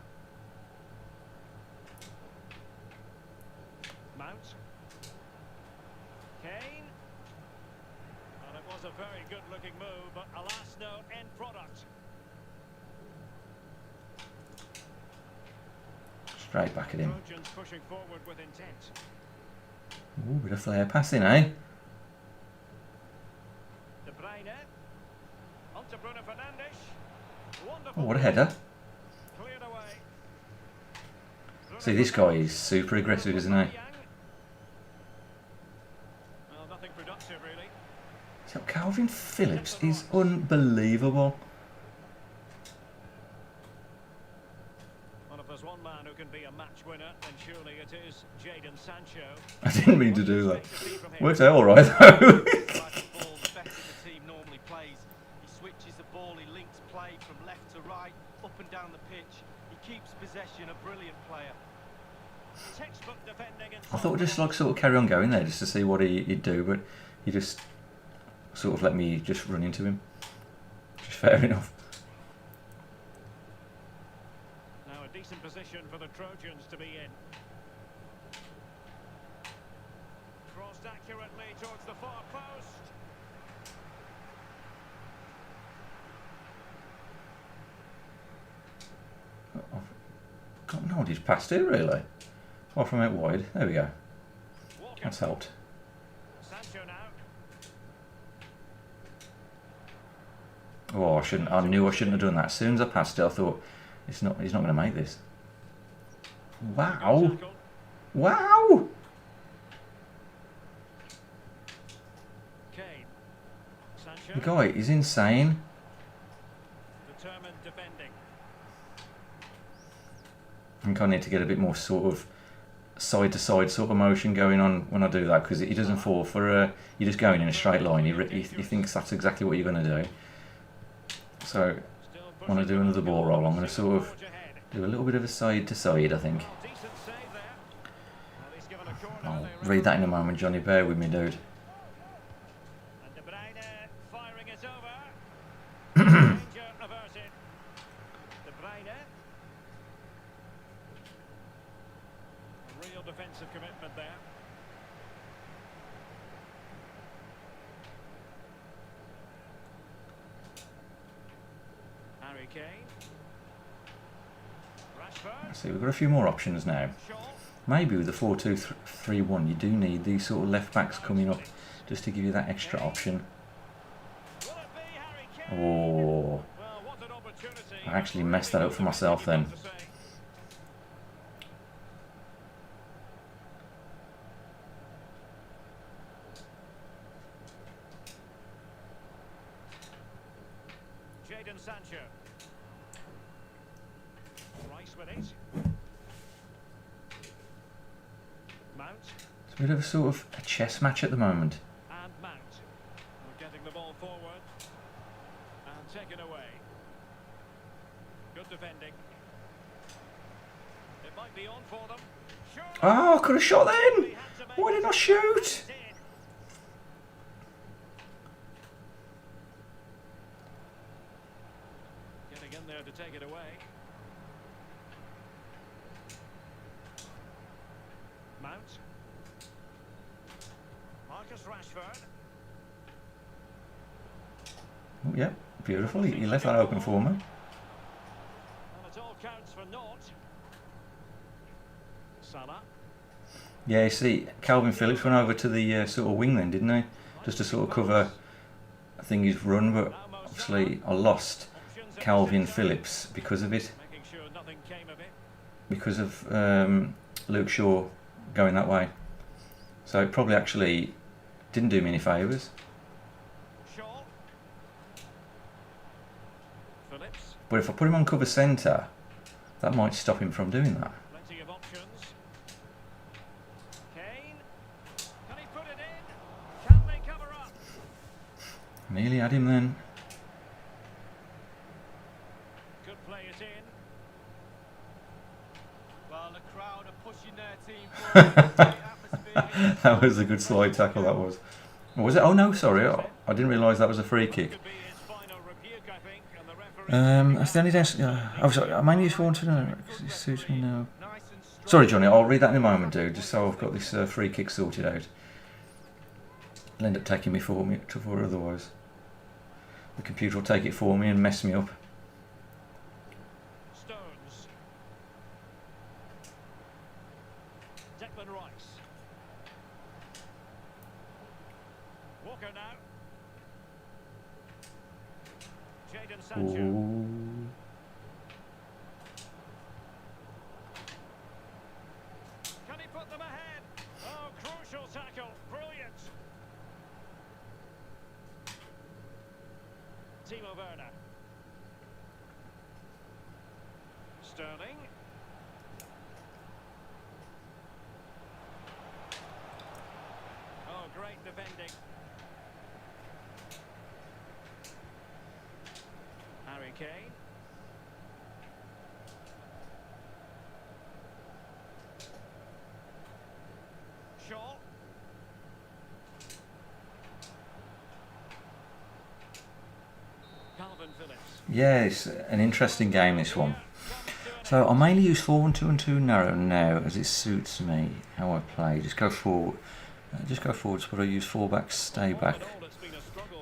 Mount. Kane. And it was a very good looking move, but alas, no end product. Straight back at him. Trojans pushing forward with intent. Ooh, bit of flair passing, eh? De Bruyne. On to Bruno Fernandes. Oh, Wonderful. what a header. Cleared away. See, this guy is super aggressive, isn't he? Well, nothing productive really. So Calvin Phillips is unbelievable. Well, if there's one man who can be a match winner, then surely it is Jadon Sancho. I didn't mean to do that. Worked out alright though. The better the team normally plays. He switches the ball, he links play from left to right, up and down the pitch. He keeps possession, a brilliant player. Textbook defending and I thought I'd just like sort of carry on going there just to see what he'd do, but he just sort of let me just run into him. Just fair enough. now a decent position for the Trojans to be in. Crossed accurately towards the far post. Got no idea past it really. Far from out wide. There we go. Walker. That's helped. Sancho now. Oh, I knew I shouldn't have done that. As soon as I passed it, I thought he's not going to make this. Wow! Tackle. Wow! Kane. Sancho. The guy is insane. Determined defending. I think I need to get a bit more sort of side to side sort of motion going on when I do that, because he doesn't fall for you're just going in a straight line. He thinks that's exactly what you're going to do. So Still when I do another ball roll, I'm going to sort of forge ahead. do a little bit of a side to side, I think. Decent save there. Well, he's given a corner. I'll They read that in a moment, Johnny. Bear with me, dude. And De Bruyne firing it over. Danger averted. De Bruyne. A real defensive commitment there. Harry Kane. Rashford. See, we've got a few more options now. Shaw. Maybe with the 4-2-3-1, you do need these sort of left backs coming up just to give you that extra option. Will it be Harry Kane? Oh, Well, what an opportunity. I actually messed that up for myself then. Jadon Sancho. Rice with it. Mount It's a bit of a sort of a chess match at the moment. and Mount. We're getting the ball forward and taken away. Good defending. It might be on for them. Sure. Oh, I could have shot then. Why didn't I shoot? Getting in there to take it away. Mount. Marcus Rashford. Oh, yeah, beautiful. He left that open for me. And it all counts for naught. Salah. Yeah, you see, Calvin Phillips went over to the sort of wing then, didn't he? Just to sort of cover, I think, his run, but obviously I lost Calvin Phillips because of it. Making sure nothing came of it. Because of Luke Shaw going that way. So it probably actually didn't do me any favours. Shaw. Phillips. But if I put him on cover centre, that might stop him from doing that. Plenty of options. Kane. Can he put it in? Can they cover up? Nearly had him then. Could play it in. Well, the crowd are pushing their team forward. Great atmosphere. That was a good slide tackle, that was. Or was it? Oh no, sorry. I didn't realise that was a free kick. Could be his final rebuke, I think, and the referee. That's the only day. Oh, sorry. I mainly just want to know because it suits me now. Nice and strong. Sorry, Johnny. I'll read that in a moment, dude. Just so I've got this free kick sorted out. It'll end up taking me for otherwise. The computer will take it for me and mess me up. Stones. Declan Rice. Walker now. Jadon Sancho. Ooh. Can he put them ahead? Oh, crucial tackle. Brilliant. Timo Werner. Sterling. Oh, great defending. Harry Kane. Shaw. Calvin Phillips. Yeah, it's an interesting game, this one. So I mainly use 4-1-2-2 narrow now as it suits me how I play. Just go forward. But I use full back, stay back.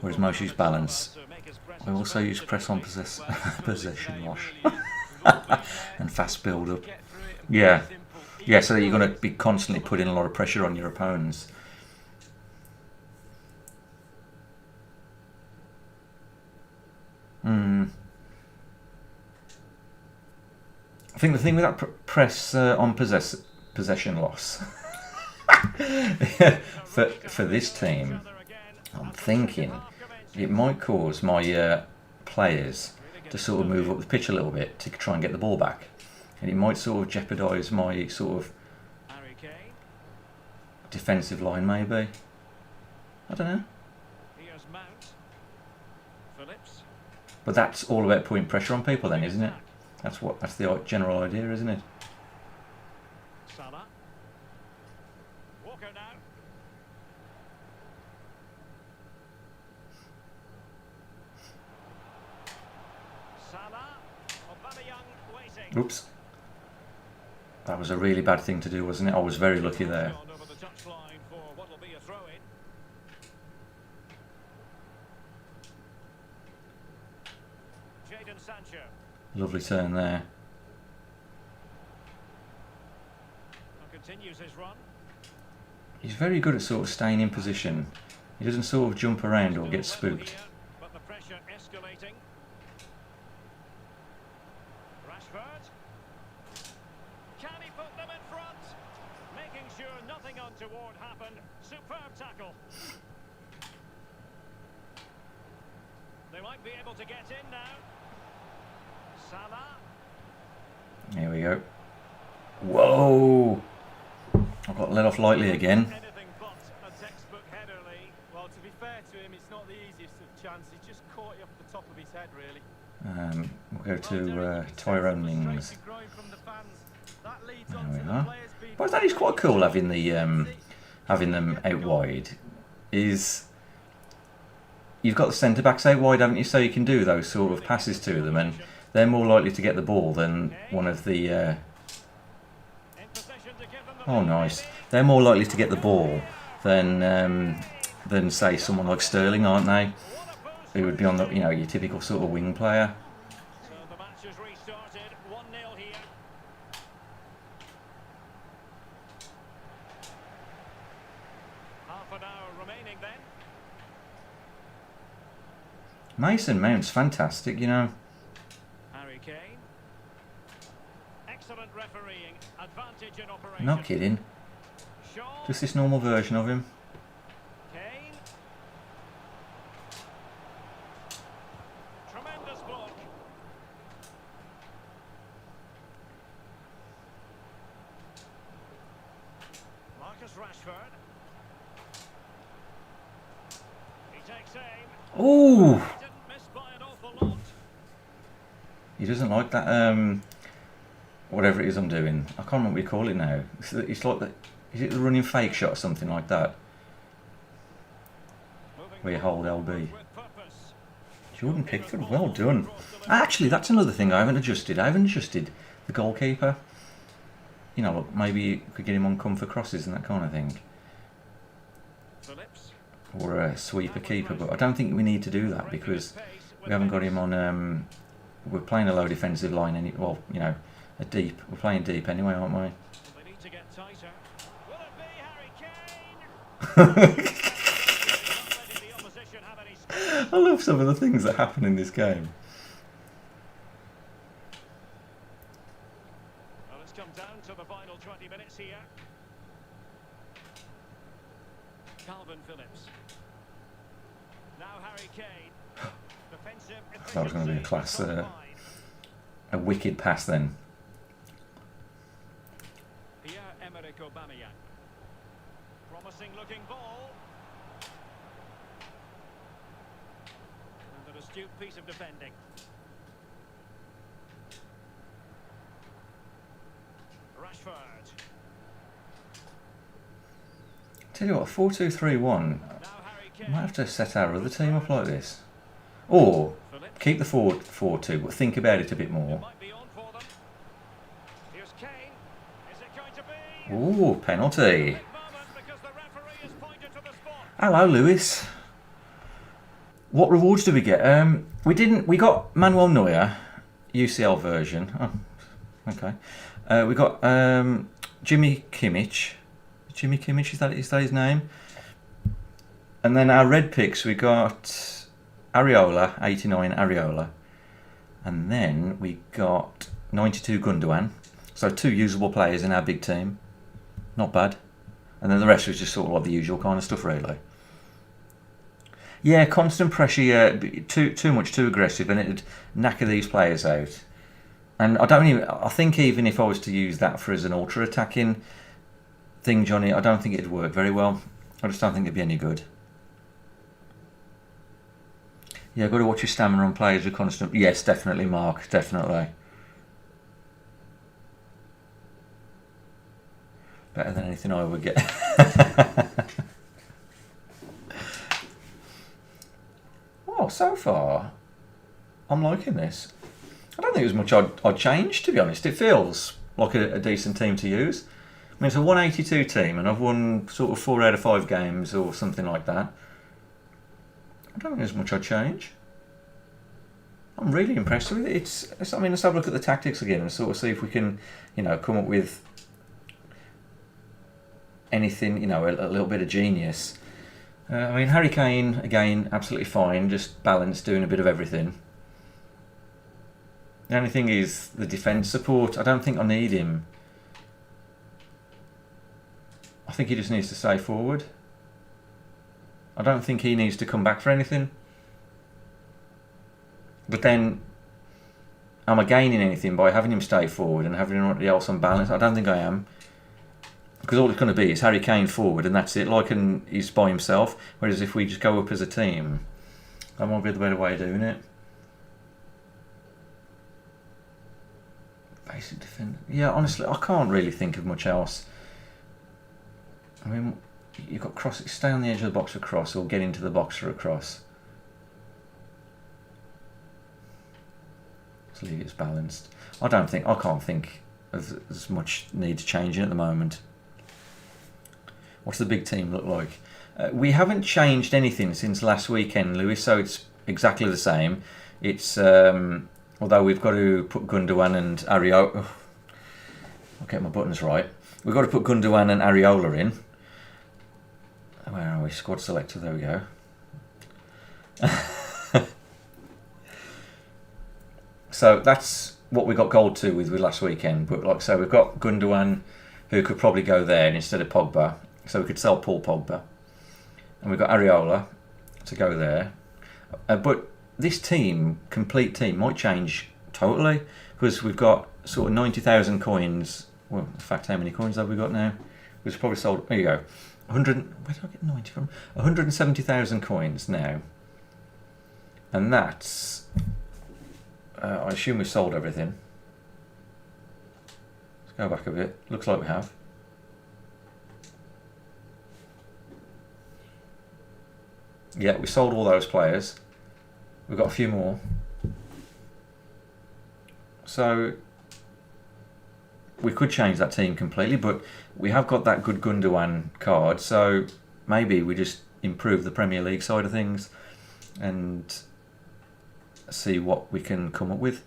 Whereas most use balance. I also use press on possession loss and fast build up. Yeah, yeah. So that you're going to be constantly putting a lot of pressure on your opponents. I think the thing with that press on possession loss for this team, I'm thinking it might cause my players to sort of move up the pitch a little bit to try and get the ball back, and it might sort of jeopardise my sort of Harry Kane. defensive line, maybe. I don't know, Here's Mount. Phillips. but that's all about putting pressure on people, then, isn't it? That's the general idea, isn't it? Salah. Walker now. Salah. Aubameyang waiting. Oops. That was a really bad thing to do, wasn't it? I was very lucky there. Gone over the touchline for what will be a throw-in. Jadon Sancho. Lovely turn there. Continues his run. He's very good at sort of staying in position. He doesn't sort of jump around or get spooked. But the pressure escalating. Rashford. Can he put them in front? Making sure nothing untoward happened. Superb tackle. They might be able to get in now. Salah. Here we go. Whoa! I got let off lightly again. Anything but a textbook header, Lee. Well, to be fair to him, it's not the easiest of chances. He just caught you off the top of his head, really. We'll go to Tyrone Mings. There we are. But that is quite cool having the having them out wide. Is you've got the centre backs out wide, haven't you? So you can do those sort of passes to them, and they're more likely to get the ball than one of the. Oh, nice! They're more likely to get the ball than say someone like Sterling, aren't they? Who would be on the your typical sort of wing player. So the match has restarted. 1-0 here. Half an hour remaining then. Mason Mount's fantastic, Harry Kane. Excellent refereeing. Advantage in operation. Not kidding. Shaw. Just this normal version of him. Kane. Tremendous block. Marcus Rashford. He takes aim. Ooh! He didn't miss by an awful lot. He doesn't like that. Whatever it is I'm doing, I can't remember what you call it now. It's like the. Is it the running fake shot or something like that? Where you hold LB. Jordan Pickford, well done. Actually, that's another thing I haven't adjusted. I haven't adjusted the goalkeeper. Look, maybe you could get him on come for crosses and that kind of thing. Or a sweeper keeper, but I don't think we need to do that because we haven't got him on. We're playing a low defensive line, a deep. We're playing deep anyway, aren't we? They need to get tighter. Will it be Harry Kane? I love some of the things that happen in this game. Well, it's come down to the final 20 minutes here. Calvin Phillips. Now Harry Kane. Defensive That was going to be a class, a wicked pass then. Pierre-Emerick Aubameyang. Promising looking ball. And an astute piece of defending. Rashford. Tell you what, 4-2-3-1. Now Harry Might Kane. have to set our other team up like this. Or Phillips. keep the 4-4-2, but think about it a bit more. Might be on for them. Here's Kane. Is it going to be? Ooh, penalty. Big moment because the referee has pointed to the spot. Hello, Lewis. What rewards do we get? We got Manuel Neuer, UCL version. Oh, okay. We got Jimmy Kimmich. Jimmy Kimmich, is that his name? And then our red picks, we got Areola, 89 Areola. And then we got 92 Gundogan. So 2 usable players in our big team. Not bad. And then the rest was just sort of like the usual kind of stuff, really. Yeah, constant pressure, yeah, too much, too aggressive, and it'd knacker these players out. And I think even if I was to use that for as an ultra attacking thing, Johnny, I don't think it'd work very well. I just don't think it'd be any good. Yeah, got to watch your stamina on players with constant. Yes, definitely, Mark, definitely. Better than anything I would get. Oh, so far, I'm liking this. I don't think there's much I'd change, to be honest. It feels like a decent team to use. I mean, it's a 182 team, and I've won sort of 4 out of 5 games or something like that. I don't think there's much I'd change. I'm really impressed with it. Let's have a look at the tactics again and sort of see if we can, come up with anything, a little bit of genius I mean, Harry Kane, again, absolutely fine, just balanced, doing a bit of everything. The only thing is the defence support. I don't think I need him. I think he just needs to stay forward. I don't think he needs to come back for anything. But then, am I gaining anything by having him stay forward and having everybody else on balance? I don't think I am. Because all it's going to be is Harry Kane forward and that's it, like he's by himself. Whereas if we just go up as a team, that might be the better way of doing it. Basic defender. Yeah, honestly, I can't really think of much else. I mean, you've got cross, stay on the edge of the box for cross or get into the box for a cross. Let's leave it as balanced. I can't think of as much need to changing at the moment. What's the big team look like? We haven't changed anything since last weekend, Lewis, so it's exactly the same. It's although we've got to put Gundogan and Areola. I'll get my buttons right. We've got to put Gundogan and Areola in. Where are we? Squad selector. There we go. So that's what we got gold 2 with last weekend. But like I say, we've got Gundogan, who could probably go there instead of Pogba. So we could sell Paul Pogba. And we've got Areola to go there. But this team, complete team, might change totally. Because we've got sort of 90,000 coins. Well, in fact, how many coins have we got now? We've probably sold, there you go. 100, where did I get 90 from? 170,000 coins now. And that's, I assume we've sold everything. Let's go back a bit. Looks like we have. Yeah, we sold all those players. We've got a few more. So we could change that team completely, but we have got that good Gundogan card, so maybe we just improve the Premier League side of things and see what we can come up with.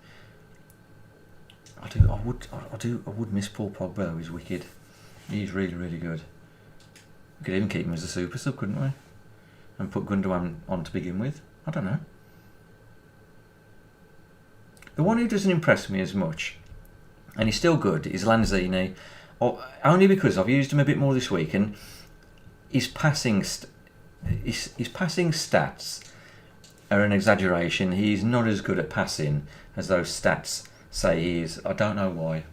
I would miss Paul Pogba though. He's wicked. He's really, really good. We could even keep him as a super sub, couldn't we? And put Gundogan on to begin with. I don't know. The one who doesn't impress me as much, and he's still good, is Lanzini. Only because I've used him a bit more this week, and his passing stats are an exaggeration. He's not as good at passing as those stats say he is. I don't know why.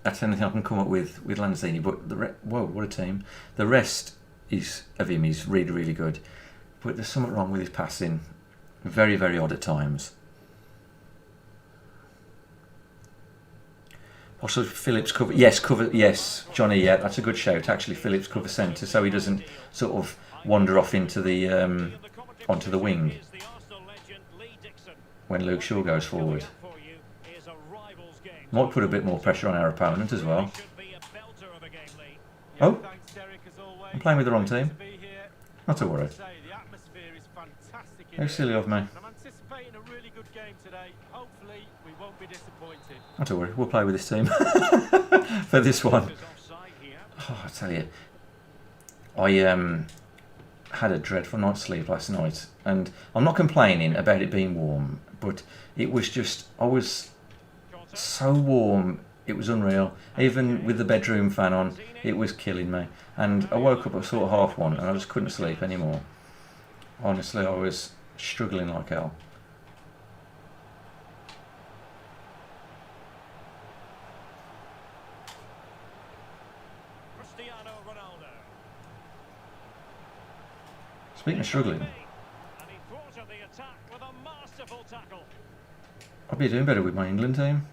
That's anything I can come up with Lanzini. But whoa, what a team! The rest of him is really, really good. But there's something wrong with his passing. Very, very odd at times. Also, Phillips cover. Yes, Johnny. Yeah, that's a good shout. Actually, Phillips cover centre, so he doesn't sort of wander off into the onto the wing when Luke Shaw goes forward. Might put a bit more pressure on our opponent as well. Oh, I'm playing with the wrong team. Not to worry. How silly of me. I'm anticipating a really good game today. Hopefully, we won't be disappointed. Not to worry. We'll play with this team for this one. Oh, I tell you, I had a dreadful night's sleep last night, and I'm not complaining about it being warm, but it was just, I was so warm, it was unreal. Even with the bedroom fan on, it was killing me. And I woke up at sort of 1:30 and I just couldn't sleep anymore. Honestly, I was struggling like hell. Speaking of struggling, I'd be doing better with my England team.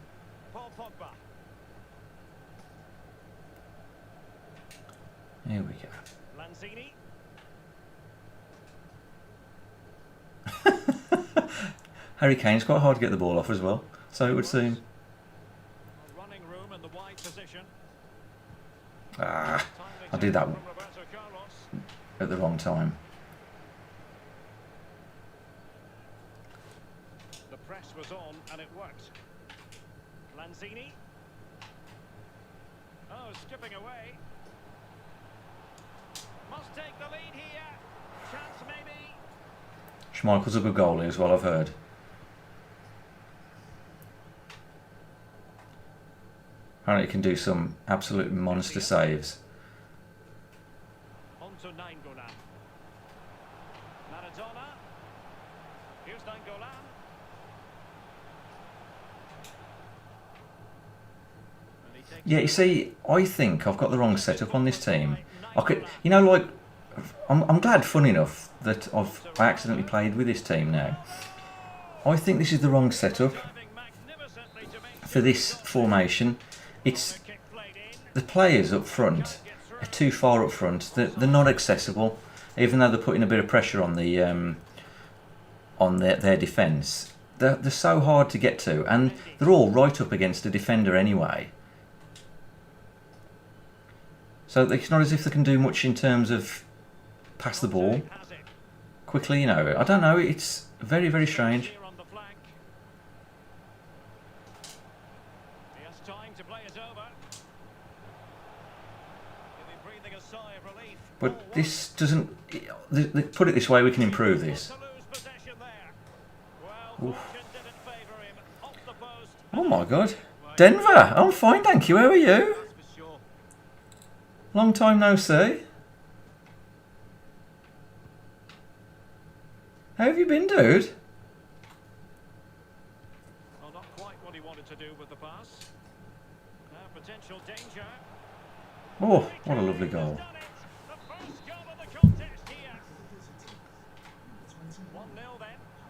Here we go. Harry Kane's quite hard to get the ball off as well, so it would seem. I did that at the wrong time. The press was on and it worked. Lanzini. Oh, skipping away. Must take the lead here. Chance maybe. Schmeichel's a good goalie as well, I've heard. Apparently he can do some absolute monster saves. On to Nainggolan. Maradona. Here's Nainggolan. Yeah, you see, I think I've got the wrong setup on this team. I could, you know, like, I'm glad, fun enough, that I accidentally played with this team now. I think this is the wrong setup for this formation. It's the players up front are too far up front. They're not accessible, even though they're putting a bit of pressure on the on their defence. They're so hard to get to, and they're all right up against a defender anyway. So it's not as if they can do much in terms of pass the ball quickly. You know, I don't know. It's very, very strange. But this doesn't... Put it this way, we can improve this. Oof. Oh my god. Denver! I'm fine, thank you. How are you? Long time no see. How have you been, dude? Well, not quite what he wanted to do with the pass. Now potential danger. Oh, what a lovely goal.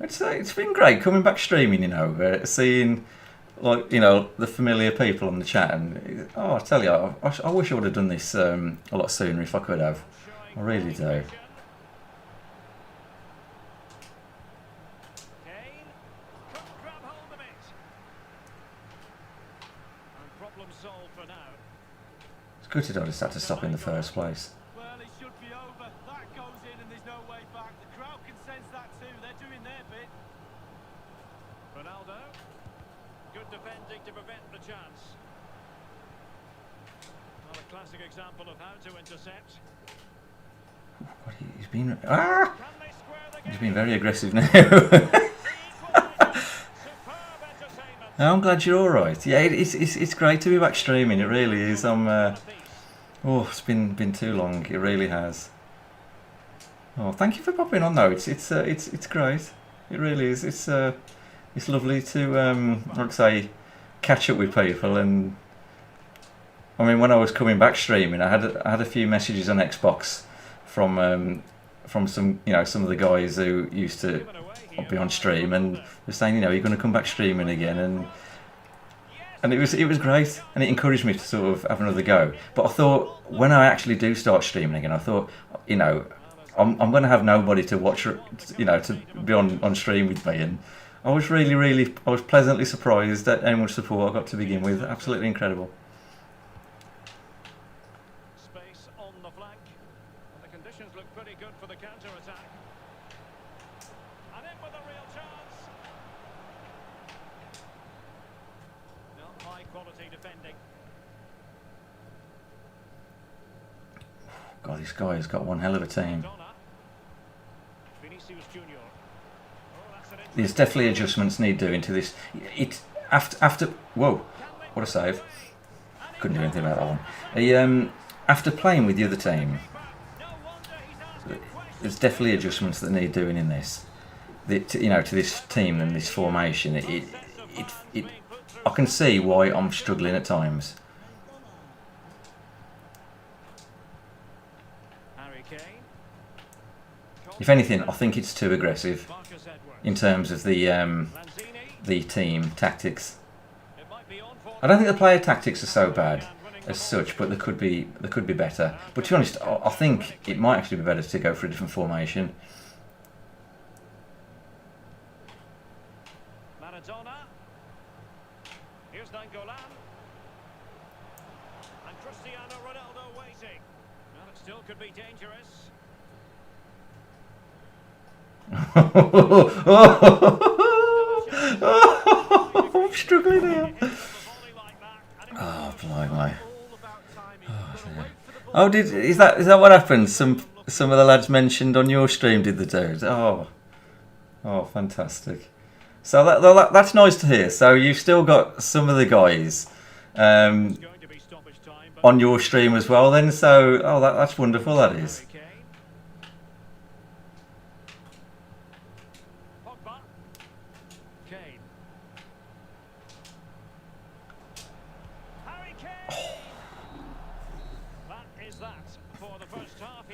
It's been great coming back streaming, you know, seeing, like, you know, the familiar people on the chat, and oh, I tell you, I wish I would have done this a lot sooner if I could have. I really do. It's good to just had to stop in the first place. Well, it should be over. That goes in and there's no way back. The crowd can sense that too. They're doing their bit. Ronaldo. Good defending to prevent the chance. Well, a classic example of how to intercept. God, he's been very aggressive now. I'm glad you're all right. Yeah, it's great to be back streaming. It really is. Oh, it's been too long. It really has. Oh, thank you for popping on though. It's great. It really is. It's lovely to like I say, catch up with people. And I mean, when I was coming back streaming, I had a few messages on Xbox from some, you know, some of the guys who used to be on stream, and they're saying, you know, you're going to come back streaming again, and it was great, and it encouraged me to sort of have another go. But I thought, when I actually do start streaming again, I thought, you know, I'm going to have nobody to watch, you know, to be on stream with me, and I was I was pleasantly surprised at how much support I got to begin with. Absolutely incredible. Space on the flank, and the conditions look pretty good for the counter-attack. And in with a real chance. Not high quality defending. God, this guy has got one hell of a team. There's definitely adjustments need doing to this. It after whoa, what a save! Couldn't do anything about that one. After playing with the other team, there's definitely adjustments that need doing in this. You know, to this team and this formation. I can see why I'm struggling at times. If anything, I think it's too aggressive in terms of the team tactics. I don't think the player tactics are so bad as such, but they could be better. But to be honest, I think it might actually be better to go for a different formation. Maradona. Here's Nainggolan. And Cristiano Ronaldo waiting. Well, it still could be dangerous. I'm struggling here. Oh, blimey. Oh, dear. Oh, is that what happened? Some of the lads mentioned on your stream did the do. Oh, fantastic. So that's nice to hear. So you've still got some of the guys on your stream as well then. So that's wonderful. That is.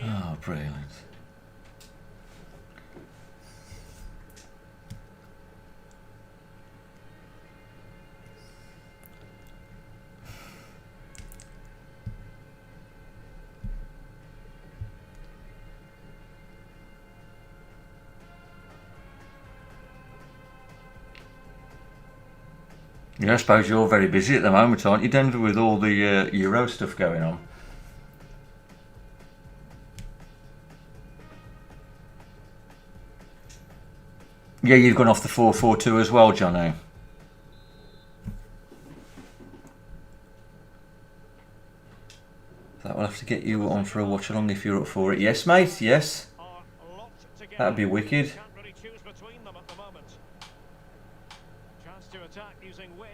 Oh, brilliant. Yeah, I suppose you're very busy at the moment, aren't you, Denver, with all the Euro stuff going on? Yeah, you've gone off the 4-4-2 as well, Johnny. That will have to get you on for a watch along if you're up for it. Yes, mate. Yes. That'd be wicked. Chance to attack using width.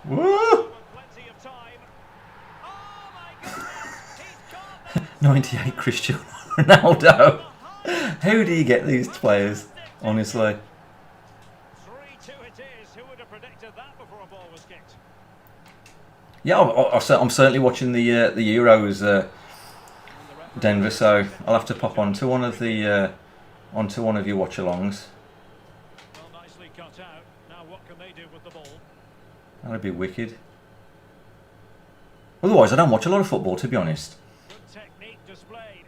Woo! Plenty of time. Oh my goodness! He's got 98 Cristiano Ronaldo. How do you get these players? Honestly. 3-2 it is. Who would have predicted that before a ball was kicked? Yeah, I'm certainly watching the Euros, Denver. So I'll have to pop onto one of your watch-alongs. Well, nicely cut out. Now what can they do with the ball? That'd be wicked. Otherwise, I don't watch a lot of football, to be honest. Good technique displayed.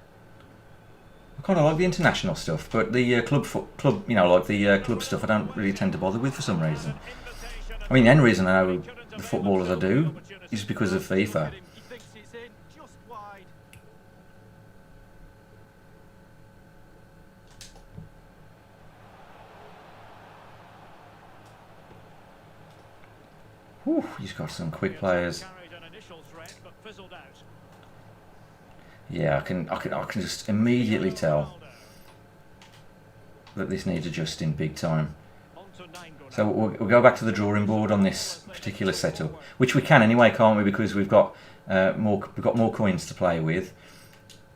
I kind of like the international stuff, but the club, like the club stuff, I don't really tend to bother with for some reason. I mean, the only reason I know the footballers I do is because of FIFA. He thinks it's in, just wide. Whew, he's got some quick players. Carried an initial threat, but fizzled out. Yeah, I can just immediately tell that this needs adjusting big time. On to Nainggolan. So we'll go back to the drawing board on this particular setup, which we can anyway, can't we? Because we've got more coins to play with.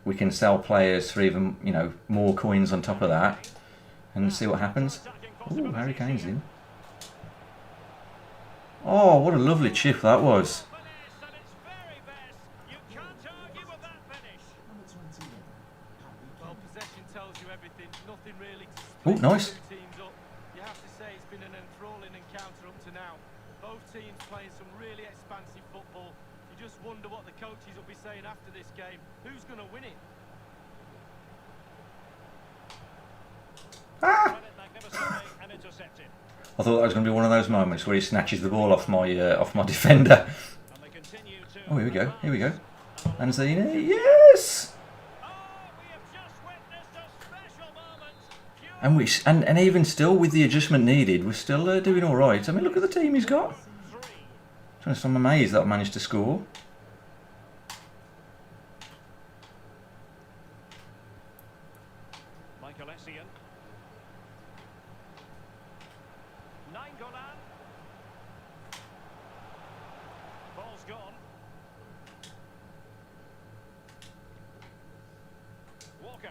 We can sell players for even more coins on top of that, and see what happens. Ooh, Harry Kane's in. Oh, what a lovely chip that was. Finesse at its very best. You can't argue with that finish. Well, possession tells you everything. Nothing really to Oh, split nice. the two teams up. You have to say it's been an enthralling encounter up to now. Both teams playing some really expansive football. You just wonder what the coaches will be saying after this game. Who's going to win it? Ah! Won it magnificently and intercepted. I thought that was going to be one of those moments where he snatches the ball off my defender. And they continue to. Oh, here we go. Here we go. Lanzini, yes. Oh, we have just witnessed a special moment. And and even still, with the adjustment needed, we're still doing all right. I mean, look at the team he's got. I'm amazed that I managed to score. Michael Essien. Nainggolan. Ball's gone. Walker.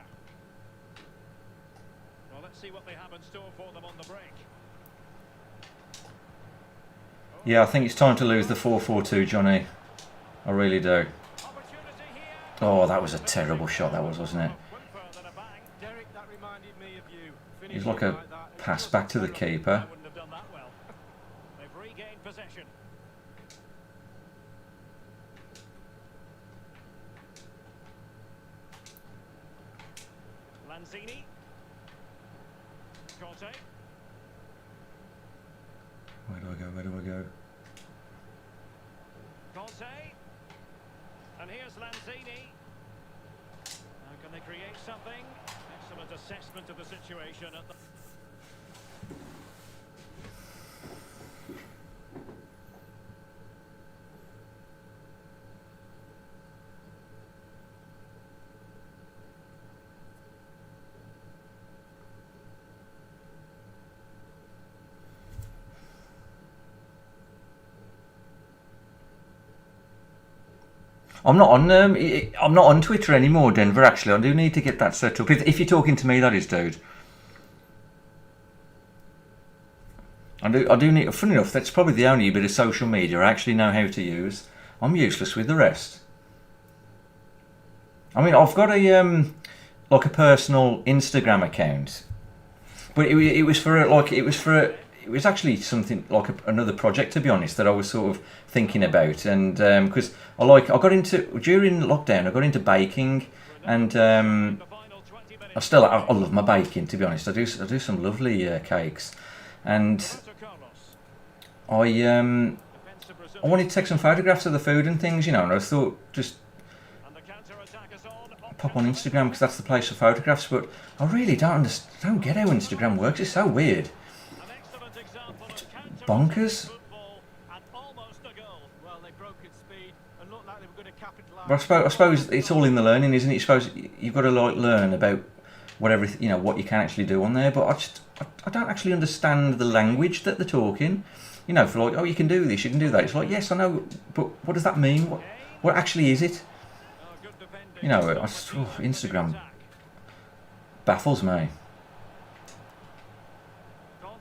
Well, let's see what they have in store for them on the break. Yeah, I think it's time to lose the 4-4-2, Johnny. I really do. Opportunity here. Oh, that was a terrible shot, that was, wasn't it? Whimper, then a bang. Derek, that reminded me of you. It was like a pass back to the keeper. I wouldn't have done that well. They've regained possession. Lanzini. Conte. Where do I go? Where do I go? Conte. And here's Lanzini. Now can they create something? Excellent assessment of the situation at the... I'm not on I'm not on Twitter anymore, Denver. Actually, I do need to get that set up. If you're talking to me, that is, dude. I do need. Funny enough, that's probably the only bit of social media I actually know how to use. I'm useless with the rest. I mean, I've got a like a personal Instagram account, but it was actually something like another project, to be honest, that I was sort of thinking about, and because I got into during lockdown, I got into baking, and I love my baking, to be honest. I do some lovely cakes, and I wanted to take some photographs of the food and things, you know, and I thought just pop on Instagram because that's the place for photographs. But I really don't get how Instagram works. It's so weird. It's bonkers. But I suppose it's all in the learning, isn't it? You suppose you've got to like learn about whatever, you know, what you can actually do on there. But I don't actually understand the language that they're talking. You know, for like, oh, you can do this, you can do that. It's like, yes, I know, but what does that mean? What actually is it? You know, Instagram baffles me.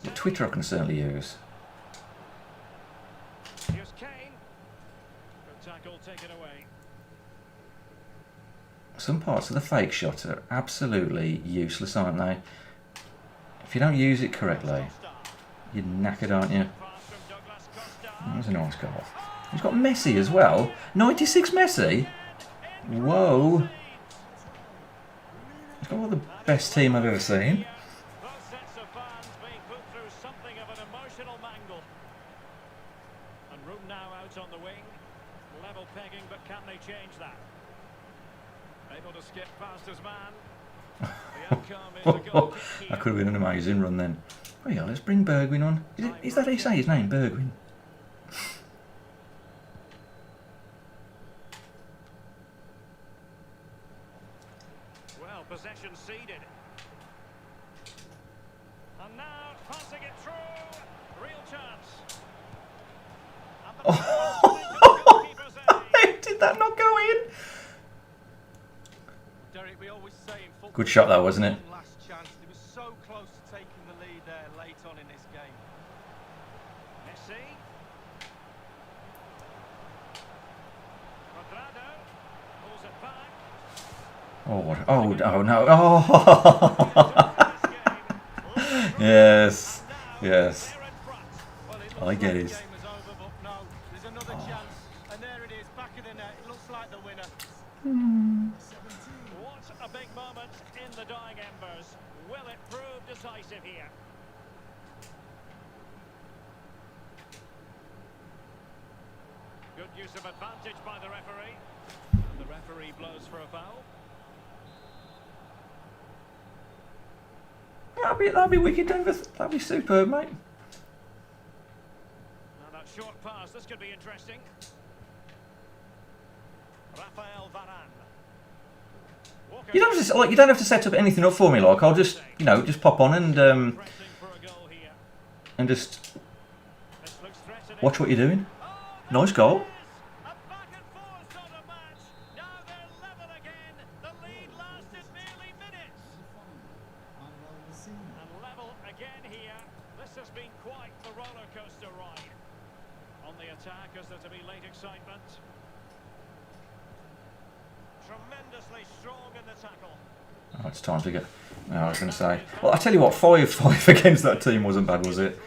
But Twitter I can certainly use. Here's Kane. Good tackle taken away. Some parts of the fake shot are absolutely useless, aren't they? If you don't use it correctly, you're knackered, aren't you? That's a nice goal. He's got Messi as well. 96 Messi? Whoa. He's got one of the best team I've ever seen. Both sets of fans being put through something of an emotional mangle. And room now out on the wing. Level pegging, but can they change that? Able to skip past his man. The outcome is a goal kick here. That could have been an amazing run then. Oh yeah, let's bring Bergwijn on. Is that how you say his name, Bergwijn? Well, possession ceded. And now passing it through. Real chance. And the goalkeeper's aim. How did that not go in? Derek, we always say in football, Good shot that, wasn't it? one last chance. He was so close to taking the lead there late on in this game. Messi. Quadrado pulls it back. Oh no. Oh. Yes. Yes. I get it. The game was over, but no, there's another chance, and there it is, back of the net. It looks like the winner. What a big moment in the dying embers. Will it prove decisive here? Good use of advantage by the referee. And the referee blows for a foul. That'd be wicked, Denver. That'd be superb, mate. Now that short pass, this could be interesting. Rafael Varane. Walker You don't have to set up anything up for me. Like I'll just, you know, just pop on and pressing for a goal here. just This looks threatening. watch what you're doing. Oh, Nice goal. a back and forth sort of match. Now they're level again. The lead lasted merely minutes. And level again here. This has been quite the roller coaster ride. On the attack, is there to be late excitement? Tremendously strong in the tackle. Oh, it's time to go. No, I was going to say. Well, I tell you what, 5-5 against that team wasn't bad, was it?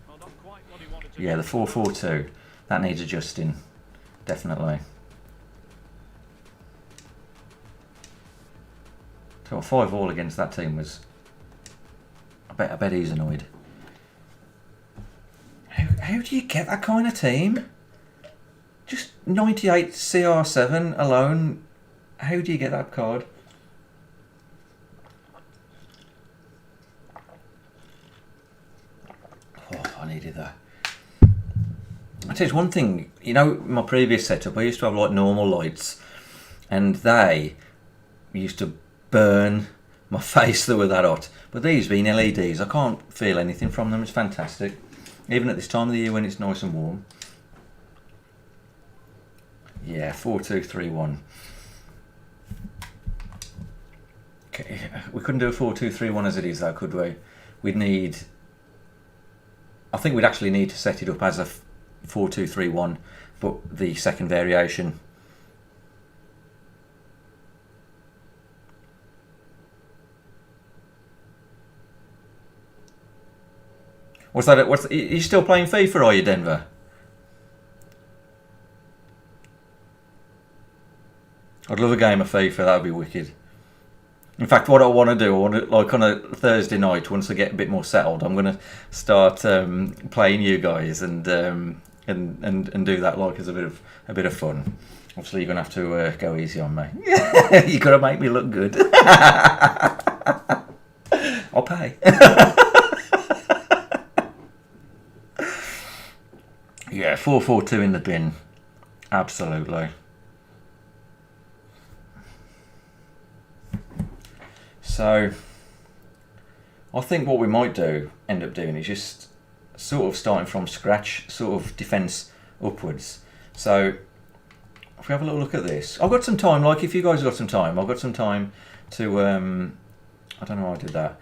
Well, not quite what he wanted to Yeah, do. the 4-4-2. That needs adjusting. Definitely. So 5-5 against that team was... I bet he's annoyed. How do you get that kind of team? Just 98 CR7 alone. How do you get that card? Oh, I needed that. I tell you one thing, you know, my previous setup, I used to have like normal lights, and they used to burn my face. They were that hot. But these being LEDs, I can't feel anything from them. It's fantastic, even at this time of the year when it's nice and warm. Yeah, 4-2-3-1. Okay, we couldn't do a 4-2-3-1 as it is, though, could we? We'd need. I think we'd actually need to set it up as a 4-2-3-1, but the second variation. What's that? Are you still playing FIFA, are you, Denver? I'd love a game of FIFA, that would be wicked. In fact, what I want to do, like on a Thursday night, once I get a bit more settled, I'm going to start playing you guys and do that like as a bit of fun. Obviously, you're going to have to go easy on me. You've got to make me look good. I'll pay. Yeah, 4-4-2 in the bin. Absolutely. So, I think what we might end up doing is just sort of starting from scratch, sort of defence upwards. So, if we have a little look at this, I've got some time, like if you guys have got some time, I've got some time to, I don't know how I did that,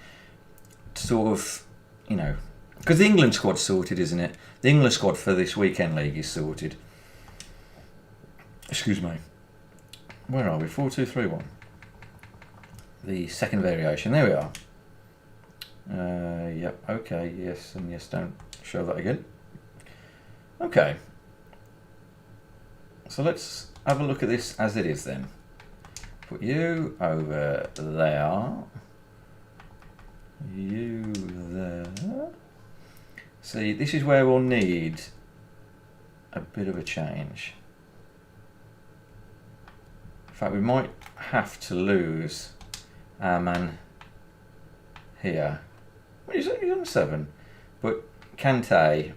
to sort of, you know, because the England squad's sorted, isn't it? The England squad for this weekend league is sorted. Excuse me. Where are we? 4-2-3-1. The second variation. There we are. Yep. Okay. Yes and yes. Don't show that again. Okay. So let's have a look at this as it is then. Put you over there. You there. See, this is where we'll need a bit of a change. In fact, we might have to lose our man here. He's on 7. But Kante,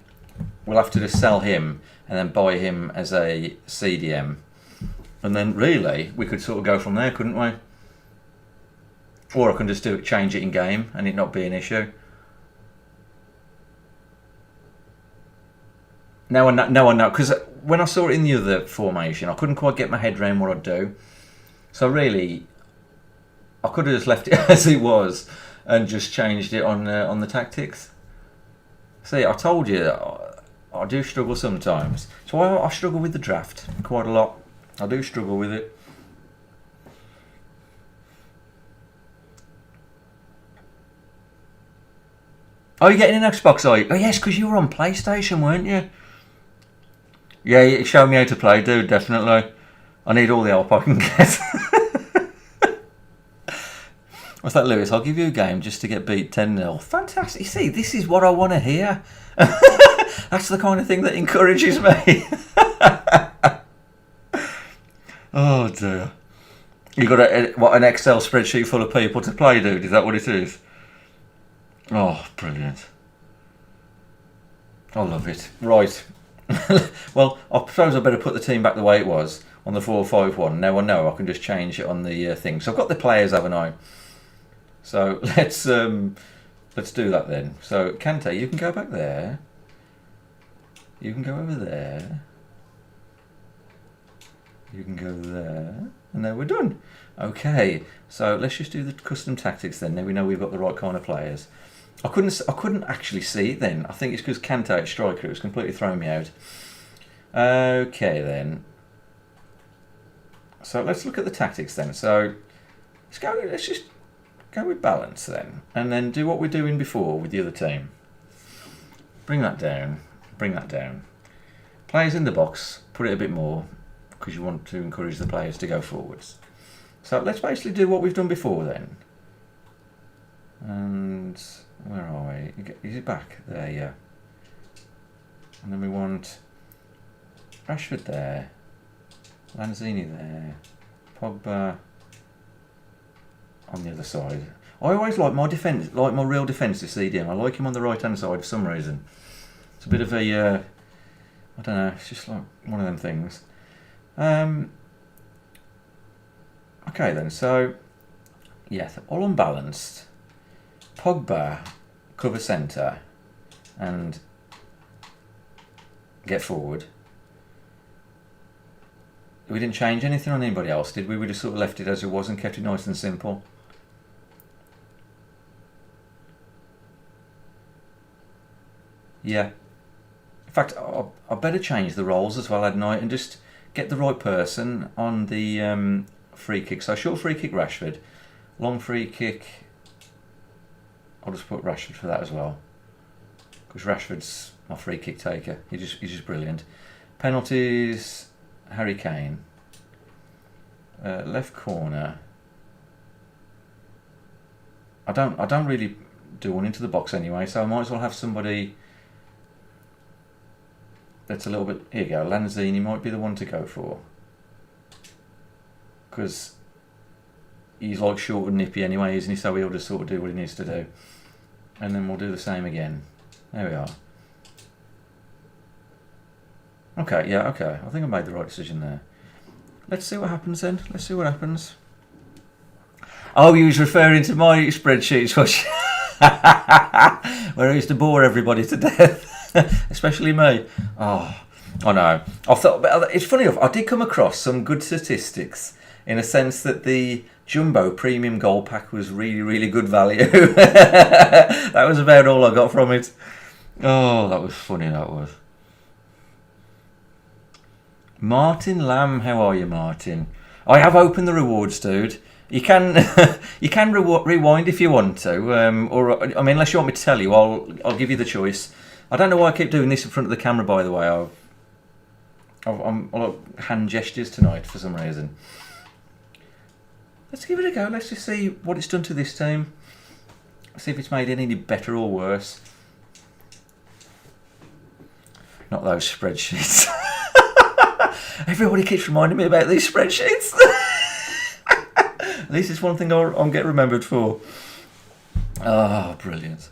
we'll have to just sell him and then buy him as a CDM. And then really, we could sort of go from there, couldn't we? Or I can just change it in game and it not be an issue. No one knows, because when I saw it in the other formation, I couldn't quite get my head around what I'd do. So really, I could have just left it as it was and just changed it on the tactics. See, I told you, I do struggle sometimes. So I struggle with the draft quite a lot. I do struggle with it. Oh, you're getting an Xbox, are you? Oh, yes, because you were on PlayStation, weren't you? Yeah, you showed me how to play, dude, definitely. I need all the help I can get. What's that, Lewis? I'll give you a game just to get beat 10-0. Fantastic. You see, this is what I want to hear. That's the kind of thing that encourages me. Oh, dear. You got an Excel spreadsheet full of people to play, dude? Is that what it is? Oh, brilliant. I love it. Right. Well, I suppose I better put the team back the way it was on the 4-5-1. Now I know I can just change it on the thing. So I've got the players, haven't I? So let's do that then. So Kante, you can go back there. You can go over there. You can go there. And then we're done. Okay. So let's just do the custom tactics then. Now we know we've got the right kind of players. I couldn't actually see it then. I think it's because Kante at striker, it was completely throwing me out. Okay then. So let's look at the tactics then. So let's just go with balance then, and then do what we're doing before with the other team. Bring that down. Bring that down. Players in the box. Put it a bit more because you want to encourage the players to go forwards. So let's basically do what we've done before then. And where are we? Is it back? There, yeah. And then we want Rashford there, Lanzini there, Pogba on the other side. I always like my defence, like my real defensive CDM. I like him on the right hand side for some reason. It's a bit of a, I don't know, it's just like one of them things. Okay then, so yeah, all unbalanced. Pogba, cover centre, and get forward. We didn't change anything on anybody else, did we? We just sort of left it as it was and kept it nice and simple. Yeah. In fact, I better change the roles as well, hadn't I? And just get the right person on the free kick. So short free kick Rashford. Long free kick. I'll just put Rashford for that as well. Because Rashford's my free kick taker. He's just brilliant. Penalties, Harry Kane. Left corner. I don't really do one into the box anyway, so I might as well have somebody that's a little bit. Here you go, Lanzini might be the one to go for, because he's like short and nippy anyway, isn't he? So he'll just sort of do what he needs to do, and then we'll do the same again. There we are. Okay, yeah, okay. I think I made the right decision there. Let's see what happens then. Let's see what happens. Oh, you was referring to my spreadsheets, was you? Where I used to bore everybody to death, especially me. Oh, I know. I thought it's funny enough. I did come across some good statistics in a sense that the Jumbo Premium Gold Pack was really, really good value. That was about all I got from it. Oh, that was funny. That was. Martin Lamb, how are you, Martin? I have opened the rewards, dude. You can you can rewind if you want to, or I mean, unless you want me to tell you, I'll give you the choice. I don't know why I keep doing this in front of the camera. By the way, I'm like hand gestures tonight for some reason. Let's give it a go. Let's just see what it's done to this team. See if it's made it any better or worse. Not those spreadsheets. Everybody keeps reminding me about these spreadsheets. At least it's one thing I'll get remembered for. Ah, oh, brilliant.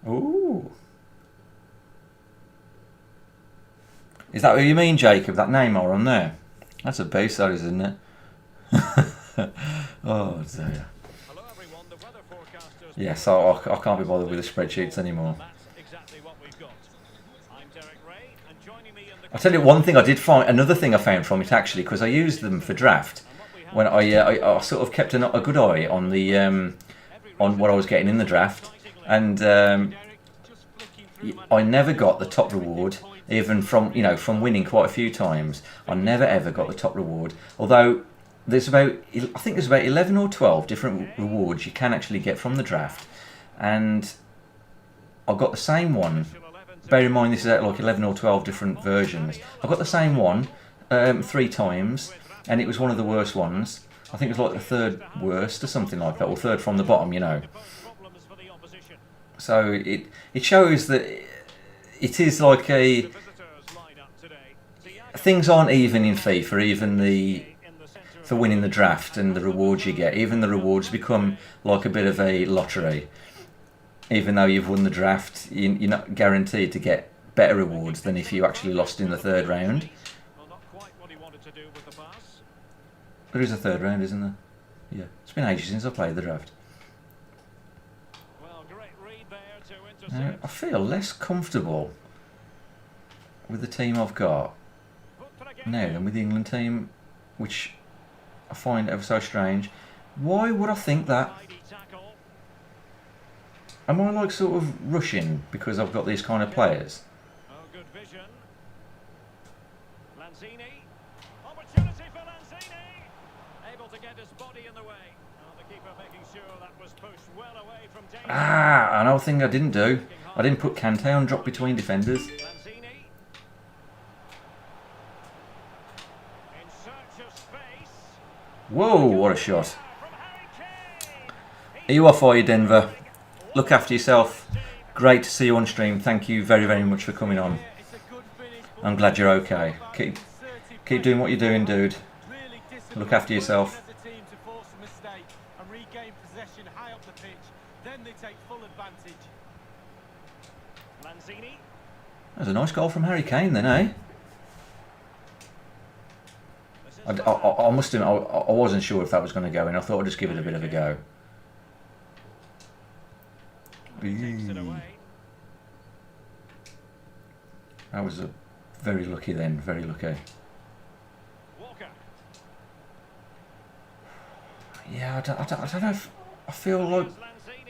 Ooh. Is that what you mean, Jacob? That Neymar on there? That's a base, that is, isn't it? Oh, dear. Yes, I can't be bothered with the spreadsheets anymore. I'll tell you one thing I did find, another thing I found from it actually, because I used them for draft. When I sort of kept a good eye on the on what I was getting in the draft, and I never got the top reward, even from winning quite a few times. I never ever got the top reward. Although I think there's about 11 or 12 different rewards you can actually get from the draft, and I got the same one. Bear in mind, this is like 11 or 12 different versions. I got the same one 3 times, and it was one of the worst ones. I think it was like the third worst or something like that, or third from the bottom, you know. So it shows that it is like things aren't even in FIFA, even for winning the draft and the rewards you get. Even the rewards become like a bit of a lottery. Even though you've won the draft, you're not guaranteed to get better rewards than if you actually lost in the third round. There is a third round, isn't there? Yeah. It's been ages since I played the draft. Now, I feel less comfortable with the team I've got now than with the England team, which I find ever so strange. Why would I think that? Am I like sort of rushing because I've got these kind of players? Oh, good vision. Lanzini. Opportunity for Lanzini. Able to get his body in the way. Oh, the keeper making sure that was pushed well away from danger. Ah, another thing I didn't do. I didn't put Kante on drop between defenders. Lanzini. In search of space. Whoa, what a shot. Are you off, are you, Denver? Look after yourself. Great to see you on stream. Thank you very, very much for coming on. I'm glad you're okay. Keep doing what you're doing, dude. Look after yourself. That's a nice goal from Harry Kane then, eh? I must admit, I wasn't sure if that was going to go in. I thought I'd just give it a bit of a go. That was Very lucky then, very lucky. Walker. Yeah, I don't know if I feel like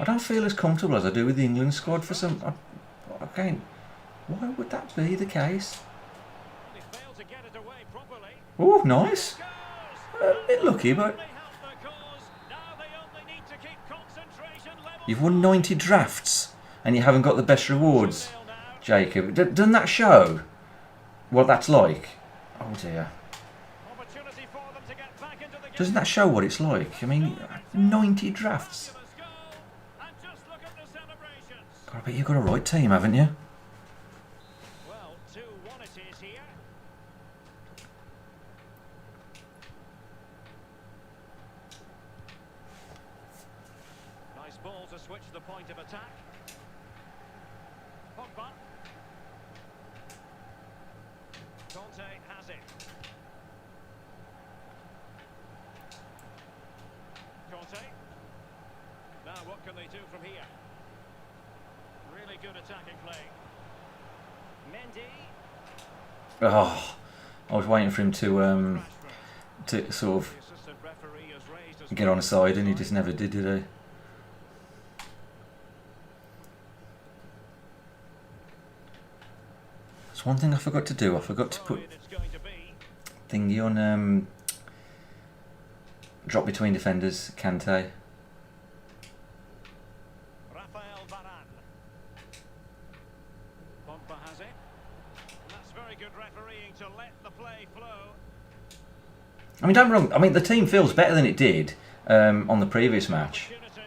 I don't feel as comfortable as I do with the England squad for some. Again, why would that be the case? They failed to get it away properly. Oh, nice. A bit lucky, but you've won 90 drafts and you haven't got the best rewards, Jacob. Doesn't that show what that's like? Oh dear. Doesn't that show what it's like? I mean, 90 drafts. God, I bet you've got a right team, haven't you? Well, 2-1 it is here. Nice ball to switch the point of attack. Pogba. Conte has it. Conte. Now what can they do from here? Really good attacking play. Mendy. Oh, I was waiting for him to sort of The assistant referee has raised a get on a side, and he just never did he? That's one thing I forgot to do. I forgot to put it's going to be. thingy on drop between defenders, Kante. Rafael Varane. Pogba has it. And that's very good refereeing to let the play flow. I mean, don't get me wrong. I mean, the team feels better than it did on the previous match, Opportunity.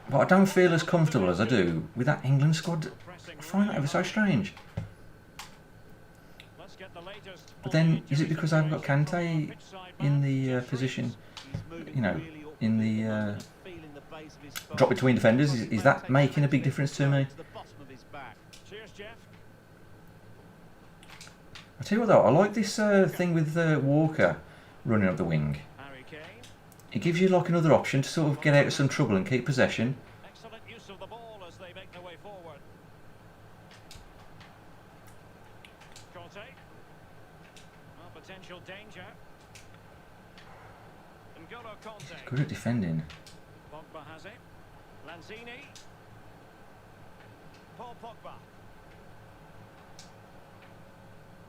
but I don't feel as comfortable as I do with that England squad. I find that ever so strange. Let's get the latest. But then, is it because I haven't got Kante in the position, you know, in the drop between defenders? Is that making a big difference to me? Cheers, Jeff. I tell you what though, I like this thing with Walker running up the wing. Harry Kane. It gives you like another option to sort of get out of some trouble and keep possession. Excellent use of the ball as they make their way forward. Conte. Well, potential danger. N'Golo Conte. Good at defending. Pogba has it. Lanzini. Paul Pogba.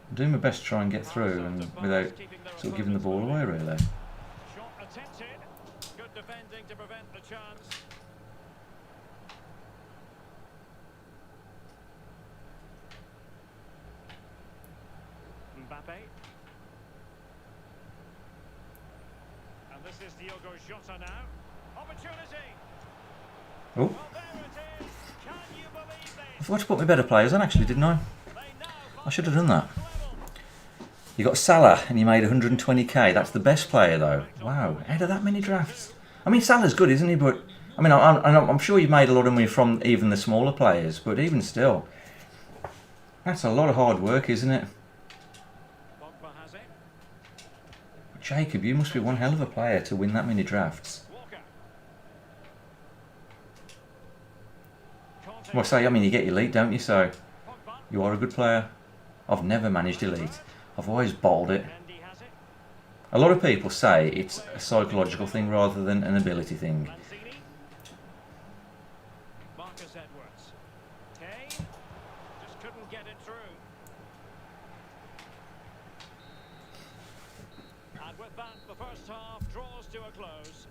I'm doing my best to try and get through and without sort of giving the ball away really. Shot attempted. Good defending to prevent the chance. Mbappe. And this is Diogo Jota now. Opportunity. Oh, Well, there it is. Can you believe this? I forgot to put my better players on actually, didn't I? They now I should have done that. level. You got Salah and you made 120k. That's the best player though. Wow, out of that many drafts. I mean, Salah's good, isn't he? But I mean, I'm sure you've made a lot of money from even the smaller players. But even still, that's a lot of hard work, isn't it? Pogba has it. Jacob, you must be one hell of a player to win that many drafts. Walker. Conte. Well, I mean, you get elite, don't you? So Pogba. you are a good player. I've never managed elite. I've always bottled it. Mendy has it. A lot of people say it's a psychological thing rather than an ability thing. Lanzini. Marcus Edwards. Kane. Just couldn't get it through. And with that, the first half draws to a close.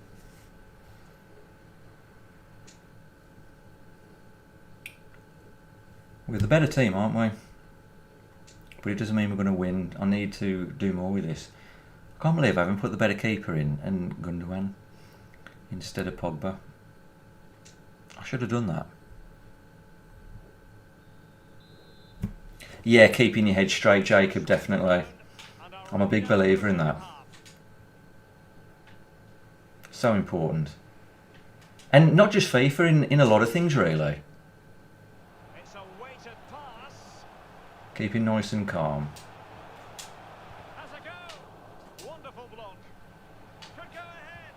We're the better team, aren't we? But it doesn't mean we're going to win. I need to do more with this. I can't believe I haven't put the better keeper in and Gundogan instead of Pogba. I should have done that. Yeah, keeping your head straight, Jacob, definitely. I'm a big believer in that. So important. And not just FIFA, in a lot of things, really. It's a weighted pass. Keeping nice and calm. Has a go. Wonderful block. Could go ahead.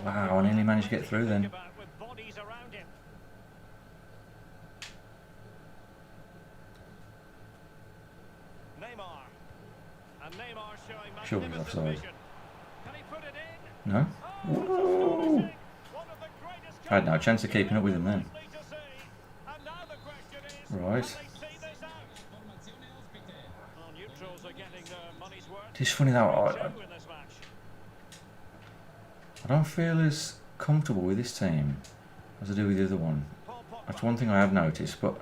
Wow, I nearly managed to get through then. About with bodies around him. Sure he's offside. Can he put it in? No? Oh, Whoa. one of the greatest I had no chance of keeping up with him then. to see. And now the question is, Right. can they see this out? Well, neutrals are getting their money's worth. It's funny though, Two in this match. I don't feel as comfortable with this team as I do with the other one. Paul Pogba. That's one thing I have noticed, but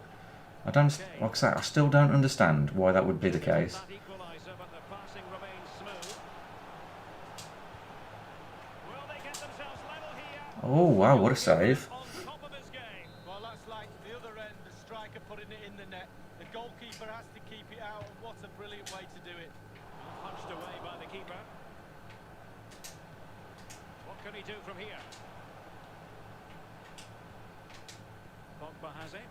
I don't, like I say, I still don't understand why that would be the case. That equaliser, but the passing remains smooth. Will they get themselves level here? Oh wow, what a save. On top of his game. Well, that's like the other end, the striker putting it in the net. The goalkeeper has to keep it out, and what a brilliant way to do it. Punched away by the keeper. What can he do from here? Pogba has it.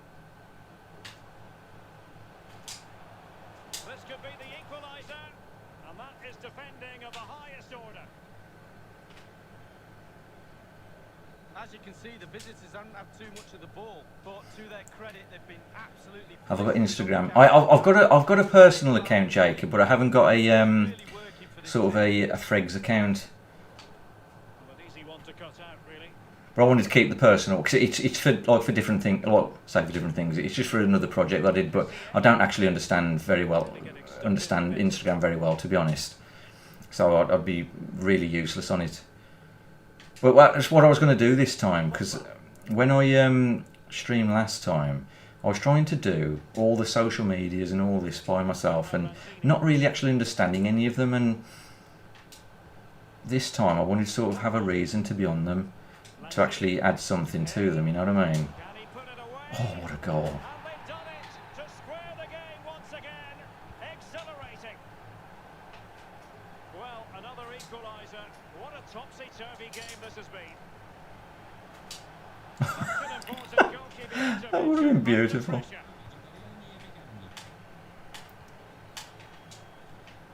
This could be the equaliser, and that is defending of the highest order. As you can see, the visitors don't have too much of the ball, but to their credit, they've been absolutely. Have I got Instagram? I've got a personal account, Jacob, but I haven't got a sort of a Fr3ggs account. Well, an easy one to cut out, really. But I wanted to keep the personal because it's for like for different things. Well, say for different things. It's just for another project that I did, but I don't actually understand Instagram very well, to be honest. So I'd be really useless on it. But that's what I was going to do this time, because when I streamed last time, I was trying to do all the social medias and all this by myself, and not really actually understanding any of them. And this time I wanted to sort of have a reason to be on them, to actually add something to them, you know what I mean? Can he put it away? Oh, what a goal. And they've done it to square the game once again. Exhilarating. Well, another equaliser. What a topsy-turvy game this has been. Such an important goalkeeping That would have been intervention beautiful. under pressure.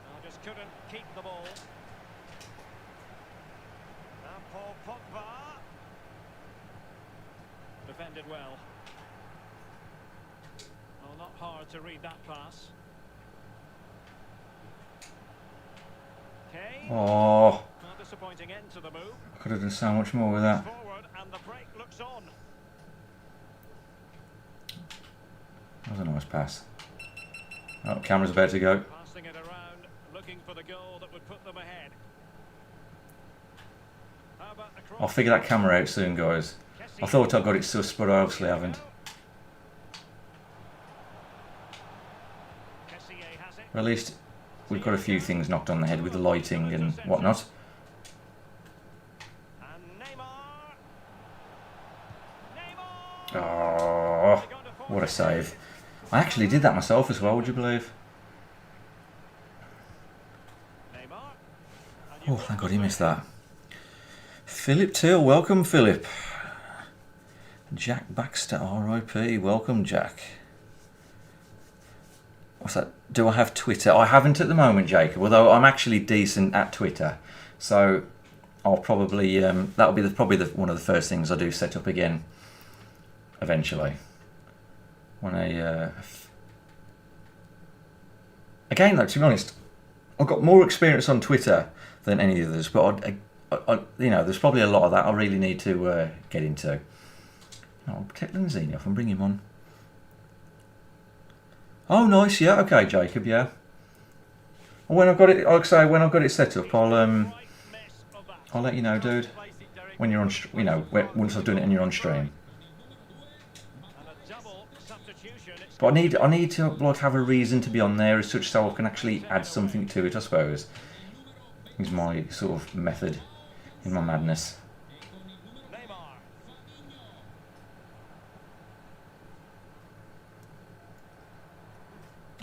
Oh, just couldn't keep the ball. Now Paul Pogba. Defended well. Oh, not hard to read that pass. Kane. Oh, Well, disappointing end to the move. I could have done so much more with that. Forward and the break looks on. That was a nice pass. Oh, camera's about to go. Passing it around, looking for the goal that would put them ahead. How about the cross? I'll figure that camera out soon, guys. I thought I got it sus, but I obviously haven't. Or at least we've got a few things knocked on the head with the lighting and whatnot. Oh, what a save. I actually did that myself as well, would you believe? Oh, thank God he missed that. Philip Till, welcome Philip. Jack Baxter, RIP, welcome Jack. What's that? Do I have Twitter? I haven't at the moment, Jacob, although I'm actually decent at Twitter. So I'll probably, that'll be probably one of the first things I do set up again eventually. When again though, to be honest, I've got more experience on Twitter than any of the others, but I, you know, there's probably a lot of that I really need to get into. I'll take Lanzini off and bring him on. Oh, nice, yeah, okay, Jacob, yeah. When I've got it, like I say, when I've got it set up, I'll let you know, dude. When you're on, you know, once I've done it and you're on stream. But I need to like have a reason to be on there as such, so I can actually add something to it, I suppose. Is my sort of method in my madness.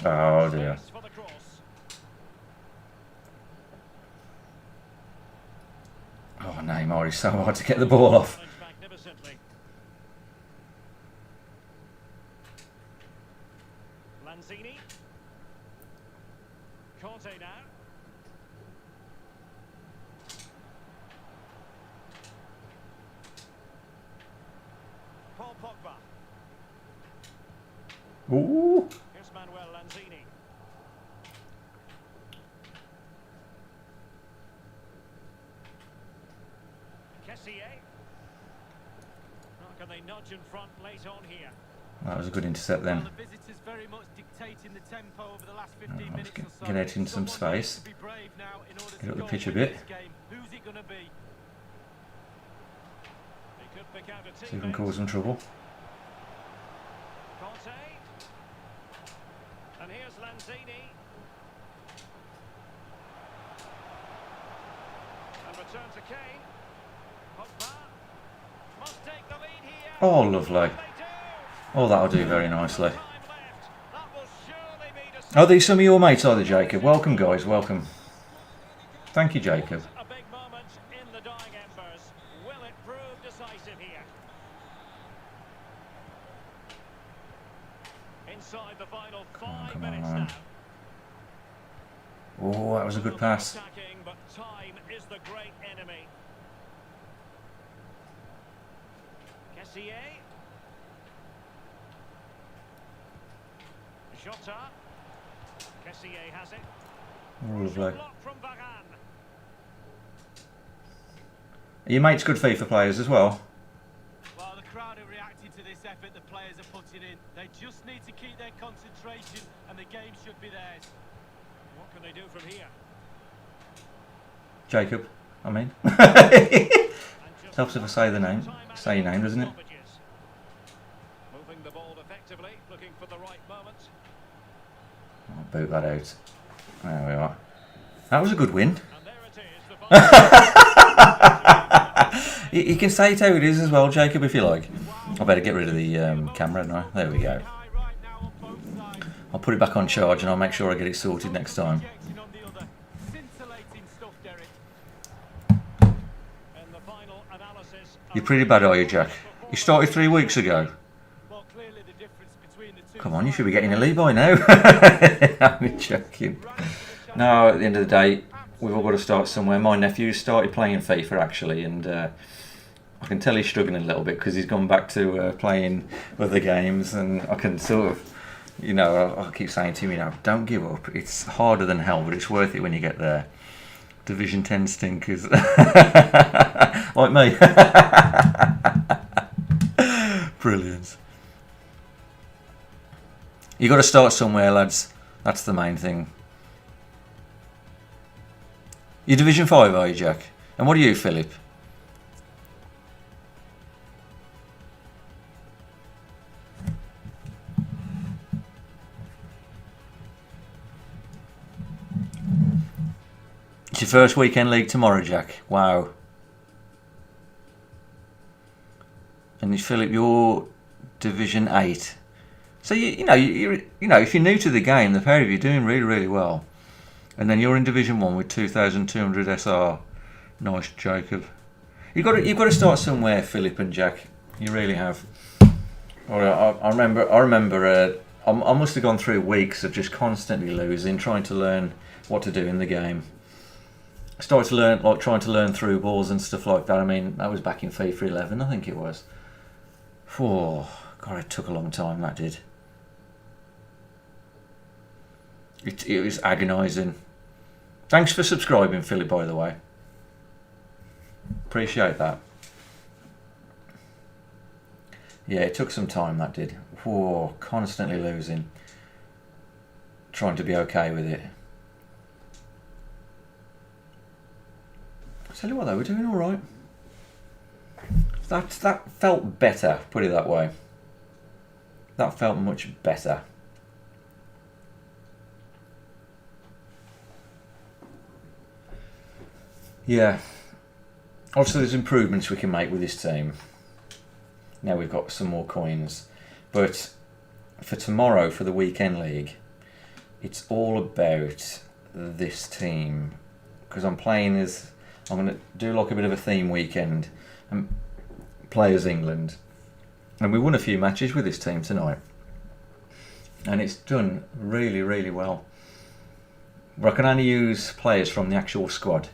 Oh dear. Oh, Neymar is so hard to get the ball off. Lanzini. Conte now. Paul Pogba. Ooh. Here's Manuel Lanzini. they nudge in front late on here. That was a good intercept then. Well, the visitors very much dictating the tempo over the last 15 Let's minutes or so. get out into some Someone needs space. to be brave now in order Get to up the go pitch a win bit. this game. Who's it going to be? He could pick out a See if we can teammate. cause some trouble. Conte. And here's Lanzini. And return to Kane. Pogba. Must take the lead here. Oh, lovely. They do. Oh, that'll do very nicely. Time left. That will surely be decisive. Are these some of your mates, are they, Jacob? Welcome, guys. Welcome. Thank you, Jacob. A big moment in the dying embers. Will it prove decisive here? Inside the final 5 come minutes on. now. Oh, that was a good pass. Attacking, but time is the great enemy. Kessier. Jota. Kessier has it. Oh, lovely. Block from Varane. Are your mates good FIFA players as well? Well, the crowd are reacting to this effort the players are putting in. They just need to keep their concentration and the game should be theirs. What can they do from here? Jacob, I mean. And just Helps if I say the name. time Say your name, doesn't it? stoppages. Moving the ball effectively, looking for the right moment. I'll boot that out. There we are. That was a good win. And there it is, the You can say it how it is as well, Jacob, if you like. I better get rid of the camera now. There we go. High right now on both sides. I'll put it back on charge and I'll make sure I get it sorted next time. Projection on the other. Scintillating stuff, Derek. in the final analysis. You're pretty bad, are you, Jack? You started 3 weeks ago. Well, clearly the difference between the two. Come on, you should be getting a lead by now. I'm joking. No, at the end of the day, we've all got to start somewhere. My nephew started playing FIFA actually, and I can tell he's struggling a little bit because he's gone back to playing other games, and I can sort of, you know, I keep saying to him, you know, don't give up. It's harder than hell, but it's worth it when you get there. Division 10 stinkers. Like me. Brilliant. You got to start somewhere, lads. That's the main thing. You're Division 5, are you, Jack? And what are you, Philip? It's your first weekend league tomorrow, Jack. Wow. And Philip, you're Division 8. So you know, if you're new to the game, the pair of you are doing really, really well. And then you're in Division 1 with 2,200 SR. Nice, Jacob. You've got to start somewhere, Philip and Jack. You really have. I remember. I must have gone through weeks of just constantly losing, trying to learn what to do in the game. I started to learn, like trying to learn through balls and stuff like that. I mean, that was back in FIFA 11, I think it was. Oh, God, it took a long time. That did. It was agonising. Thanks for subscribing, Philip, by the way. Appreciate that. Yeah, it took some time, that did. Whoa, constantly losing. Trying to be okay with it. I tell you what, though, we're doing all right. That felt better, put it that way. That felt much better. Yeah. Obviously, there's improvements we can make with this team. Now we've got some more coins. But for tomorrow, for the weekend league, it's all about this team. Because I'm going to do like a bit of a theme weekend and play as England. And we won a few matches with this team tonight. And it's done really, really well. But I can only use players from the actual squad.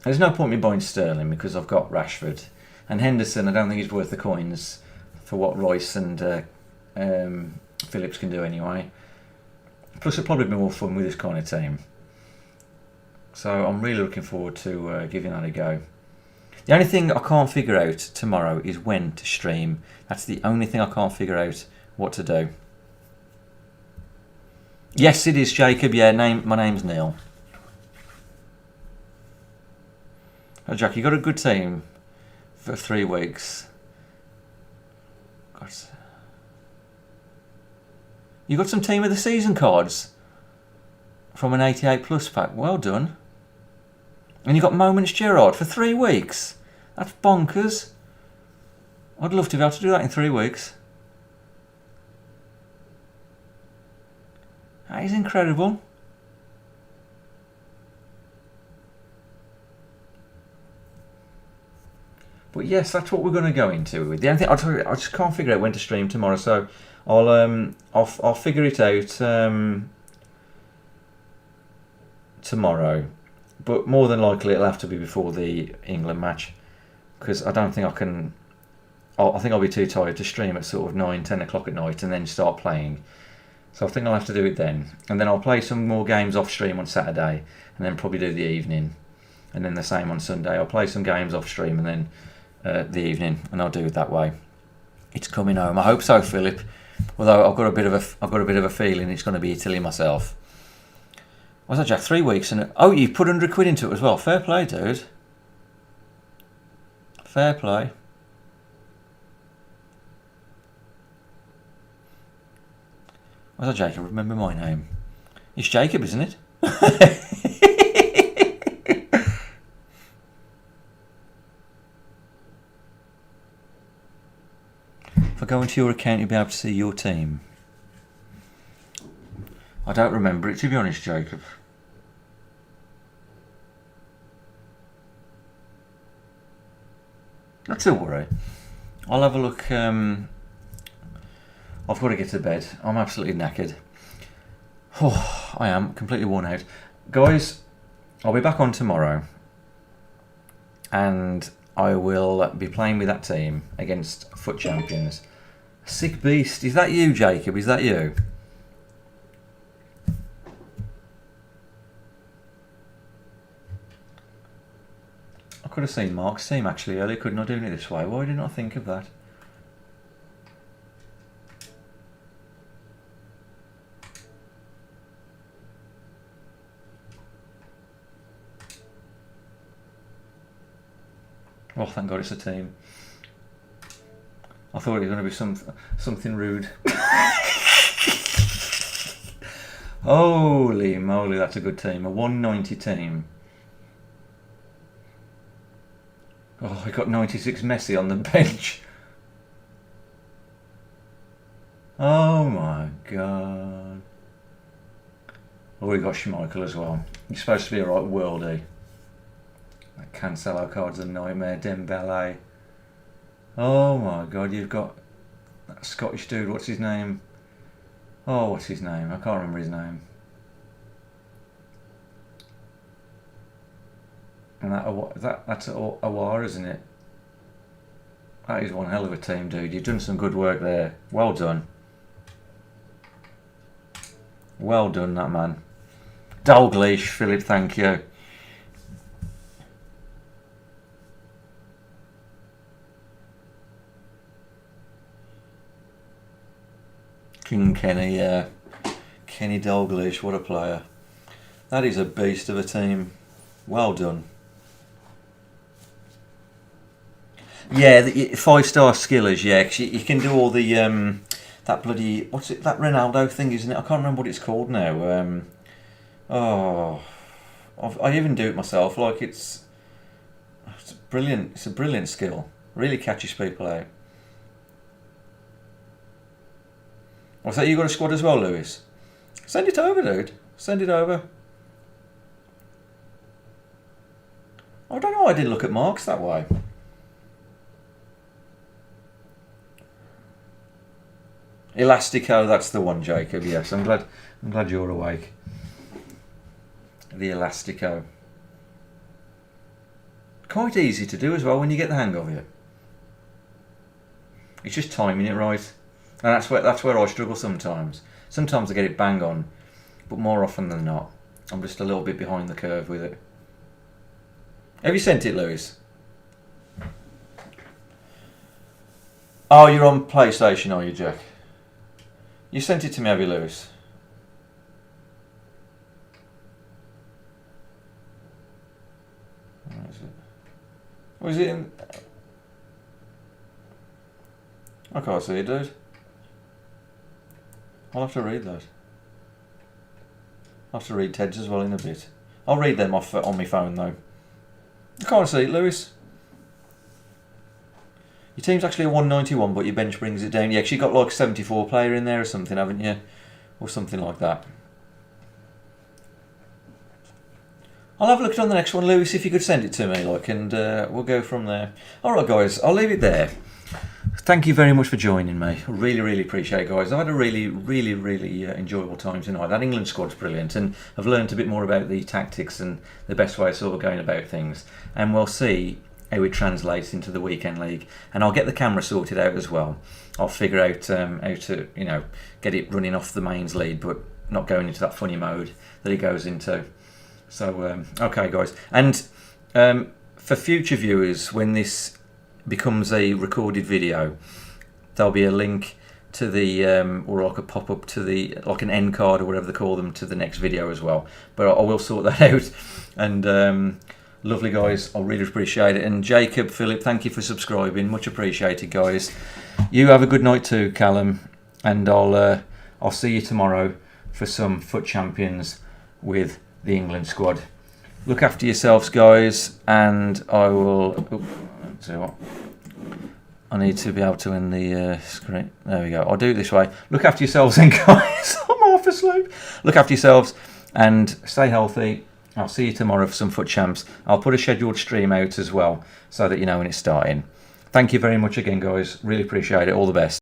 There's no point in me buying Sterling because I've got Rashford. And Henderson, I don't think he's worth the coins for what Royce and Phillips can do anyway. Plus it'll probably be more fun with this kind of team. So I'm really looking forward to giving that a go. The only thing I can't figure out tomorrow is when to stream. That's the only thing I can't figure out what to do. Yes, it is, Jacob. Yeah, my name's Neil. Oh, Jack, you got a good team for 3 weeks. God. You got some team of the season cards from an 88 plus pack. Well done. And you got Moments Gerrard for 3 weeks. That's bonkers. I'd love to be able to do that in 3 weeks. That is incredible. But yes, that's what we're going to go into. The only thing I just can't figure out when to stream tomorrow, so I'll figure it out tomorrow. But more than likely, it'll have to be before the England match, because I don't think I can. I think I'll be too tired to stream at sort of 9, 10 o'clock at night and then start playing. So I think I'll have to do it then, and then I'll play some more games off stream on Saturday, and then probably do the evening, and then the same on Sunday. I'll play some games off stream and then the evening, and I'll do it that way. It's coming home. I hope so, Philip. Although I've got a bit of a feeling it's going to be Italy myself. What's that, Jack? 3 weeks and oh, you put £100 into it as well. Fair play, dude. Fair play. What's that, Jacob? Remember my name. It's Jacob, isn't it? If I go into your account, you'll be able to see your team. I don't remember it, to be honest, Jacob. That's all right. I'll have a look. I've got to get to bed. I'm absolutely knackered. Oh, I am completely worn out. Guys, I'll be back on tomorrow. And I will be playing with that team against FUT Champions. Sick beast. Is that you, Jacob? Is that you? I could have seen Mark's team actually earlier, couldn't I, doing it this way? Why didn't I think of that? Oh, thank God it's a team. I thought it was going to be something rude. Holy moly, that's a good team. A 190 team. Oh, I got 96 Messi on the bench. Oh my God. Oh, we got Schmeichel as well. He's supposed to be a right worldie. That Cancelo card's a nightmare. Dembele. Oh my God, you've got that Scottish dude. What's his name? Oh, what's his name? I can't remember his name. And that's Awar, isn't it? That is one hell of a team, dude. You've done some good work there. Well done. Well done, that man. Dalglish, Philip, thank you. King Kenny, yeah. Kenny Dalglish, what a player. That is a beast of a team. Well done. Yeah, the 5-star skillers, yeah, 'cause you can do all the, that bloody, what's it, that Ronaldo thing, isn't it? I can't remember what it's called now. I even do it myself, like it's brilliant, it's a brilliant skill. Really catches people out. What's that, you got a squad as well, Lewis? Send it over, dude. Send it over. I don't know, I didn't look at Marks that way. Elastico, that's the one, Jacob. Yes, I'm glad you're awake. The Elastico. Quite easy to do as well when you get the hang of it. It's just timing it right. And that's where I struggle sometimes. Sometimes I get it bang on, but more often than not, I'm just a little bit behind the curve with it. Have you sent it, Lewis? Oh, you're on PlayStation, are you, Jack? You sent it to me, have you, Lewis? Where is it? Was it in... I can't see it, dude. I'll have to read that. I'll have to read Ted's as well in a bit. I'll read them off on my phone, though. I can't see it, Lewis. Your team's actually a 191, but your bench brings it down. Yeah, 'cause you got like 74 player in there or something, haven't you? Or something like that. I'll have a look on the next one, Lewis, if you could send it to me, like, and we'll go from there. Alright, guys, I'll leave it there. Thank you very much for joining me. Really, really appreciate it, guys. I've had a really, really, really enjoyable time tonight. That England squad's brilliant, and I've learned a bit more about the tactics and the best way of sort of going about things. And we'll see how it translates into the weekend league. And I'll get the camera sorted out as well. I'll figure out how to, you know, get it running off the mains lead, but not going into that funny mode that it goes into. So, okay, guys. And for future viewers, when this becomes a recorded video, there'll be a link to the or like a pop-up to the, like an end card or whatever they call them, to the next video as well. But I will sort that out. And lovely, guys, I really appreciate it. And Jacob, Philip, thank you for subscribing, much appreciated, guys. You have a good night too, Callum, and I'll see you tomorrow for some FUT Champions with the England squad. Look after yourselves, guys, and I will... Oh, let's see what... I need to be able to end the screen. There we go. I'll do it this way. Look after yourselves then, guys. I'm half asleep. Look after yourselves and stay healthy. I'll see you tomorrow for some FUT Champs. I'll put a scheduled stream out as well so that you know when it's starting. Thank you very much again, guys. Really appreciate it. All the best.